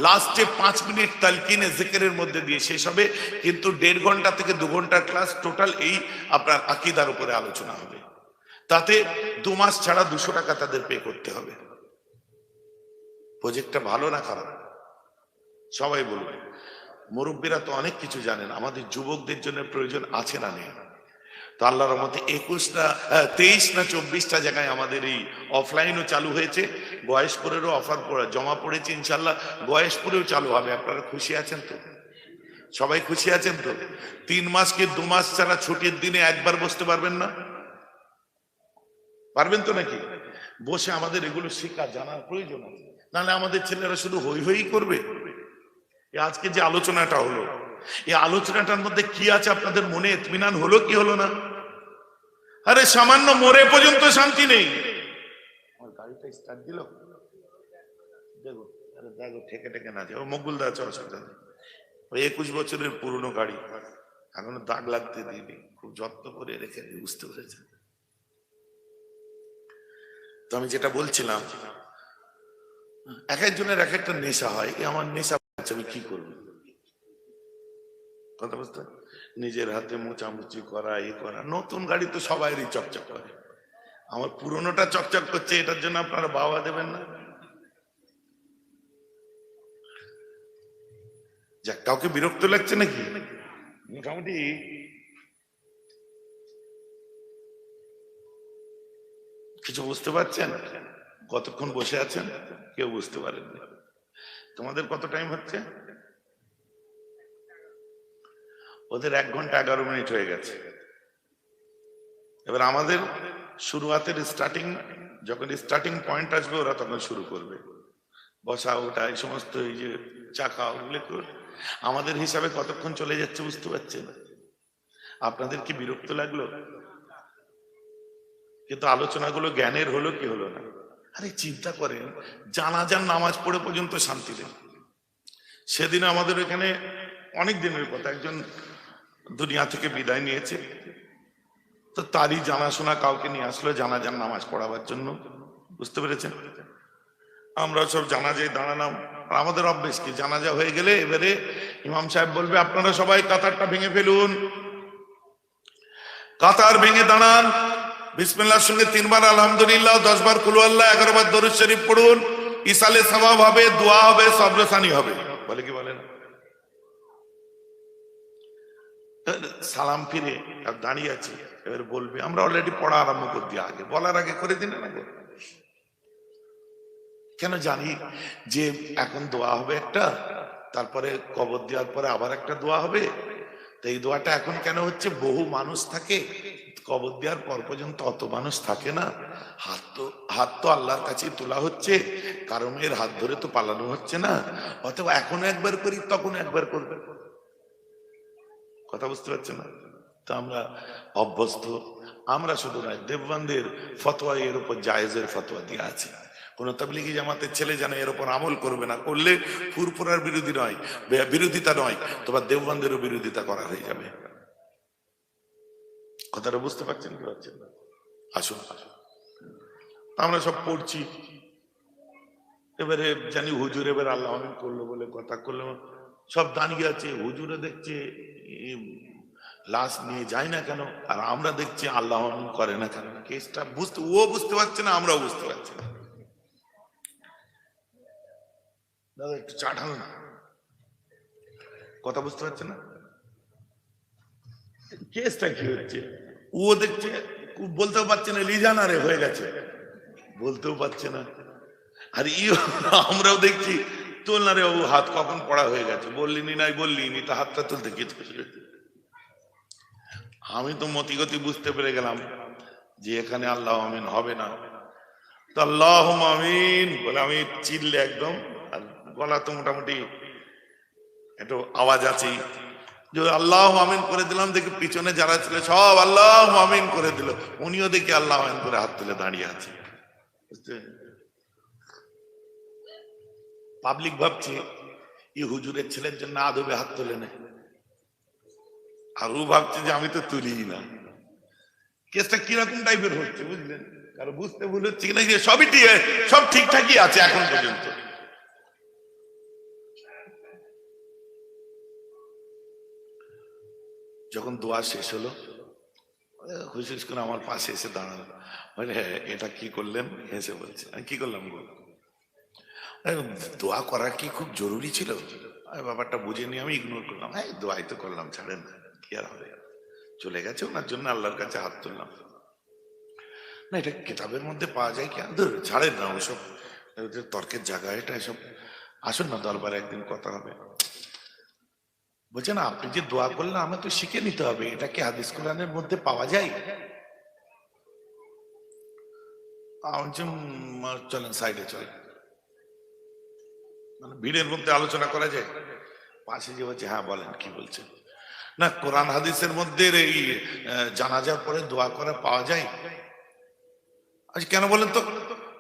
লাস্টে 5 মিনিট তালকিনে জিকিরের মধ্যে দিয়ে শেষ হবে, কিন্তু 1.5 ঘন্টা থেকে 2 ঘন্টার ক্লাস টোটাল এই আপনার আকীদার উপরে আলোচনা হবে। তাতে 2 মাস ছাড়া 200 টাকা তাদের পে করতে হবে। প্রজেক্টটা ভালো না খারাপ? সবাই বলবে। মুরব্বীরা তো অনেক কিছু জানেন, আমাদের যুবকদের জন্য প্রয়োজন আছে না নেই? তো আল্লাহর রহমতে 23 না 24টা জায়গায় আমাদের এই অফলাইনও চালু হয়েছে। বয়সপুরেরও অফার জমা পড়েছে, ইনশাল্লাহ বয়সপুরেও চালু হবে। আপনারা খুশি আছেন তো? সবাই খুশি আছেন তো? 3 মাস কি 2 মাস ছাড়া ছুটির দিনে একবার বসতে পারবেন না? পারবেন তো নাকি? বসে আমাদের এগুলো শেখা জানার প্রয়োজন আছে, নাহলে আমাদের ছেলেরা শুধু হই হই করবে। আজকে যে আলোচনাটা হলো, এই আলোচনাটার মধ্যে কি আছে আপনাদের মনে ইতমিনান হলো কি হলো না? আরে সামান্য মরে পর্যন্ত শান্তি নেই। আমার গাড়িটা স্টার্ট দিল, দেখো, আরে দেখো ঠেকে ঠেকে না যায়। ও মকবুলদা আছে, অসুবিধা নেই। ওই 21 বছরের পুরনো গাড়ি, এখনো দাগ লাগতে দিইনি, খুব যত্ন করে রেখে দিই, বুঝতে পেরেছেন তো? আমি যেটা বলছিলাম, এক একজনের এক একটা নেশা হয়। আমার নেশা, আমি কি করবো? কথা বুঝতে, নিজের হাতে মোচামুচি করা, এ করা। নতুন গাড়ি তো সবাইরই চকচক করে, আমার পুরনোটা চকচক করছে, এটার জন্য আপনারা বাবা দেবেন না? যাক, কাউকে বিরক্ত লাগছে নাকি? মোটামুটি কিছু বুঝতে পারছেন? কতক্ষণ বসে আছেন কেউ বুঝতে পারেননি। তোমাদের কত টাইম হচ্ছে? ওদের 1 ঘন্টা 11 মিনিট হয়ে গেছে। এবার আমাদের শুরুয়াতের স্টার্টিং, যখন স্টার্টিং পয়েন্ট আসবে ওরা তখন শুরু করবে। বসা ওঠা এই সমস্ত, এই যে চাকা, ওগুলো আমাদের হিসাবে কতক্ষণ চলে যাচ্ছে বুঝতে পারছেন? আপনাদের কি বিরক্ত লাগলো? কিন্তু আলোচনাগুলো জ্ঞানের হলো কি হলো না? আরে চিন্তা করেন, জানাজার নামাজ পড়ে পর্যন্ত শান্তি দেন। সেদিন আমাদের এখানে অনেক দিনের কথা, একজন দুনিয়া থেকে বিদায় নিয়েছে, তো তারই জানাশোনা কাউকে নিয়ে আসলো জানাজার নামাজ পড়াবার জন্য, বুঝতে পেরেছেন? আমরা সব জানাজায় দাঁড়ালাম। আমাদের অভ্যেস কি, জানাজা হয়ে গেলে এবারে ইমাম সাহেব বলবে আপনারা সবাই কাতারটা ভেঙে ফেলুন। কাতার ভেঙে দাঁড়ান, বিসমিল্লাহর সঙ্গে 3 বার আলহামদুলিল্লাহ, 10 বার কুল আল্লাহ, 11 বার দরুদ শরীফ পড়ুন। ইসালে সওয়াব হবে, দোয়া হবে, সবরসানি হবে। বলে কি বলে না? সালাম ফিরে আর দাঁড়িয়ে আছে, এবার বলবে আমরা অলরেডি পড়া আরম্ভ করে দিয়ে আগে, বলার আগে করে দিন না। কেন? জানি যে এখন দোয়া হবে একটা, তারপরে কবর দেওয়ার পরে আবার একটা দোয়া হবে। তো এই দোয়াটা এখন কেন হচ্ছে? বহু মানুষ থাকে, কবর দেওয়ার পর পর্যন্ত অত মানুষ থাকে না। হাত তো আল্লাহর কাছে তোলা হচ্ছে, কারণ এর হাত ধরে তো পালানো হচ্ছে না। অথবা এখনো একবার করি, তখন একবার করবে। কথা বুঝতে পারছে না? তো আমরা অভ্যস্ত। আমরা শুধু নয়, দেববন্দের ফতোয়া এর উপর জায়েজের ফতোয়া দেওয়া আছে। কোন তাবলীগী জামাতের ছেলে যেন এর উপর আমল করবে না, করলে ফুরফুরার বিরোধী নয়, বিরোধিতা নয়, তোমার দেওবন্দেরও বিরোধিতা করা হয়ে যাবে। কথাটা বুঝতে পারছেন কি পারছেন না? আসুন আমরা সব পড়ছি, এবারে জানি হুজুর এবার আল্লাহ আমিন করলো বলে কথা করলো, সব দাঁড়িয়ে আছে, হুজুরে দেখছে লাশ নিয়ে যায় না কেন, আর আমরা দেখছি আল্লাহ আমিন করে না কেন। কেসটা বুঝতে, ও বুঝতে পারছে না, আমরাও বুঝতে পারছি না। দাদা একটু চা ঢাল না, কথা বুঝতে পারছে না কেসটা কি হচ্ছে। ও দেখছে, বলতেও পারছে না লিজানা রে হয়ে গেছে, বলতেও পারছে না। আর আমরাও দেখছি তোল না রে বাবু, হাত কখন পড়া হয়ে গেছে, বললিনি নাই বললিনি, তা হাতটা তুলতে গিয়ে আমি তো মতিগতি বুঝতে পেরে গেলাম যে এখানে আল্লাহ আমিন হবে না। তো আল্লাহ আমিন বলে আমি চিল্লে একদম, আর গলা তো মোটামুটি একটু আওয়াজ আছে, যে আল্লাহ আমিন করে দিলাম, দেখি পিছনে যারা ছিল সব আল্লাহ আমিন করে দিল, উনিও দেখি আল্লাহ আমিন করে হাত তুলে দাঁড়িয়ে আছে। বুঝতে, পাবলিক ভাবছে এই হুজুরের ছেলের জন্য আদবে হাত তুলে নেয়, আর ও ভাবছে যে আমি তো তুলি না। কেসটা কিরকম টাইপের হচ্ছে বুঝলেন? কারো বুঝতে ভুল হচ্ছে কিনা, সবই সব ঠিকঠাকই আছে এখন পর্যন্ত। যখন দোয়া শেষ হলো, হুশিস করে আমার পাশে এসে দাঁড়ালো, বলে এটা কি করলেন? হেসে বলছে, আমি কি করলাম গো? দোয়া করা কি খুব জরুরি ছিল? ব্যাপারটা বুঝে নিয়ে আমি ইগনোর করলাম, হ্যাঁ দোয়াই তো করলাম, ছাড়েন না, কি আর হবে, চলে গেছে, ওনার জন্য আল্লাহর কাছে হাত তুললাম। না এটা কিতাবের মধ্যে পাওয়া যায় কি? ছাড়েন না ওসব তর্কের জায়গা এটা, এসব আসুন না দরবারে একদিন কথা হবে। বলছে না আপনি যে দোয়া করলেন আমার তো শিখে নিতে হবে, এটা কি হাদিস কোরআনের মধ্যে পাওয়া যায়? চলেন সাইডে চলেন, মানে ভিড়ের মধ্যে আলোচনা করা যায়। পাশে যে বলছে হ্যাঁ বলেন কি বলছেন? না কোরআন হাদিসের মধ্যে এই জানাজার পরে দোয়া করা পাওয়া যায়। আচ্ছা কেন বলেন তো,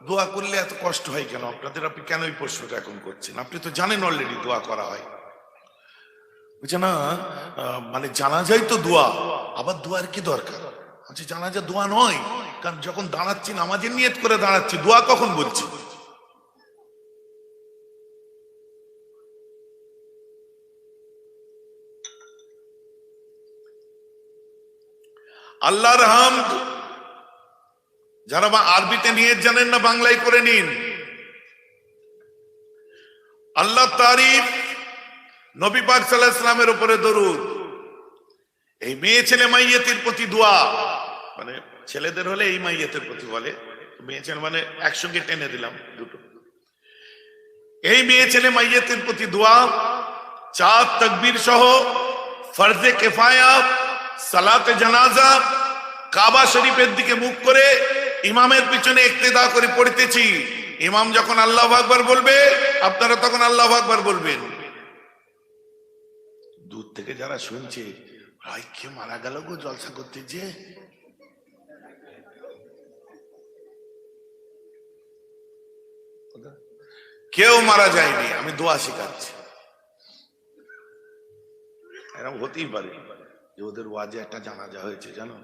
দোয়া করলে এত কষ্ট হয় কেন আপনাদের? আপনি কেন এই প্রশ্নটা এখন করছেন? আপনি তো জানেন অলরেডি দোয়া করা হয়। বুঝছে না, মানে জানাজাই তো দোয়া, আবার দোয়ার কি দরকার? আচ্ছা জানাজা দোয়া নয়, কারণ যখন দাঁড়াচ্ছি নামাজের নিয়ত করে দাঁড়াচ্ছি, দোয়া কখন বলছি? আল্লাহর হামদ, যারা আরবিতে নিয়ত জানেন না বাংলায় করে নিন। আল্লাহ তারিফ, নবী পাক সাল্লাল্লাহু আলাইহি ওয়াসাল্লামের উপরে দরুদ, এই মেয়ে ছেলে মাইয়াতের প্রতি দোয়া, মানে ছেলেদের হলে এই মাইয়াতের প্রতি বলে, মেয়ে ছেলে মানে একসঙ্গে টেনে দিলাম দুটো, এই মেয়ে ছেলে মাইয়াতের প্রতি দোয়া, 4 তাকবীর সহ ফরজে কিফায়া সালাতে জানাজা, কাবা শরীফের দিকে মুখ করে ইমামের পিছনে ইক্তেদা করে পড়তেছি। ইমাম যখন আল্লাহু আকবার বলবে আপনারা তখন আল্লাহু আকবার বলবেন। দূর থেকে যারা শুনছে, ভাই কে মারা গেল গো জলসা করতে, যে কেউ মারা যায়নি, আমি দোয়া শিখাচ্ছি। এরকম হতেই পারে যে ওদের ওয়াজে একটা জানাজা হয়েছে, জানো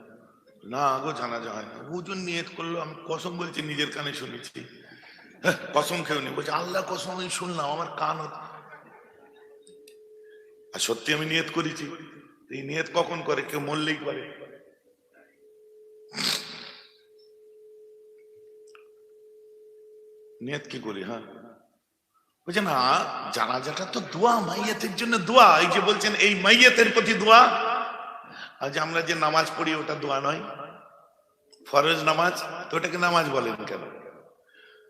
না গো জানাজা হয় না, হুজুর নিয়ত করলো, আমি কসম বলছি নিজের কানে শুনেছি, কসম খেয়ে নি, বলছে আল্লাহ কসম আমি শুনলাম আমার কান, আর সত্যি আমি নিয়ত করেছি। এই নিয়ত কখন করে? কেউ মরলেই করে। নিয়ত কি করি? হ্যাঁ বলছে না জানাজাটা তো দোয়া, মাইয়াতের জন্য দোয়া, এই যে বলছেন এই মাইয়াতের প্রতি দোয়া। আজ আমরা যে নামাজ পড়ি ওটা দোয়া নয়, ফরজ নামাজ, তো ওটাকে নামাজ বলেন কেন?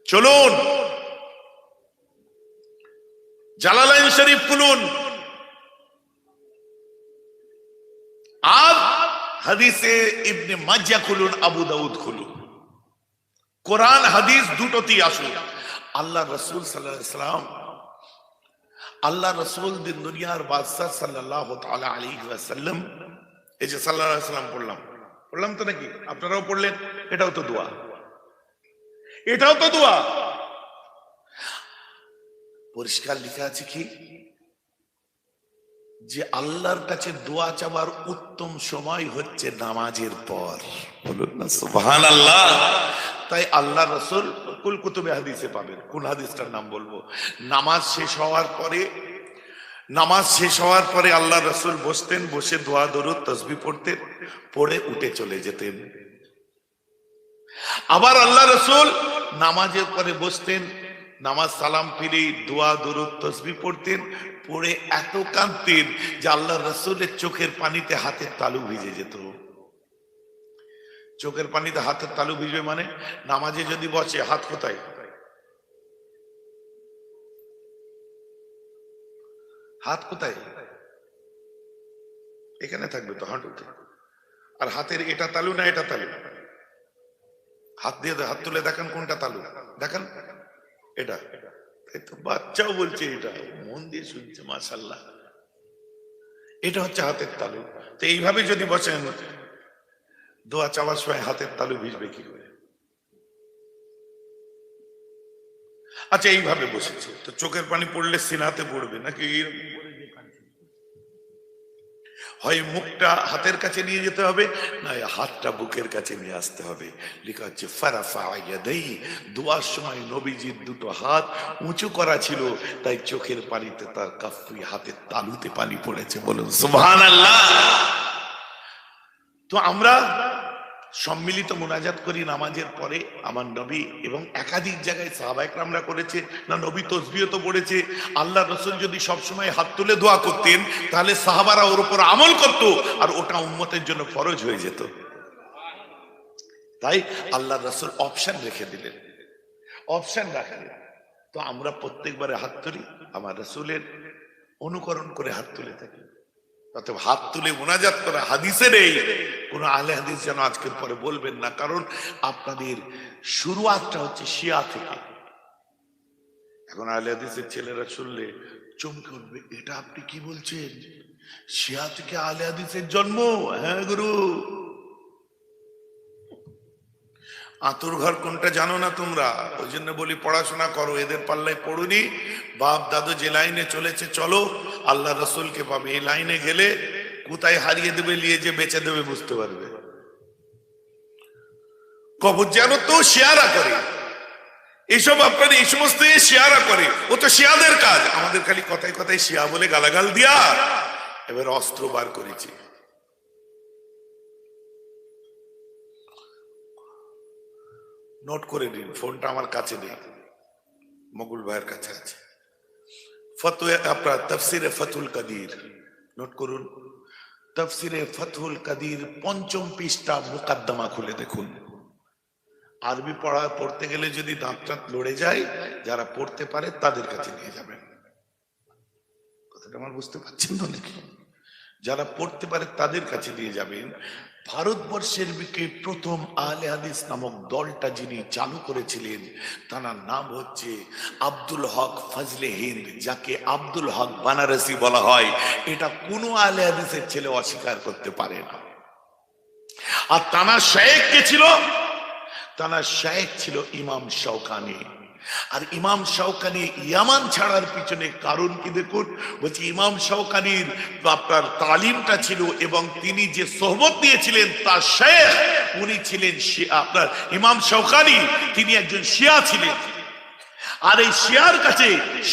চলুন জালালাইন শরীফ খুলুন, আর হাদিসে ইবনে মাজ্জাহ খুলুন, আবু দাউদ খুলুন, কোরআন হাদিস দুটোতেই আসুন। আল্লাহ রসুল সাল্লাল্লাহু আলাইহি ওয়াসাল্লাম, আল্লাহ রসুল দিন দুনিয়ার বাদশাহ সাল্লাল্লাহু তাআলা আলাইহি ওয়াসাল্লাম, এই যে সাল্লাল্লাহু আলাইহি ওয়াসাল্লাম পড়লাম তো নাকি? আপনারাও পড়লেন, এটাও তো দোয়া, এটাও তো দোয়া। পরিষ্কার লেখা আছে কি, যে আল্লাহর কাছে দোয়া চাওয়ার উত্তম সময় হচ্ছে নামাজের পর। বলুন না সুবহানাল্লাহ। তাই আল্লাহ রাসূল কুল কুতুবে হাদিসে পাবেন, কোন হাদিসটার নাম বলবো, নামাজ শেষ হওয়ার পরে আল্লাহ রাসূল বসতেন, বসে দোয়া দরুদ তাসবিহ পড়তেন, পড়ে উঠে চলে যেতেন। আবার আল্লাহ রাসূল নামাজের পরে বসতেন, নামাজ সালাম ফিরে দোয়া দরুদ তাসবিহ পড়তেন, পড়ে এত কাঁদতেন যে আল্লাহ রাসূলের চোখের পানিতে হাতের তালু ভিজে যেত। চোখের পানিতে হাতের তালু ভিজবে মানে, নামাজে যদি বসে হাত কোথায়, হাত কোথায়, এখানে থাকবে তো হাঁটুতে। আর হাতের এটা তালু না এটা তালু, হাত দিয়ে হাত তুলে দেখান কোনটা তালু, দেখান এটা। তো বাচ্চাও বলছে, এটা মন দিয়ে শুনছে, মাশাআল্লাহ, এটা হচ্ছে হাতের তালু। তো এইভাবে যদি বসেন দোয়া চাওয়ার সময় হাতের তালু ভিজবে কি করে? আচ্ছা এইভাবে বসেছে তো চোখের পানি পড়লে সিনাতে পড়বে নাকি? হয় মুখটা হাতের কাছে নিয়ে যেতে হবে, না হাতটা বুকের কাছে নিয়ে আসতে হবে। লেখা হচ্ছে ফারাফা ইয়াদাইহি, দোয়ার সময় নবীজির দুটো হাত উঁচু করা ছিল, তাই চোখের পানিতে তার কাফরি হাতের তালুতে পানি পড়েছে। বলুন সুবহানাল্লাহ। তো আমরা সম্মিলিত মুনাজাত করি নামাজের পরে আমার নবী, এবং একাধিক জায়গায় সাহাবায়ে কেরামরা করেছে, না নবী তাসবিহ তো পড়েছে। আল্লাহ রাসূল যদি সবসময় হাত তুলে দোয়া করতেন তাহলে সাহাবারা ওর উপর আমল করত, আর ওটা উম্মতের জন্য ফরজ হয়ে যেত। তাই আল্লাহ রাসূল অপশন রেখে দিলেন, অপশন রাখলেন। তো আমরা প্রত্যেকবারে হাত তুলি, আমার রাসূলের অনুকরণ করে হাত তুলে থাকি। অতএব হাত তুলে মুনাজাত করা হাদিসে নেই, কোন আহলে হাদিস যেন আজকের পরে বলবেন না, কারণ আপনাদের শুরুয়াতটা হচ্ছে শিয়া থেকে। এখন আহলে হাদিসের ছেলেরা শুনলে চমকে উঠবে, এটা আপনি কি বলছেন, শিয়া থেকে আহলে হাদিসের জন্ম? হ্যাঁ গুরু। আতুর ঘর কোনটা জানো না তোমরা, ওই জন্য বলি পড়াশোনা করো, এদের পাল্লায় পড়ুনি। বাপ দাদু যে লাইনে চলেছে চলো, আল্লাহ রাসূলকে পাবে। এই লাইনে গেলে কোথায় হারিয়ে দেবে, নিয়ে যে বেঁচে দেবে বুঝতে পারবে। কবর যেন তো শিয়ারা করে এইসব, আপনার এই সমস্ত শিয়ারা করে, ও তো শিয়াদের কাজ। আমাদের খালি কথায় কথায় শিয়া বলে গালাগাল দিয়া এবার অস্ত্র বার করেছি। নোট করে দিন, ফোনটা আমার কাছে নেই, মকুল ভাইয়ের কাছে আছে। ফতোয়া আপনার তাফসিরে ফাতুল কাদির নোট করুন। তাফসিরে ফাতুল কাদির ৫ম পৃষ্ঠা মুকাদ্দমা খুলে দেখুন। আরবি পড়তে গেলে যদি দাঁত টাত লড়ে যায়, যারা পড়তে পারে তাদের কাছে নিয়ে যাবেন। কথাটা আমার বুঝতে পারছেন তো নাকি? যারা পড়তে পারে তাদের কাছে নিয়ে যাবেন। ভারতবর্ষের বুকে প্রথম আহলে হাদিস নামক দলটা যিনি চালু করেছিলেন, তার নাম হচ্ছে আব্দুল হক ফজলে হিন্দ, যাকে আব্দুল হক বানারসি বলা হয়। এটা কোনো আহলে হাদিসের ছেলে অস্বীকার করতে পারে না। আর তানার শায়েখ কে ছিল? তানার শায়েখ ছিল ইমাম শাওকানি। আর ইমাম শাওকানি ইয়ামান ছাড়ার পিছনে কারণ কি দেখুন, বলছি ইমাম শাওকানির আপনার তালিমটা ছিল, এবং তিনি যে সোহবত দিয়েছিলেন তার শায়েখ উনি ছিলেন আপনার ইমাম শাওকানি, তিনি একজন শিয়া ছিলেন। আর এই শিয়ার কাছে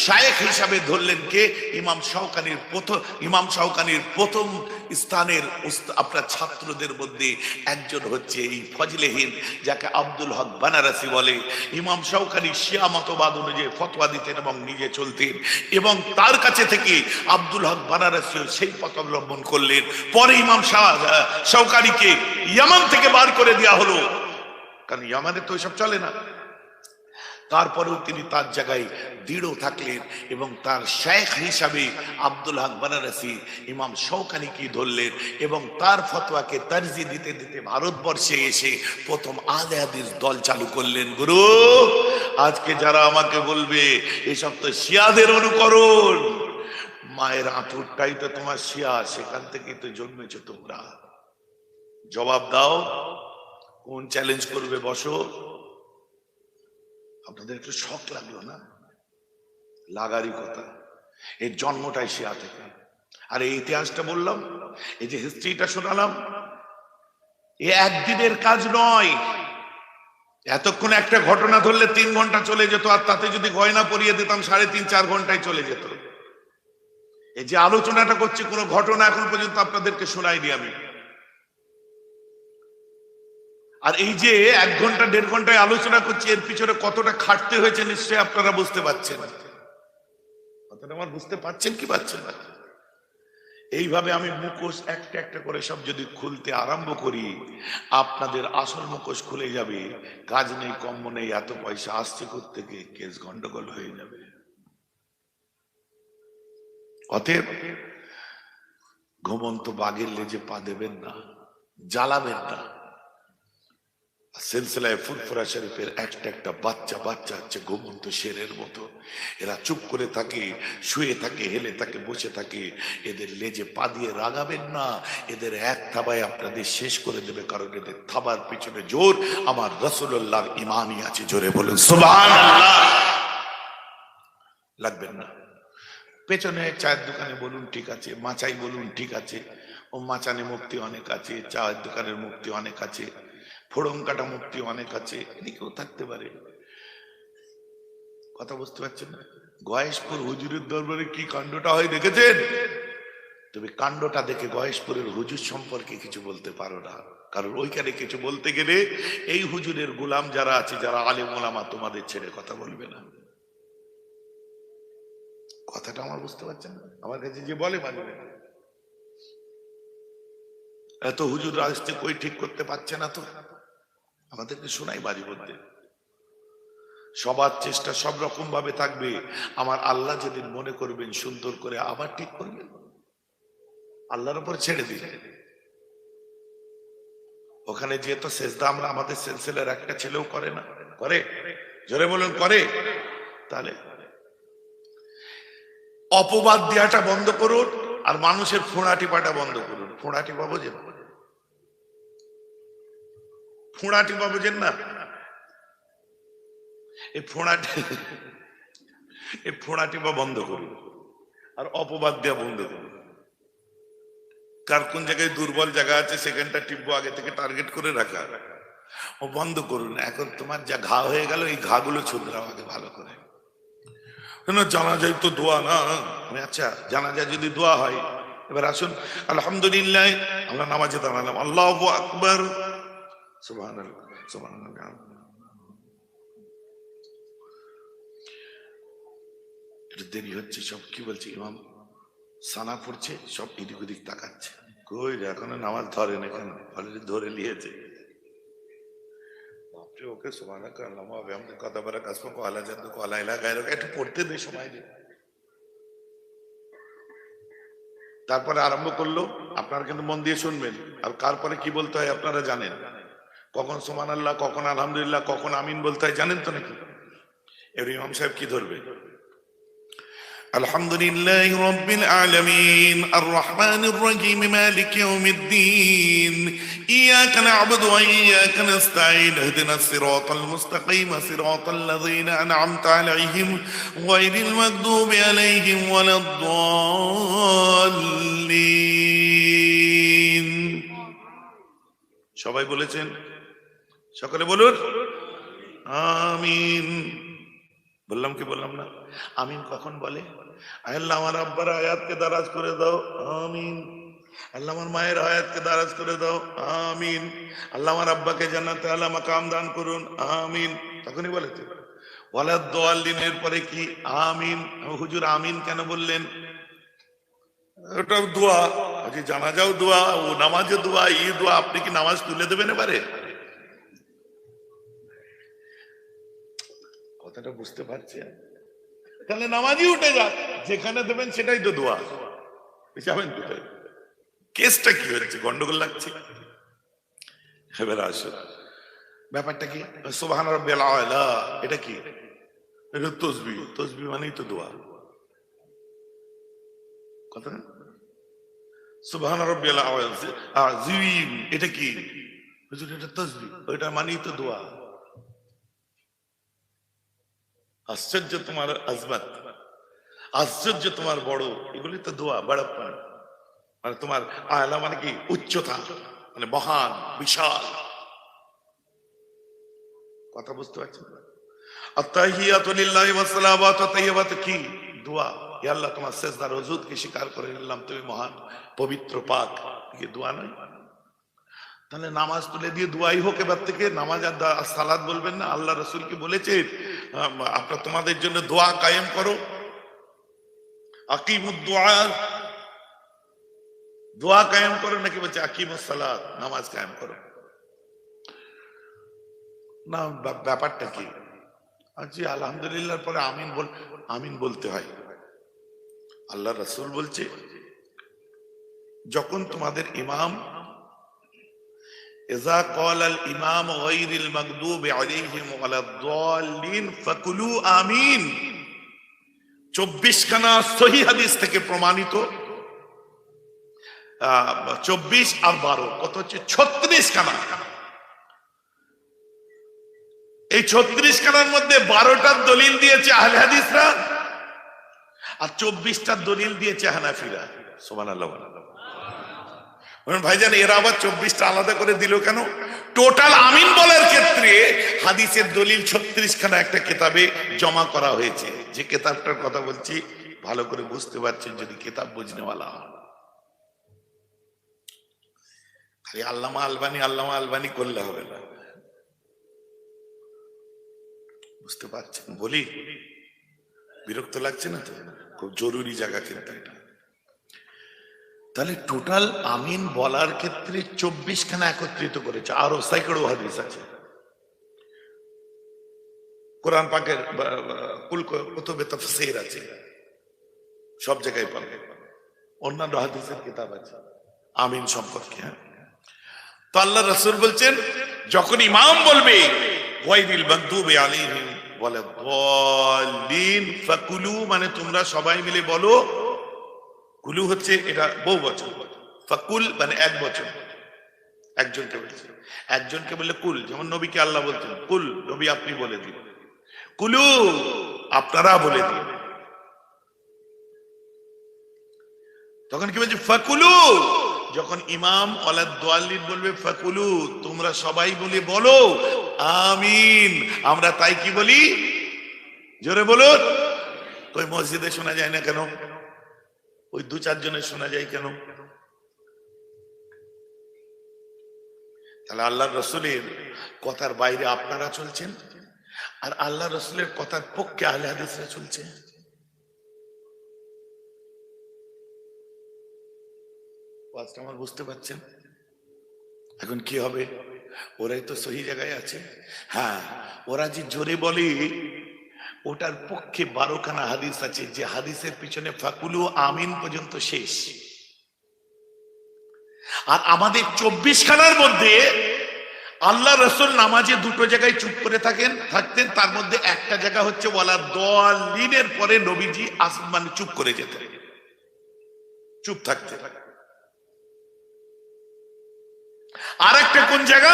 শায়েখ হিসাবে ধরলেন কে? ইমাম শাওকানির প্রথম স্থানের আপনার ছাত্রদের মধ্যে একজন হচ্ছে এই ফজলে হিন্দ, যাকে আব্দুল হক বানারসি বলে। ইমাম শাওকানি শিয়া মতবাদ অনুযায়ী ফতোয়া দিতেন এবং নিজে চলতেন, এবং তার কাছে থেকে আব্দুল হক বানারসি সেই পথ অবলম্বন করলেন। পরে ইমাম শাওকানিকে ইয়ামান থেকে বার করে দেওয়া হলো, কারণ ইয়ামানে তো এসব চলে না। তারপরেও তিনি তার জায়গায় দৃঢ় থাকলেন, এবং তার শায়েখ হিসাবে আব্দুল হক বানারসি ইমাম শাওকানিকে ধরলেন, এবং তার ফতোয়াকে তারজি দিতে দিতে ভারতবর্ষে এসে প্রথম আহলে হাদিস দল চালু করলেন। গুরু, আজকে যারা আমাকে বলবে এসব তো শিয়াদের অনুকরণ, মায়ের আঁতুরটাই তো তোমার শিয়া, সেখান থেকেই তো জন্মেছো তোমরা। জবাব দাও, কোন চ্যালেঞ্জ করবে? বসো। আপনাদের একটু শক লাগলো না? লাগারই কথা। এর জন্মটাই শিয়া থেকে। আর এই ইতিহাসটা বললাম, এই যে হিস্ট্রিটা শোনালাম, এ একদিনের কাজ নয়। এতক্ষণ একটা ঘটনা ধরলে 3 ঘন্টা চলে যেত, আর তাতে যদি গয়না পরিয়ে দিতাম 3.5-4 ঘন্টায় চলে যেত। এই যে আলোচনাটা করছি, কোনো ঘটনা এখন পর্যন্ত আপনাদেরকে শোনাইনি আমি। আর এই যে 1 ঘন্টা 1.5 ঘন্টায় আলোচনা করছি, এর পিছনে কতটা খাটতে হয়েছে নিশ্চয়ই আপনারা বুঝতে পারছেন। কথাটা আমার বুঝতে পারছেন কি পারছেন না? এইভাবে আমি মুখোশ একটা একটা করে সব যদি খুলতে আরম্ভ করি, আপনাদের আসল মুখোশ খুলে যাবে। কাজ নেই, কম্ম নেই, এত পয়সা আসছে কোত্থেকে, কেস গন্ডগোল হয়ে যাবে। অতএব ঘুমন্ত বাঘের লেজে পা দেবেন না, জ্বালাবেন না। সিলসিলায় ফুরফুরা শরীফের একটা একটা বাচ্চা বাচ্চা হচ্ছে ঘুমন্ত শেরের মতো। এরা চুপ করে থাকে, শুয়ে থাকে, হেলে থাকে, বসে থাকে। এদের লেজে পা দিয়ে রাগাবেন না, এদের এক থাবায় আপনাদের শেষ করে দেবে। কারণ এদের থাবার পিছনে জোর আমার রাসূলুল্লাহর ইমানই আছে। জোরে বলুন সুবহানাল্লাহ। লাগবেন না। পেছনে চায়ের দোকানে বলুন ঠিক আছে, মাচাই বলুন ঠিক আছে, ও মাচানে মুক্তি অনেক আছে, চায়ের দোকানের মুক্তি অনেক আছে, ফোড়ন কাটা মুক্তি অনেক আছে, এদিকেও থাকতে পারে। কথা বুঝতে পারছেন না? গয়েশপুর হুজুরের দরবারে কি কাণ্ডটা হয় দেখেছেন? তুমি কাণ্ডটা দেখে গয়েশপুরের হুজুর সম্পর্কে কিছু বলতে পারো না, কারণ ওইখানে কিছু বলতে গেলে এই হুজুরের গোলাম যারা আছে, যারা আলেম ওলামা, তোমাদের ছেড়ে কথা বলবে না। কথাটা আমার বুঝতে পারছেন না? আমার কাছে যে বলে মানবে না। এত হুজুর আসছে, কই ঠিক করতে পারছে না তো, আমাদেরকে শোনাই বাজি বলতে। সবার চেষ্টা সব রকম ভাবে থাকবে। আমার আল্লাহ যেদিন মনে করবেন সুন্দর করে আবার ঠিক করবেন, আল্লাহর উপর ছেড়ে দিলেন। ওখানে যেহেতু সেজদা আমরা আমাদের সিলসিলার একটা ছেলেও করে না, করে? জোরে বলুন করে? তাহলে অপবাদ দেওয়াটা বন্ধ করুন, আর মানুষের ফোঁড়া টিপাটা বন্ধ করুন। ফোঁড়া টিপা বোঝেন? ফোঁড়া টিপা বোঝেন না? এই ফোঁড়া টিপা বন্ধ করুন, আর অপবাদ দেওয়া বন্ধ করুন। কার কোন জায়গায় দুর্বল জায়গা আছে সেখানটা টিপবো, আগে থেকে টার্গেট করে রাখা, ও বন্ধ করুন। এখন তোমার যা ঘা হয়ে গেল, এই ঘা গুলো ছুঁড়াও আগে ভালো করে। জানাজায় তো দোয়া না? আচ্ছা, জানাজায় যদি দোয়া হয়, এবার আসুন আলহামদুলিল্লাহ, আমরা নামাজে দাঁড়ালাম, আল্লাহু আকবার, সুবহানাল্লাহ সুবহানাল্লাহ। একটু দেরি হচ্ছে, সব কি বলছে ইমাম, সানা পড়ছে, সব এদিক ওদিক তাকাচ্ছে। কই এখনো নামাজ ধরে না কেন? অলরেডি ধরে নিয়েছে। ওকে সুবহানাকা আল্লাহুম্মা ওয়া বিহামদিকা কত বারাক আসমুকা ওয়া আলা জাদ্দুকা ওয়া লা ইলাহা গায়রুকা, একটু পড়তে দে, সময় দে। তারপরে আরম্ভ করলো। আপনারা কিন্তু মন দিয়ে শুনবেন, আর কার পরে কি বলতে হয় আপনারা জানেন। কখন সুবহানাল্লাহ, কখন আলহামদুলিল্লাহ, কখন আমিন বলতে হয় জানেন তো নাকি? এর ইমাম সাহেব কি ধরবে? الحمد لله رب العالمين الرحمن الرحيم مالك يوم الدين إياك نعبد وإياك نستعين اهدنا الصراط المستقيم صراط الذين أنعمت عليهم غير المغضوب عليهم ولا الضالين। সবাই বলেছেন? সকলে বলুন আমিন। বললাম কি বললাম না? আমিন কখন বলে? আল্লাহ আমার আব্বার হায়াতকে দারাজ করে দাও, আমিন। আল্লাহ আমার মায়ের হায়াতকে দারাজ করে দাও, আমিন। আল্লাহ আমার আব্বাকে জান্নাতে আলা মাকাম দান করুন, আমিন। তখনই বলেছে ওয়ালাদ দাল্লিনের পরে কি আমিন? হুজুর আমিন কেন বললেন? ওটা দোয়া, যে জানাজাও দোয়া, ও নামাজে দোয়া, এই দোয়া। আপনি কি নামাজ তুলে দেবেন এবারে? কথাটা বুঝতে পারছেন? তাহলে নামাজই উঠে যাক, যেখানে দেবেন সেটাই তো দোয়া। যাবেন কোথায়? কেসটা কি হচ্ছে? গন্ডগোল লাগছে। এবার আসো, ব্যাপারটা কি? সুবহান রাব্বিয়াল আলা, এটা কি? এটা তাসবিহ। তাসবিহ মানেই তো দোয়া। কথা না? সুবহান রাব্বিয়াল আযীম, এটা কি? হুজুর এটা তাসবিহ, ওইটা মানেই তো দোয়া। আশ্চর্য তোমার আজমত। আশ্চর্য তোমার বড়, এগুলি তো দোয়া বড়প্পন, মানে তোমার আলা মানে কি উচ্চতা, মানে মহান বিশাল। কথা বুঝতে পারছেন? আত্তাহিয়াতু লিল্লাহি ওয়াস সালাওয়াতু তাইয়্যিবাতু কি দোয়া। হে আল্লাহ, তোমার সিজদার ওযুদকে স্বীকার করে নিলাম, তুমি মহান পবিত্র পাক। কি দোয়া নয়? তাহলে নামাজ তুলে দিয়ে দোয়াই হোক, এবার থেকে নামাজ আর সালাত বলবেন না। আল্লাহ রাসূল কি বলেছে আপনারা তোমাদের জন্য দোয়া কায়েম করো, আকিমুদ দোয়া, দোয়া কায়েম করো, নাকি বলছে আকিমুস সালাত, নামাজ কায়েম করো? না, ব্যাপারটা কি? জি আলহামদুলিল্লাহর পরে আমিন আমিন বলতে হয়। আল্লাহ রাসূল বলছে যখন তোমাদের ইমাম ইযা ক্বালাল ইমাম গায়রিল মাগদুবি আলাইহিম ওয়ালাদ-দাল্লিন ফাকুলু আমিন, 24 খানা সহিহ হাদিস থেকে প্রমাণিত, 24 আর 12 কত হচ্ছে 36 খানা। এই 36 খানার মধ্যে 12টার দলিল দিয়েছে আহলে হাদিসরা আর 24টার দলিল দিয়েছে হানাফিরা। সুবহানাল্লাহ। ভাইজান, এরা আবার 24টা আলাদা করে দিল কেন? টোটাল আমিন বলার ক্ষেত্রে হাদিসের দলিল 36 খানা একটা কিতাবে জমা করা হয়েছে। যে কিতাবটার কথা বলছি ভালো করে বুঝতে পারছেন যদি কিতাব বুঝনেওয়ালা হন। খালি আল্লামা আলবানি করলে হবে না। বুঝতে পারছেন বলি? বিরক্ত লাগছে না তো? খুব জরুরি জায়গা কিন্তু এটা। তাহলে টোটাল আমিন বলার ক্ষেত্রে 24 খানা একত্রিত করেছে, আরো সাইকড়ো হাদিস আছে। কোরআন পাকের কুতুবে তাফসীর আছে, সব জায়গায় পাবে। অন্যান্য হাদিসের কিতাব আছে আমিন সম্পর্কে। তো আল্লাহ রাসূল বলছেন যখন ইমাম বলবে গায়রিল মাগদুবি আলাইহিম ওয়ালাদ-দাল্লিন ফাকুলু, মানে তোমরা সবাই মিলে বলো। কুলু হচ্ছে এটা বহু বচন, ফাকুল মানে এক বচন, একজনকে বলছে। একজনকে বললে কুল, যেমন নবীকে আল্লাহ বলতেন কুল, নবী আপনি বলে দিন। কুলু আপনারা বলে দিন। তখন কি বলছে? ফাকুলু। যখন ইমাম ওয়ালাদ-দাল্লিন বলবে ফাকুলু, তোমরা সবাই বলে বলো আমিন। আমরা তাই কি বলি? জোরে বলুন। ওই মসজিদে শোনা যায় না কেন? ওই 2-4 জনের শোনা যায় কেন? তাহলে আল্লাহ রসুলের কথার বাইরে আপনারা চলছেন, আর আল্লাহ রসুলের কথার পক্ষে আহলে হাদিসরা চলছে। আমার বুঝতে পারছেন? এখন কি হবে? ওরাই তো সহি জায়গায় আছে। হ্যাঁ, ওরা যে জোরে বলে ওটার পক্ষে 12 খানা হাদিস আছে, যে হাদিসের পিছনে ফাকুলু আমিন পর্যন্ত শেষ। আর আমাদের 24 খানার মধ্যে আল্লাহ রাসূল নামাজে 2টো জায়গায় চুপ করে থাকতেন। তার মধ্যে একটা জায়গা হচ্ছে ওয়ালাদ-দাল্লিনের পরে নবীজি আসমানে চুপ করে যেতেন, চুপ থাকতেন। আর একটা কোন জায়গা?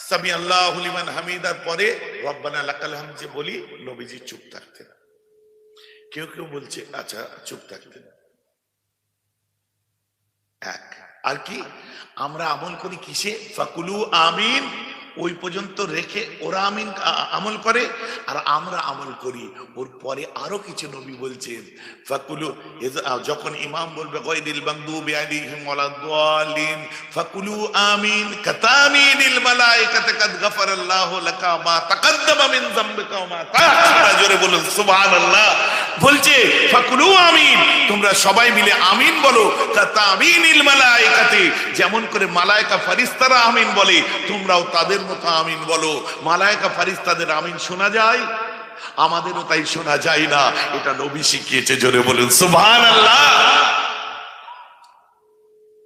সামি আল্লাহু লিমান হামিদার পরে রব্বানা লাকাল হামদ যে বলি, নবীজি চুপ থাকতেন। কেউ কেউ বলছে আচ্ছা চুপ থাকতেন। এক আর কি আমরা আমল করি কিসে? ফাকুলু আমিন, ওই পর্যন্ত রেখে ওরা আমিন আমল করে, আর আমরা আমল করি ওর পরে। আরো কিছু নবী বলছেন ফাকুলু, যখন ইমাম বলবে গায়রিল মাগদুবি আলাইহিম ওয়ালাদ-দাল্লিন ফাকুলু আমিন কাতামিনিল মালায়েকাতু কাদ গাফারাল্লাহু লাকা মা তাকাদ্দামা মিন যামবিকা ওয়া মা তাআখারা। জোরে বলুন সুবহানাল্লাহ। বলছে ফাকুলু আমিন, তোমরা সবাই মিলে আমিন বলো। কাতামিনিল মালায়েকাতু, যেমন করে মালায়েকা ফেরেশতারা আমিন বলে তোমরাও তাদের মতো আমিন বলো। মালায়েকা ফেরেশতাদের আমিন শোনা যায়, আমাদেরও তাই শোনা যায় না। এটা নবী শিখিয়েছে। জোরে বলুন সুবহানাল্লাহ।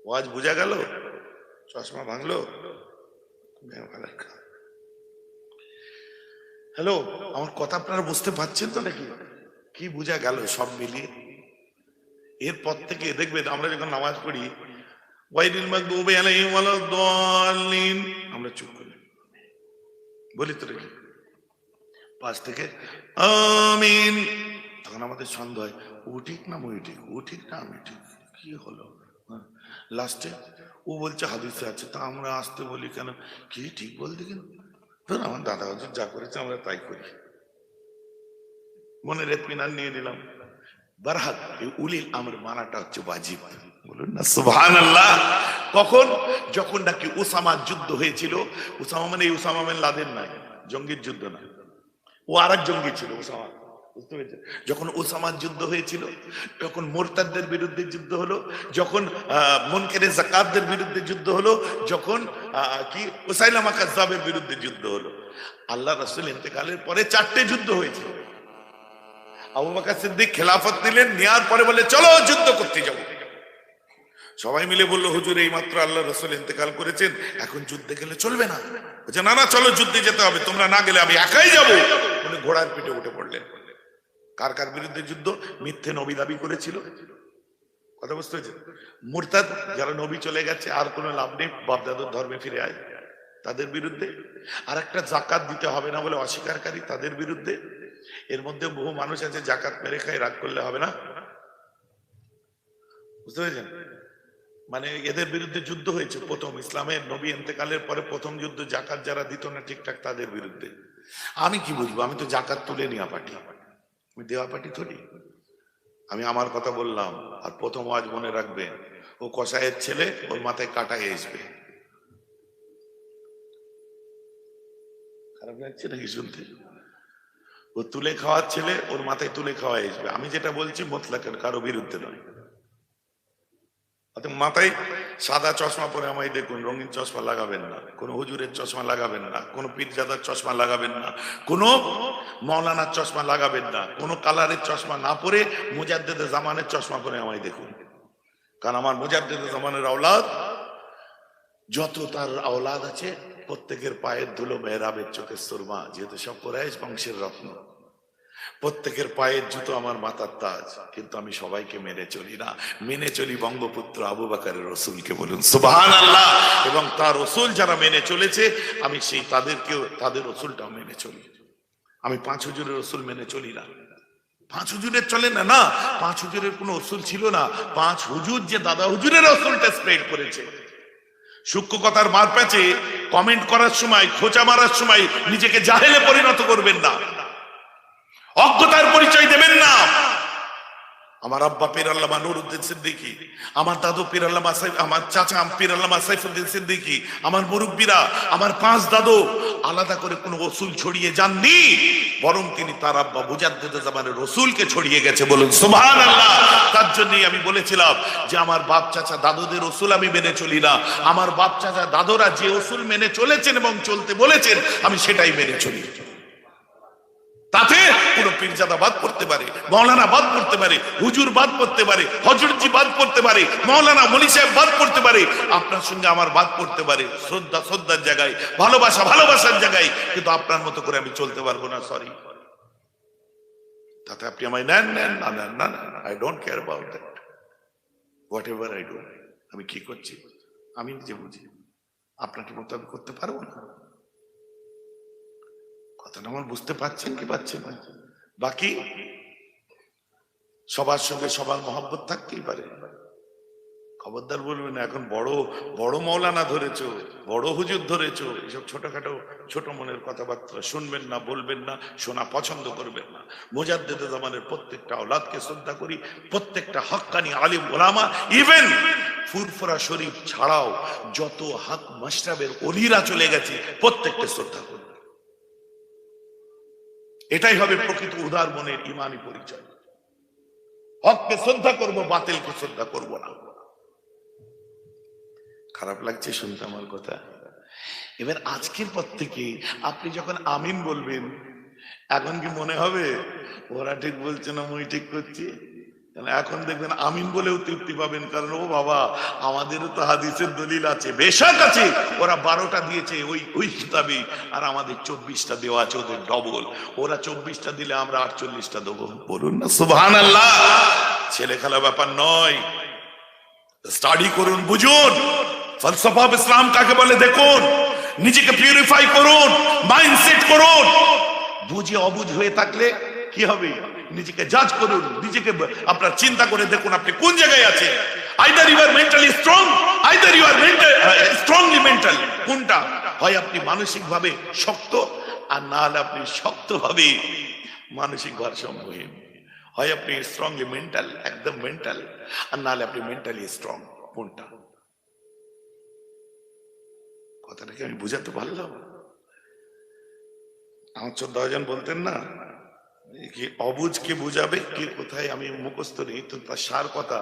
ওয়াজ বুঝা গেল? চশমা ভাঙলো? হ্যালো, আমার কথা আপনারা বুঝতে পারছেন তো নাকি? কি বুঝা গেল সব মিলিয়ে? এরপর থেকে দেখবেন আমরা যখন নামাজ পড়ি গায়রিল মাগদুবি আলাইহিম ওয়ালাদ-দাল্লিন, আমরা চুপ করি, বলি তো নাকি? পাশ থেকে আমিন, তখন আমাদের সন্দেহ হয়, ও ঠিক না মই ঠিক, ও ঠিক না আমি ঠিক, কি হলো? লাস্টে ও বলছে হাদিসে আছে, তা আমরা আসতে বলি কেন? কি ঠিক বলতে কেন? আমার দাদা হুজুর যা করেছে আমরা তাই করি, মনের ইতমিনান নিয়ে নিলাম। বারহাক এই উলিল আমর মানাটা হচ্ছে ওয়াজিব, বলুন না সুবহানাল্লাহ। কখন? যখন নাকি উসামার যুদ্ধ হয়েছিল। উসামা মানে উসামা বিন লাদেন নয়, জঙ্গির যুদ্ধ না, ও আরেক জঙ্গি ছিল উসামা, বুঝতে পেরেছেন? যখন উসামার যুদ্ধ হয়েছিল, যখন মোরতাদদের বিরুদ্ধে যুদ্ধ হলো, যখন মুনকেরে যাকাতদের বিরুদ্ধে যুদ্ধ হলো, যখন কি উসাইলামা কাজ্জাবের বিরুদ্ধে যুদ্ধ হলো। আল্লাহ রাসূল ইন্তেকালের পরে 4টে যুদ্ধ হয়েছে। আবু বকর সিদ্দিক খেলাফত নিলেন, নেওয়ার পরে বলে চলো যুদ্ধ করতে যাব। সবাই মিলে বললো হুজুর এই মাত্র আল্লাহ রাসূল ইন্তেকাল করেছেন, এখন যুদ্ধে গেলে চলবে না। বলছে না না চলো যুদ্ধে যেতে হবে, তোমরা না গেলে আমি একাই যাবো। উনি ঘোড়ার পিঠে উঠে পড়লেন। কার কার বিরুদ্ধে যুদ্ধ? মিথ্যে নবী দাবি করেছিল, কথা বুঝতে হয়েছে? মুরতাদ, যারা নবী চলে গেছে আর কোনো লাভ নেই, বাপদাদুর ধর্মে ফিরে আয়, তাদের বিরুদ্ধে। আর একটা জাকাত দিতে হবে না বলে অস্বীকারী, তাদের বিরুদ্ধে। এর মধ্যে বহু মানুষ আছে জাকাত মেরে খায়, রাগ করলে হবে না, বুঝতে পেরেছেন? মানে এদের বিরুদ্ধে যুদ্ধ হয়েছে প্রথম ইসলামের নবী ইন্তেকালের পরে প্রথম যুদ্ধ। জাকাত যারা দিত না ঠিকঠাক, তাদের বিরুদ্ধে। আমি কি বুঝবো? আমি তো জাকাত তুলে নিয়ে পাঠি, আমি দেওয়া পাঠি থরি। আমি আমার কথা বললাম। আর প্রথম ওয়াজ মনে রাখবেন, ও কসাইয়ের ছেলে, ওর মাথায় কাটাই আসবে। খারাপ লাগছে নাকি শুনতে? ও তুলে খাওয়ার ছেলে, ওর মাথায় তুলে খাওয়া আসবে। আমি যেটা বলছি মুতলাকান, কারো বিরুদ্ধে নয়। মাথায় সাদা চশমা পরে আমায় দেখুন, রঙিন চশমা লাগাবেন না, কোন হুজুরের চশমা লাগাবেন না, কোন পীরজাদার চশমা লাগাবেন না, কোন মৌলানার চশমা লাগাবেন না, কোন কালারের চশমা না পরে মুজাদ্দেদে জামানের চশমা পরে আমায় দেখুন। কারণ আমার মুজাদ্দেদে জামানের আওলাদ, যত তার আওলাদ আছে, প্রত্যেকের পায়ের ধুলো মেহরাবের চোখের সুরমা, যেহেতু সব কুরাইশ বংশের রত্ন। প্রত্যেকের পায়ের জুতো আমার মাথার তাজ। কিন্তু আমি সবাইকে মেনে চলি না, মেনে চলি বঙ্গপুত্র আবু বকরের রসুলকে, বলুন সুবহানাল্লাহ। এবং তার রসুল যারা মেনে চলেছে, আমি সেই তাদেরকেও, তাদের রসুলটাও মেনে চলি। আমি 5 হুজুরের রসুল মেনে চলি না। 5 হুজুরের চলে না, না 5 হুজুরের কোনো রসুল ছিল না। 5 হুজুর যে দাদা হুজুরের রসুলটা স্প্রেড করেছে। সূক্ষ্ম কথার মার প্যাচে কমেন্ট করার সময়, খোঁচা মারার সময় নিজেকে জাহেলে পরিণত করবেন না, অজ্ঞতার পরিচয় দেবেন না। আমার আব্বা পীর আল্লামা নুরউদ্দিন সিদ্দিকী, আমার দাদু পীর আল্লামা, আমার চাচা পীর আল্লামা সাইফুদ্দিন সিদ্দিকী, আমার মুরব্বীরা, আমার 5 দাদু আলাদা করে কোনো রসুল ছড়িয়ে যাননি, বরং তিনি তার আব্বা মুজাদ্দিদে জামানের রসুলকে ছড়িয়ে গেছে, বলুন সুবহানাল্লাহ। তার জন্যই আমি বলেছিলাম যে আমার বাপ চাচা দাদুদের রসুল আমি মেনে চলি না। আমার বাপ চাচা দাদুরা যে রসুল মেনে চলেছেন এবং চলতে বলেছেন, আমি সেটাই মেনে চলি। তাতে কোন পীরজাদা বাদ পড়তে পারে, মৌলানা বাদ পড়তে পারে, হুজুর বাদ পড়তে পারে, হযরতজি বাদ পড়তে পারে, মৌলানা মনি সাহেব বাদ পড়তে পারে, আপনার সঙ্গে আমার বাদ পড়তে পারে, শ্রদ্ধা শ্রদ্ধার জায়গায়, ভালোবাসা ভালোবাসার জায়গায়, কিন্তু আপনার মতো করে আমি চলতে পারবো না, সরি। তাতে আপনি আমায় নেন নেন, না নেন না, I don't care about that, what ever I do. আমি কি করছি আমি নিজে বুঝি, আপনাকে মতো আমি করতে পারবো না। কথাটা আমার বুঝতে পারছেন কি পাচ্ছেন না? বাকি সবার সঙ্গে সবার মহব্বত থাকতেই পারে, খবরদার বলবেন এখন বড় বড় মৌলানা ধরেছো, বড় হুজুর ধরেছো, এসব ছোটখাটো ছোট মনের কথাবার্তা শুনবেন না, বলবেন না, শোনা পছন্দ করবেন না। মুজাদ্দিদে জামানের প্রত্যেকটা আওলাদকে শ্রদ্ধা করি, প্রত্যেকটা হক্কানি আলিম ওলামা, ইভেন ফুরফুরা শরীফ ছাড়াও যত হক মাশরাবের ওলিরা চলে গেছে, প্রত্যেককে শ্রদ্ধা করি। এটাই হবে প্রকৃত উদার মনের ইমানি পরিচয়। হককে শ্রদ্ধা করব, বাতিলকে শ্রদ্ধা করব না। খারাপ লাগছে শুনতে আমার কথা? এবার আজকের পর থেকে আপনি যখন আমিন বলবেন, এখন কি মনে হবে ওরা ঠিক বলছে না মই ঠিক করছি? এখন দেখবেন আমিন বলেও তৃপ্তি পাবেন, কারণ ও বাবা আমাদেরও তো হাদিসের দলিল আছে, বেশক আছে। ওরা 12টা দিয়েছে ওই কিতাবে, আর আমাদের 24টা দেওয়া আছে, ওদের ডবল। ওরা 24টা দিলে আমরা 48টা দেবো, বলুন না সুবহানাল্লাহ। ছেলে খেলা ব্যাপার নয়, স্টাডি করুন, বুঝুন ফলসফা অফ ইসলাম কাকে বলে দেখুন, নিজেকে পিউরিফাই করুন, মাইন্ডসেট করুন। বুঝে অবুঝ হয়ে থাকলে কি হবে? নিজেকে জাজ করুন, নিজেকে আপনার চিন্তা করে দেখুন আপনি কোন জায়গায় আছেন। Either you are mentally strong, either you are strongly mental. কোনটা? হয় আপনি মানসিক ভাবে শক্ত, আর না হলে আপনি শক্ত ভাবে মানসিক ভারসাম্যহীন। হয় আপনি স্ট্রংলি মেন্টাল, একদম মেন্টাল, আর না হলে আপনি মেন্টালি স্ট্রং। কোনটা? কথাটাকে আমি বুঝাতে পারলাম? আমার 14 জন বলতেন না কি অবুঝকে বুঝাবে কে কোথায়, আমি মুখস্থ নেই তো তার সার কথা।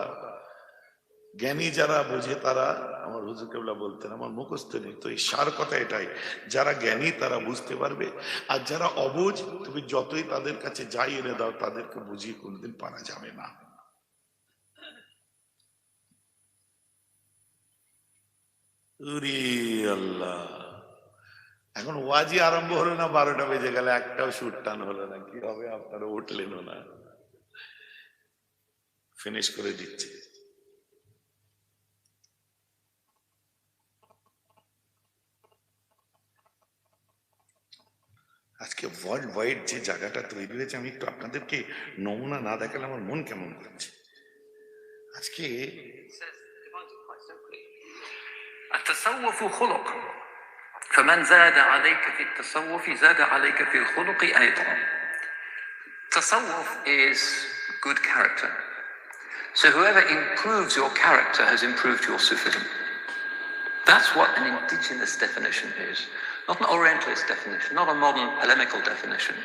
জ্ঞানী যারা বুঝে তারা, আমার হুজুর কেবলা বলতেন, আমার মুখস্থ নেই তো এই সার কথা এটাই, যারা জ্ঞানী তারা বুঝতে পারবে, আর যারা অবুঝ তুমি যতই তাদের কাছে যাই এনে দাও তাদেরকে বুঝিয়ে কোনদিন পারা যাবে না। আল্লাহ, এখন ওয়াজি আরম্ভ হলো না, 12টা বেজে গেলে, একটাও সুর টান হলো না, কি হবে? আপনারা উঠলেন না, ফিনিশ করে দিচ্ছে। আজকে ওয়ার্ল্ড ওয়াইড যে জায়গাটা তৈরি হয়েছে, আমি একটু আপনাদেরকে নমুনা না দেখালে আমার মন কেমন করছে। আজকে التصوف خلق فمن زاد عليك في التصوف زاد عليك في الخلق أيضا. Tasawwuf is good character. So whoever improves your character has improved your Sufism. That's what an indigenous definition is. Not an Orientalist definition, not a modern polemical definition,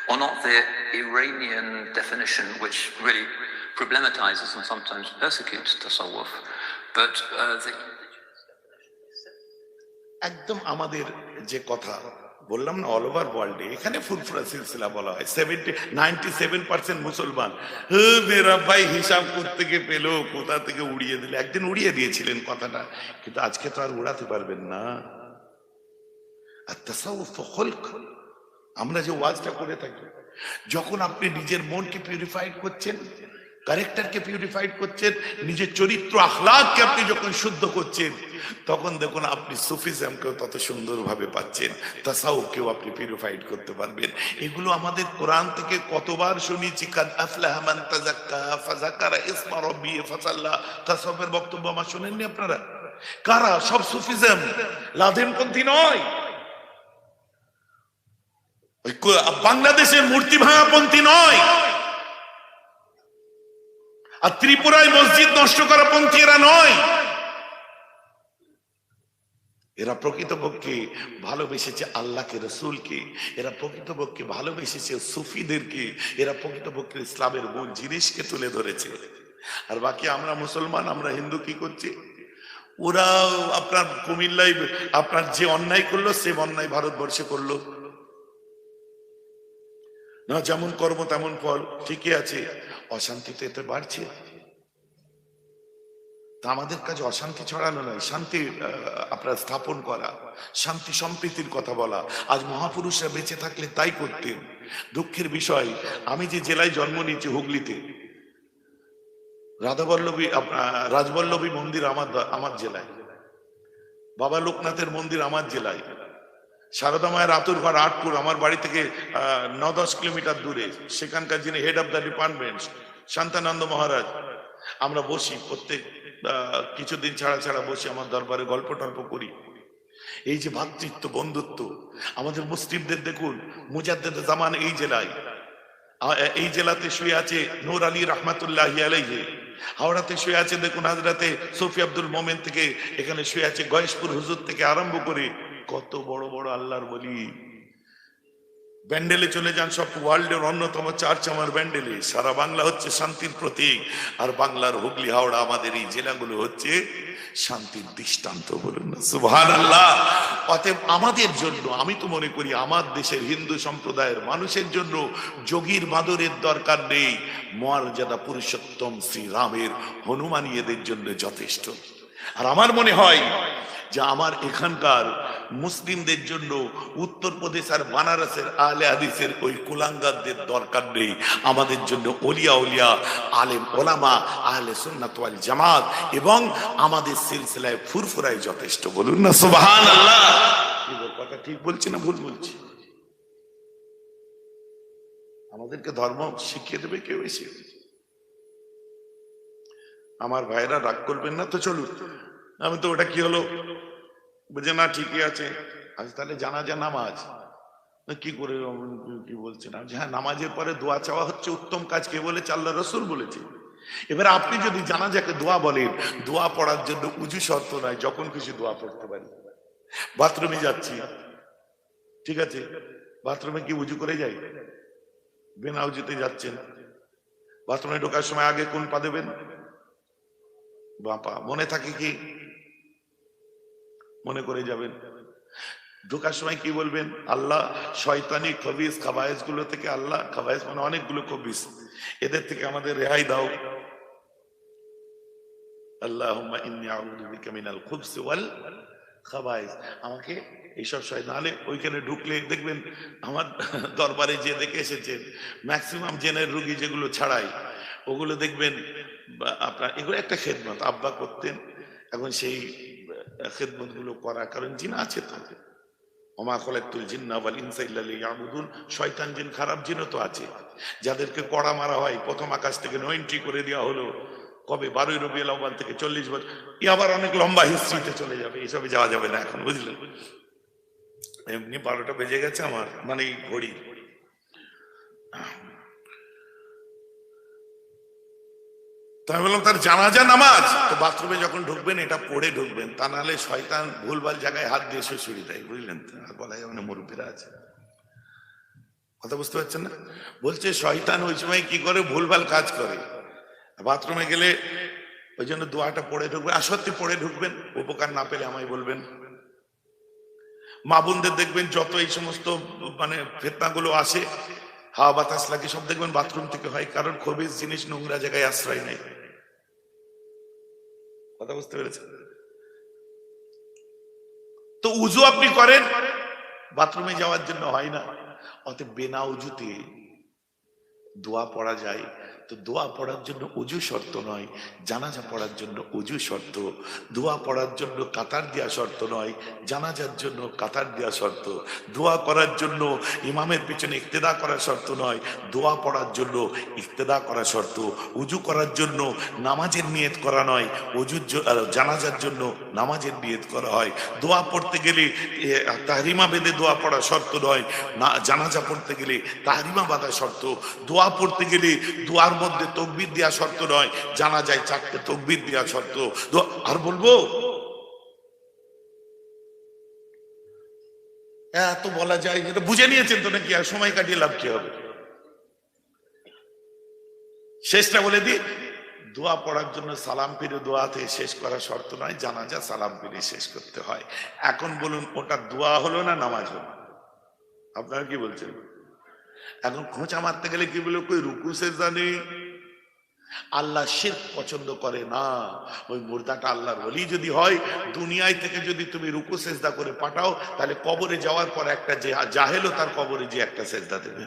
or not the Iranian definition which really problematizes and sometimes persecutes Tasawwuf, but the একদম আমাদের যে কথা বললাম না, all over ওয়ার্ল্ডে, এখানে ফুরফুরা সিলসিলা বলা হয়, 97% মুসলমান। মেরা ভাই হিসাব করতে গিয়ে পেলো, কোথা থেকে উড়িয়ে দিলে, একদিন উড়িয়ে দিয়েছিলেন কথাটা, কিন্তু আজকে তো আর উড়াতে পারবেন না। আর তাসাউফ খুলক, আমরা যে ওয়াজটা করে থাকি, যখন আপনি নিজের মনকে পিউরিফাইড করছেন, ক্যারেক্টারকে পিউরিফাইড করছেন, নিজের চরিত্র আখলাককে আপনি যখন শুদ্ধ করছেন, তখন দেখুন আপনি সুফিজমকেও তত সুন্দরভাবে পাচ্ছেন, তাসাউফকেও আপনি পিউরিফাইড করতে পারবেন। এগুলো আমাদের কোরআন থেকে কতবার শুনেছি, কাদ আফলাহা মান তাযাক্কা ফাযাকারা ইসমা রাব্বিহি ফাসাল্লা। তাসাউফের বক্তব্য আমার শুনেননি আপনারা? কারা? সব সুফিজম, লাদেনপন্থী নয়, বাংলাদেশের মূর্তি ভাঙাপন্থী নয়, আর ত্রিপুরায় মসজিদ নষ্ট করা পন্থী এরা নয়। এরা প্রকৃতপক্ষে ভালোবেসেছে আল্লাহকে, রসুলকে, এরা প্রকৃতপক্ষে ভালোবেসেছে সুফিদেরকে, এরা প্রকৃতপক্ষে ইসলামের মূল জিনিসকে তুলে ধরেছে। আর বাকি আমরা মুসলমান, আমরা হিন্দু কি করছি? ওরা আপনার কুমিল্লায় আপনার যে অন্যায় করলো সে অন্যায় ভারতবর্ষে করলো না, যেমন কর্ম তেমন ফল, ঠিকই আছে। অশান্তি তো এতে বাড়ছে। তা আমাদের কাছে অশান্তি ছড়ানো নয়, শান্তি আপনার স্থাপন করা, শান্তি সম্প্রীতির কথা বলা। আজ মহাপুরুষরা বেঁচে থাকলে তাই করতেন। দুঃখের বিষয়, আমি যে জেলায় জন্ম নিয়েছি, হুগলিতে, রাধাবল্লভী রাজবল্লভী মন্দির আমার জেলায়, বাবা লোকনাথের মন্দির আমার জেলায়, সারদা মায়ের আতুর ঘর আটপুর আমার বাড়ি থেকে 9-10 কিলোমিটার দূরে। সেখানকার যিনি হেড অফ দ্য ডিপার্টমেন্ট শান্তানন্দ মহারাজ, আমরা বসি প্রত্যেক কিছুদিন ছাড়া ছাড়া বসি, আমার দরবারে গল্প টল্প করি। এই যে ভ্রাতৃত্ব বন্ধুত্ব আমাদের মুসলিমদের, দেখুন মুজাদ্দেদ জামান এই জেলায়, এই জেলাতে শুয়ে আছে নূর আলী রহমাতুল্লাহি আলাইহি, হাওড়াতে শুয়ে আছে দেখুন হযরতে সফি আব্দুল মোমেন, থেকে এখানে শুয়ে আছে গয়েশপুর হুজুর থেকে আরম্ভ করে কত বড় বড় আল্লাহর বলি। ব্যান্ডেলে চলে যান, সব ওয়ার্ল্ডের অন্যতম চার্চ আমার ব্যান্ডেলে। সারা বাংলা হচ্ছে শান্তির প্রতীক, আর বাংলার হুগলি হাওড়া আমাদের এই জেলাগুলো হচ্ছে শান্তির দৃষ্টান্ত। বলুন না সুবহানাল্লাহ। অতএব আমাদের জন্য, আমি তো মনে করি আমার দেশের হিন্দু সম্প্রদায়ের মানুষের জন্য যোগীর বাদরের দরকার নেই, মর্যাদা পুরুষোত্তম শ্রীরামের হনুমানিয়েদের জন্য যথেষ্ট। আর আমার মনে হয় যে আমার এখানকার মুসলিমদের জন্য উত্তরপ্রদেশ আর বানারসের আহলে হাদিসের ওই কুলাঙ্গারদের দরকার নেই। আমাদের জন্য ওলিয়া উলিয়া আলেম ওলামা আহলে সুন্নাত ওয়াল জামাত এবং আমাদের সিলসিলায় ফুরফুরাই যথেষ্ট। বলুন না সুবহানাল্লাহ। কথা ঠিক বলছি না ভুল বলছি? আমাদেরকে ধর্ম শিখিয়ে দেবে কেউ এসে? আমার ভাইরা রাগ করবেন না তো, চলুন। আমি তো ওটা কি হলো বুঝে না, ঠিকই আছে। আজ তাহলে জানাজা নামাজ কি করে, কি বলছেন? হ্যাঁ, নামাজের পরে দোয়া চাওয়া হচ্ছে উত্তম কাজ। কে বলেছে? আল্লাহ রসুল বলেছে। এবার আপনি যদি জানাজাকে দোয়া বলেন, দোয়া পড়ার জন্য উজু শর্ত নয়, যখন খুশি দোয়া পড়তে পারি। বাথরুমে যাচ্ছি, ঠিক আছে, বাথরুমে কি উজু করে যাই? বিনা উজুতে যাচ্ছেন, বাথরুমে ঢোকার সময় আগে কোন পা দেবেন? বাঁ পা। মনে থাকে কি? মনে করে যাবেন। ঢোকার সময় কি বলবেন? আল্লাহ শয়তানি খবিস খাবায়েস গুলো থেকে, আল্লাহ খাবায়েস মানে অনেকগুলো খবিস, এদের থেকে আমাদের রেহাই দাও। আল্লাহুম্মা ইন্নী আউযু বিকা মিনাল খুবসি ওয়াল খাবায়েস। আমাকে এইসব শয়তান, নাহলে ওইখানে ঢুকলে দেখবেন, আমার দরবারে যে দেখে এসেছেন ম্যাক্সিমাম জেনের রোগী যেগুলো ছাড়াই, ওগুলো দেখবেন আপনার এগুলো একটা খেদমত আব্বা করতেন। এখন সেই খেদমত গুলো করা, কারণ জিন আছে তো। ওমা খলাকতুল জিন্না ওয়াল ইনসা ইল্লা লিয়াবুদুন। শয়তান জিন, খারাপ জিনও তো আছে, যাদেরকে কড়া মারা হয়। প্রথম আকাশ থেকে নো এন্ট্রি করে দেওয়া হলো কবে? 12ই রবিউল আউয়াল থেকে 40 বছর। আবার অনেক লম্বা হিস্ট্রিতে চলে যাবে, এসবে যাওয়া যাবে না এখন, বুঝলেন? এমনি 12টা বেজে গেছে আমার, মানে এই ঘড়ি। তো আমি বললাম তার জানাজা নামাজ তো বাথরুমে যখন ঢুকবেন এটা পড়ে ঢুকবেন, তা নাহলে শয়তান ভুলভাল জায়গায় হাত দিয়ে শ্বশুরি দেয়, বুঝলেন তো? আর বলা যাবে না, মুরব্বীরা আছে। কথা বুঝতে পারছেন না? বলছে শয়তান ওই সময় কি করে, ভুলভাল কাজ করে। বাথরুমে গেলে ওই জন্য দোয়াটা পড়ে ঢুকবেন, আর সত্যি পড়ে ঢুকবেন। উপকার না পেলে আমায় বলবেন। মা বোনদের দেখবেন যত এই সমস্ত মানে ফিতনাগুলো আসে, হাওয়া বাতাস লাগে, সব দেখবেন বাথরুম থেকে হয়, কারণ খবিস জিনিস নোংরা জায়গায় আশ্রয় নেই। কথা বুঝতে পেরেছেন? তো উজু আপনি করেন, বাথরুমে যাওয়ার জন্য হয় না, অতএব বিনা উজুতে দোয়া পড়া যায়। তো দোয়া পড়ার জন্য উজু শর্ত নয়, জানাজা পড়ার জন্য উজু শর্ত। দোয়া পড়ার জন্য কাতার দেওয়া শর্ত নয়, জানাজার জন্য কাতার দেওয়া শর্ত। দোয়া করার জন্য ইমামের পিছনে ইক্তেদা করা শর্ত নয়, দোয়া পড়ার জন্য ইক্তেদা করা শর্ত। উজু করার জন্য নামাজের নিয়ত করা নয়, উজুর জানাজার জন্য নামাজের নিয়ত করা হয়। দোয়া পড়তে গেলে তাহরিমা বেঁধে দোয়া পড়া শর্ত নয়, না জানাজা পড়তে গেলে তাহরিমা বাঁধা শর্ত। দোয়া পড়তে গেলে দোয়ার মধ্যে তাকবীর দেওয়া শর্ত নয়, জানাজায় 4টে তাকবীর দেওয়া শর্ত। আর বলবো এত বলা যায়, যেটা বুঝে নিয়েছেন তো নাকি? আর সময় কাটিয়ে লাভ কি হবে? শেষটা বলে দিই, দোয়া পড়ার জন্য সালাম ফিরে দোয়াতে শেষ করা শর্ত নয়, জানাজা সালাম ফিরে শেষ করতে হয়। এখন বলুন ওটা দোয়া হলো না নামাজ হলো? আপনারা কি বলছেন? এখন খোঁচা মারতে গেলে কি বলে, কই রুকু সেজদা নেই। আল্লাহ শিরক পছন্দ করে না। ওই মুর্দাটা আল্লাহর ওলি যদি হয়, দুনিয়ায় থেকে যদি তুমি রুকু সেজদা করে পাঠাও, তাহলে কবরে যাওয়ার পর একটা যে জাহেলও তার কবরে যে একটা সেজদা দেবে।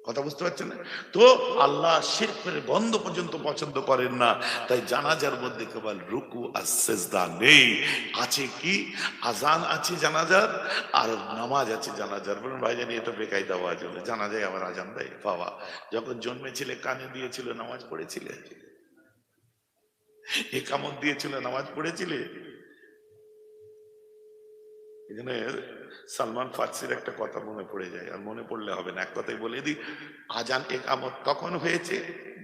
কথা বুঝতে পারছেন না? তো আল্লাহ শিরকের গন্ধ পর্যন্ত পছন্দ করেন না। তাই জানাজার মধ্যে কেবল রুকু আর সেজদা নেই, আছে কি? আজান আছে জানাজার, আর নামাজ আছে জানাজার। বলুন ভাইজান এটা বেকায়দা আওয়াজ হলো, জানাজায় আবার আজান দেয়? বাবা, যখন জন্মেছিলে কানে দিয়েছিল, নামাজ পড়েছিলে? একামত দিয়েছিল, নামাজ পড়েছিলে? এখানে সালমান ফার্সির একটা কথা মনে পড়ে যায়, আর মনে পড়লে হবে না, এক কথাই বলে দিই। আজান একামত তখন হয়েছে,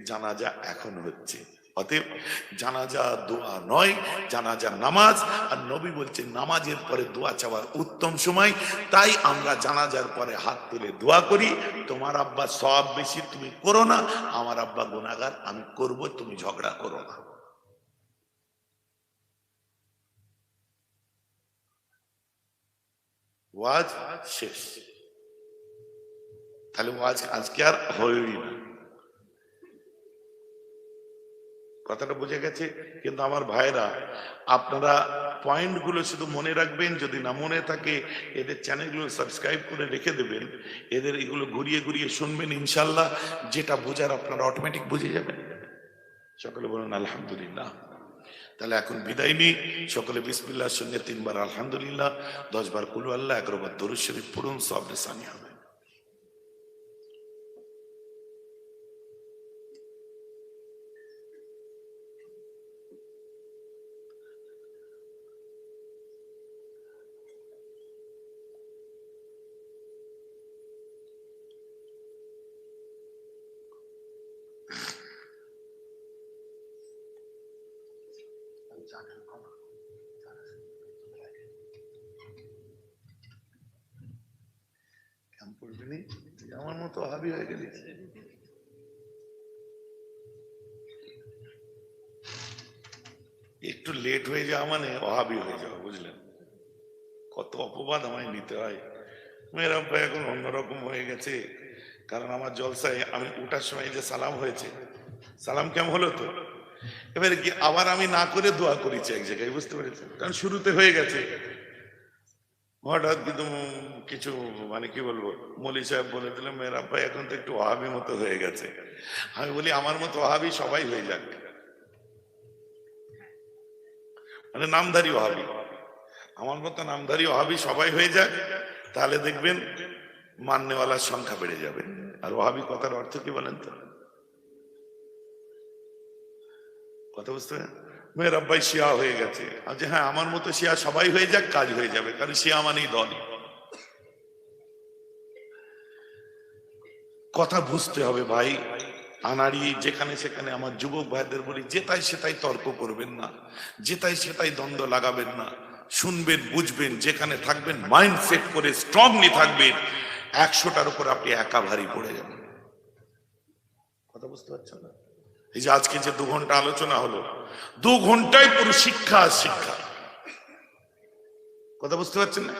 জানাজা এখন হচ্ছে। অতএব জানাজা দোয়া নয়, জানাজা নামাজ। আর নবী বলছেন নামাজের পরে দোয়া চাওয়ার উত্তম সময়। তাই আমরা জানাজার পরে হাত তুলে দোয়া করি, তোমার আব্বা সওয়াব বেশি, তুমি করো না। আমার আব্বা গুনাহগার, আমি করব, তুমি ঝগড়া করো না। ওয়াজ শেষ। তাহলে ওয়াজ আজকে আর হয়ই না। কথাটা বুঝে গেছে? কিন্তু আমার ভাইরা, আপনারা পয়েন্ট গুলো শুধু মনে রাখবেন, যদি না মনে থাকে এদের চ্যানেলগুলো সাবস্ক্রাইব করে রেখে দেবেন, এদের এগুলো ঘুরিয়ে ঘুরিয়ে শুনবেন, ইনশাল্লাহ যেটা বোঝার আপনারা অটোমেটিক বুঝে যাবেন। সকলে বলুন আলহামদুলিল্লাহ। তাহলে এখন বিদায় নিই। সকলে বিসমিল্লাহর সঙ্গে 3 বার আলহামদুলিল্লাহ, 10 বার কুলু আল্লাহ, 11 বার দরুদ শরীফ পড়ুন, সব রেসানি হবে। আমার মতো হাবি হয়ে গেলি, একটু লেট হয়ে যাওয়া মানে অহাবি হয়ে যাওয়া, বুঝলেন? কত অপবাদ আমায় নিতে হয়। মেয়ের আব্বা এখন অন্যরকম হয়ে গেছে, কারণ আমার জলসায় আমি উঠার সময় যে সালাম হয়েছে, সালাম কেমন হলো তো, এবারে কি আবার আমি না করে দোয়া করেছি এক জায়গায়, বুঝতে পেরেছেন? কারণ শুরুতে হয়ে গেছে, হঠাৎ কিন্তু কিছু মানে কি বলবো, মৌলী সাহেব বলে দিলাম মেয়ের আব্বা এখন তো একটু ওহাবি মতো হয়ে গেছে। আমি বলি আমার মতো ওহাবি সবাই হয়ে যাক, মানে নামধারী ওহাবি, আমার মতো নামধারী ওহাবি সবাই হয়ে যাক, তাহলে দেখবেন মাননেওয়ালার সংখ্যা বেড়ে যাবে। আর ওহাবি কথার অর্থ কি বলেন তো? কথা বুঝতে পারেন? মেয়ের আব্বাই শিয়া হয়ে গেছে, আচ্ছা হ্যাঁ আমার মতো শিয়া সবাই হয়ে যাক, কাজ হয়ে যাবে, কারণ শিয়া মানেই দল। কথা বুঝতে হবে ভাই। আনাড়ি যেখানে সেখানে আমার যুবক ভাইদের বলি, যেটাই সেটাই তর্ক করবেন না, যেটাই সেটাই দ্বন্দ্ব লাগাবেন না, শুনবেন বুঝবেন, যেখানে থাকবেন মাইন্ড সেট করে স্ট্রংলি থাকবেন, 100টার উপর আপনি একা ভারী পড়ে যাবেন। কথা বুঝতে পারছেন না? এই যে আজকে যে 2 ঘন্টা আলোচনা হলো, 2 ঘন্টায় পুরো শিক্ষা শিক্ষা। কথা বুঝতে পারছেন না?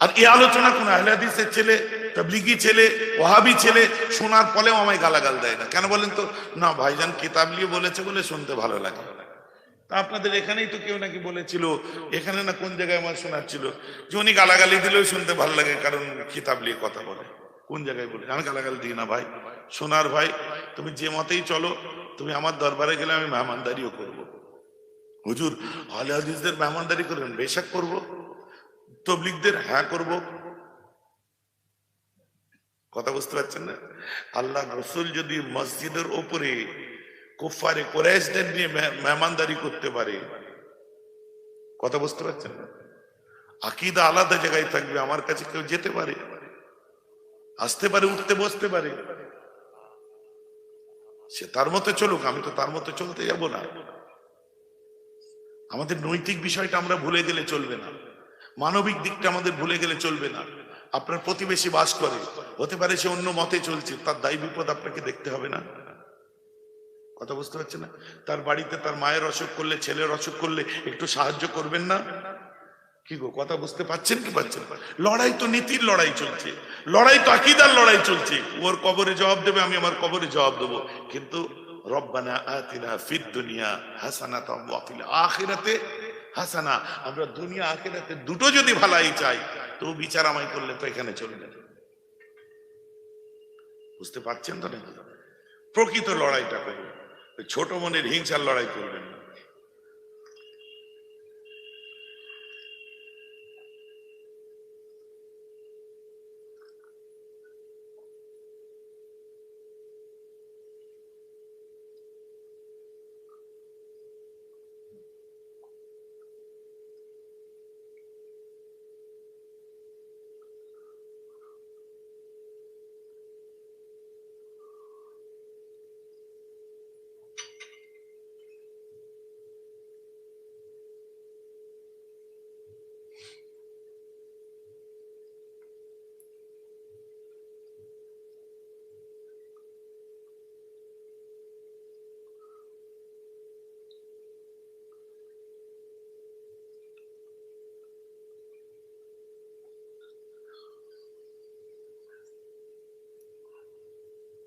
আর এই আলোচনা কোন আহলে হাদিসের ছেলে, তাবলিগি ছেলে, ওয়াহাবি ছেলে শোনার পরেও আমায় গালাগাল দেয় না। কেন বলেন তো? না ভাইজান কিতাব নিয়ে বলেছে বলে শুনতে ভালো লাগে। তা আপনাদের এখানেই তো কেউ নাকি বলেছিল, এখানে না কোন জায়গায় আমার শোনাচ্ছিল যে উনি গালাগালি দিলেও শুনতে ভালো লাগে, কারণ কিতাব নিয়ে কথা বলে। কোন জায়গায় বলে? আমি গালাগালি দিই না ভাই। শোনার ভাই, তুমি যে মতেই চলো, তুমি আমার দরবারে গেলে আমি মেহমানদারিও করব। হুজুর আহলে হাদিসদের মেহমানদারি করবেন? বেশক করব। তবলিগদের? হ্যাঁ করব। কথা বুঝতে পারছেন না? আল্লাহ রসুল যদি মসজিদের ওপরে কুফারে কুরাইশদের নিয়ে মেহমানদারি করতে পারে, কথা বুঝতে পারছেন না? আকীদা আলাদা জায়গায় থাকবে, আমার কাছে কেউ যেতে পারে, আসতে পারে, উঠতে বসতে পারে, সে তার মতো চলুক, আমি তো তার মতো চলতে যাব না। আমাদের নৈতিক বিষয়টা আমরা ভুলে গেলে চলবে না, মানবিক দিকটা আমাদের ভুলে গেলে চলবে না। আপনার প্রতিবেশী বাস করে, হতে পারে সে অন্য মতে চলছে, তার দায় বিপদ আপনাকে দেখতে হবে না? কথা বুঝতে পারছেন না? তার বাড়িতে তার মায়ের অসুখ করলে, ছেলের অসুখ করলে একটু সাহায্য করবেন না? কি গো, কথা বুঝতে পারছেন কি পাচ্ছেন? লড়াই তো নীতির লড়াই চলছে, লড়াই তো আকীদার লড়াই চলছে। ওর কবরে জবাব দেবে, আমি আমার কবরে জবাব দেবো। কিন্তু রব্বানা আতিনা ফিদ দুনিয়া হাসানাতাও ওয়া ফিল আখিরাতে হাসানা, আমরা দুনিয়া আখিরাতে দুটো যদি ভালাই চাই, তো বিচার আমায় করলে তো এখানে চলবে না। বুঝতে পারছেন তো নাকি? প্রকৃত লড়াইটা করবেন, ছোট মনের হিংসার লড়াই করবেন না।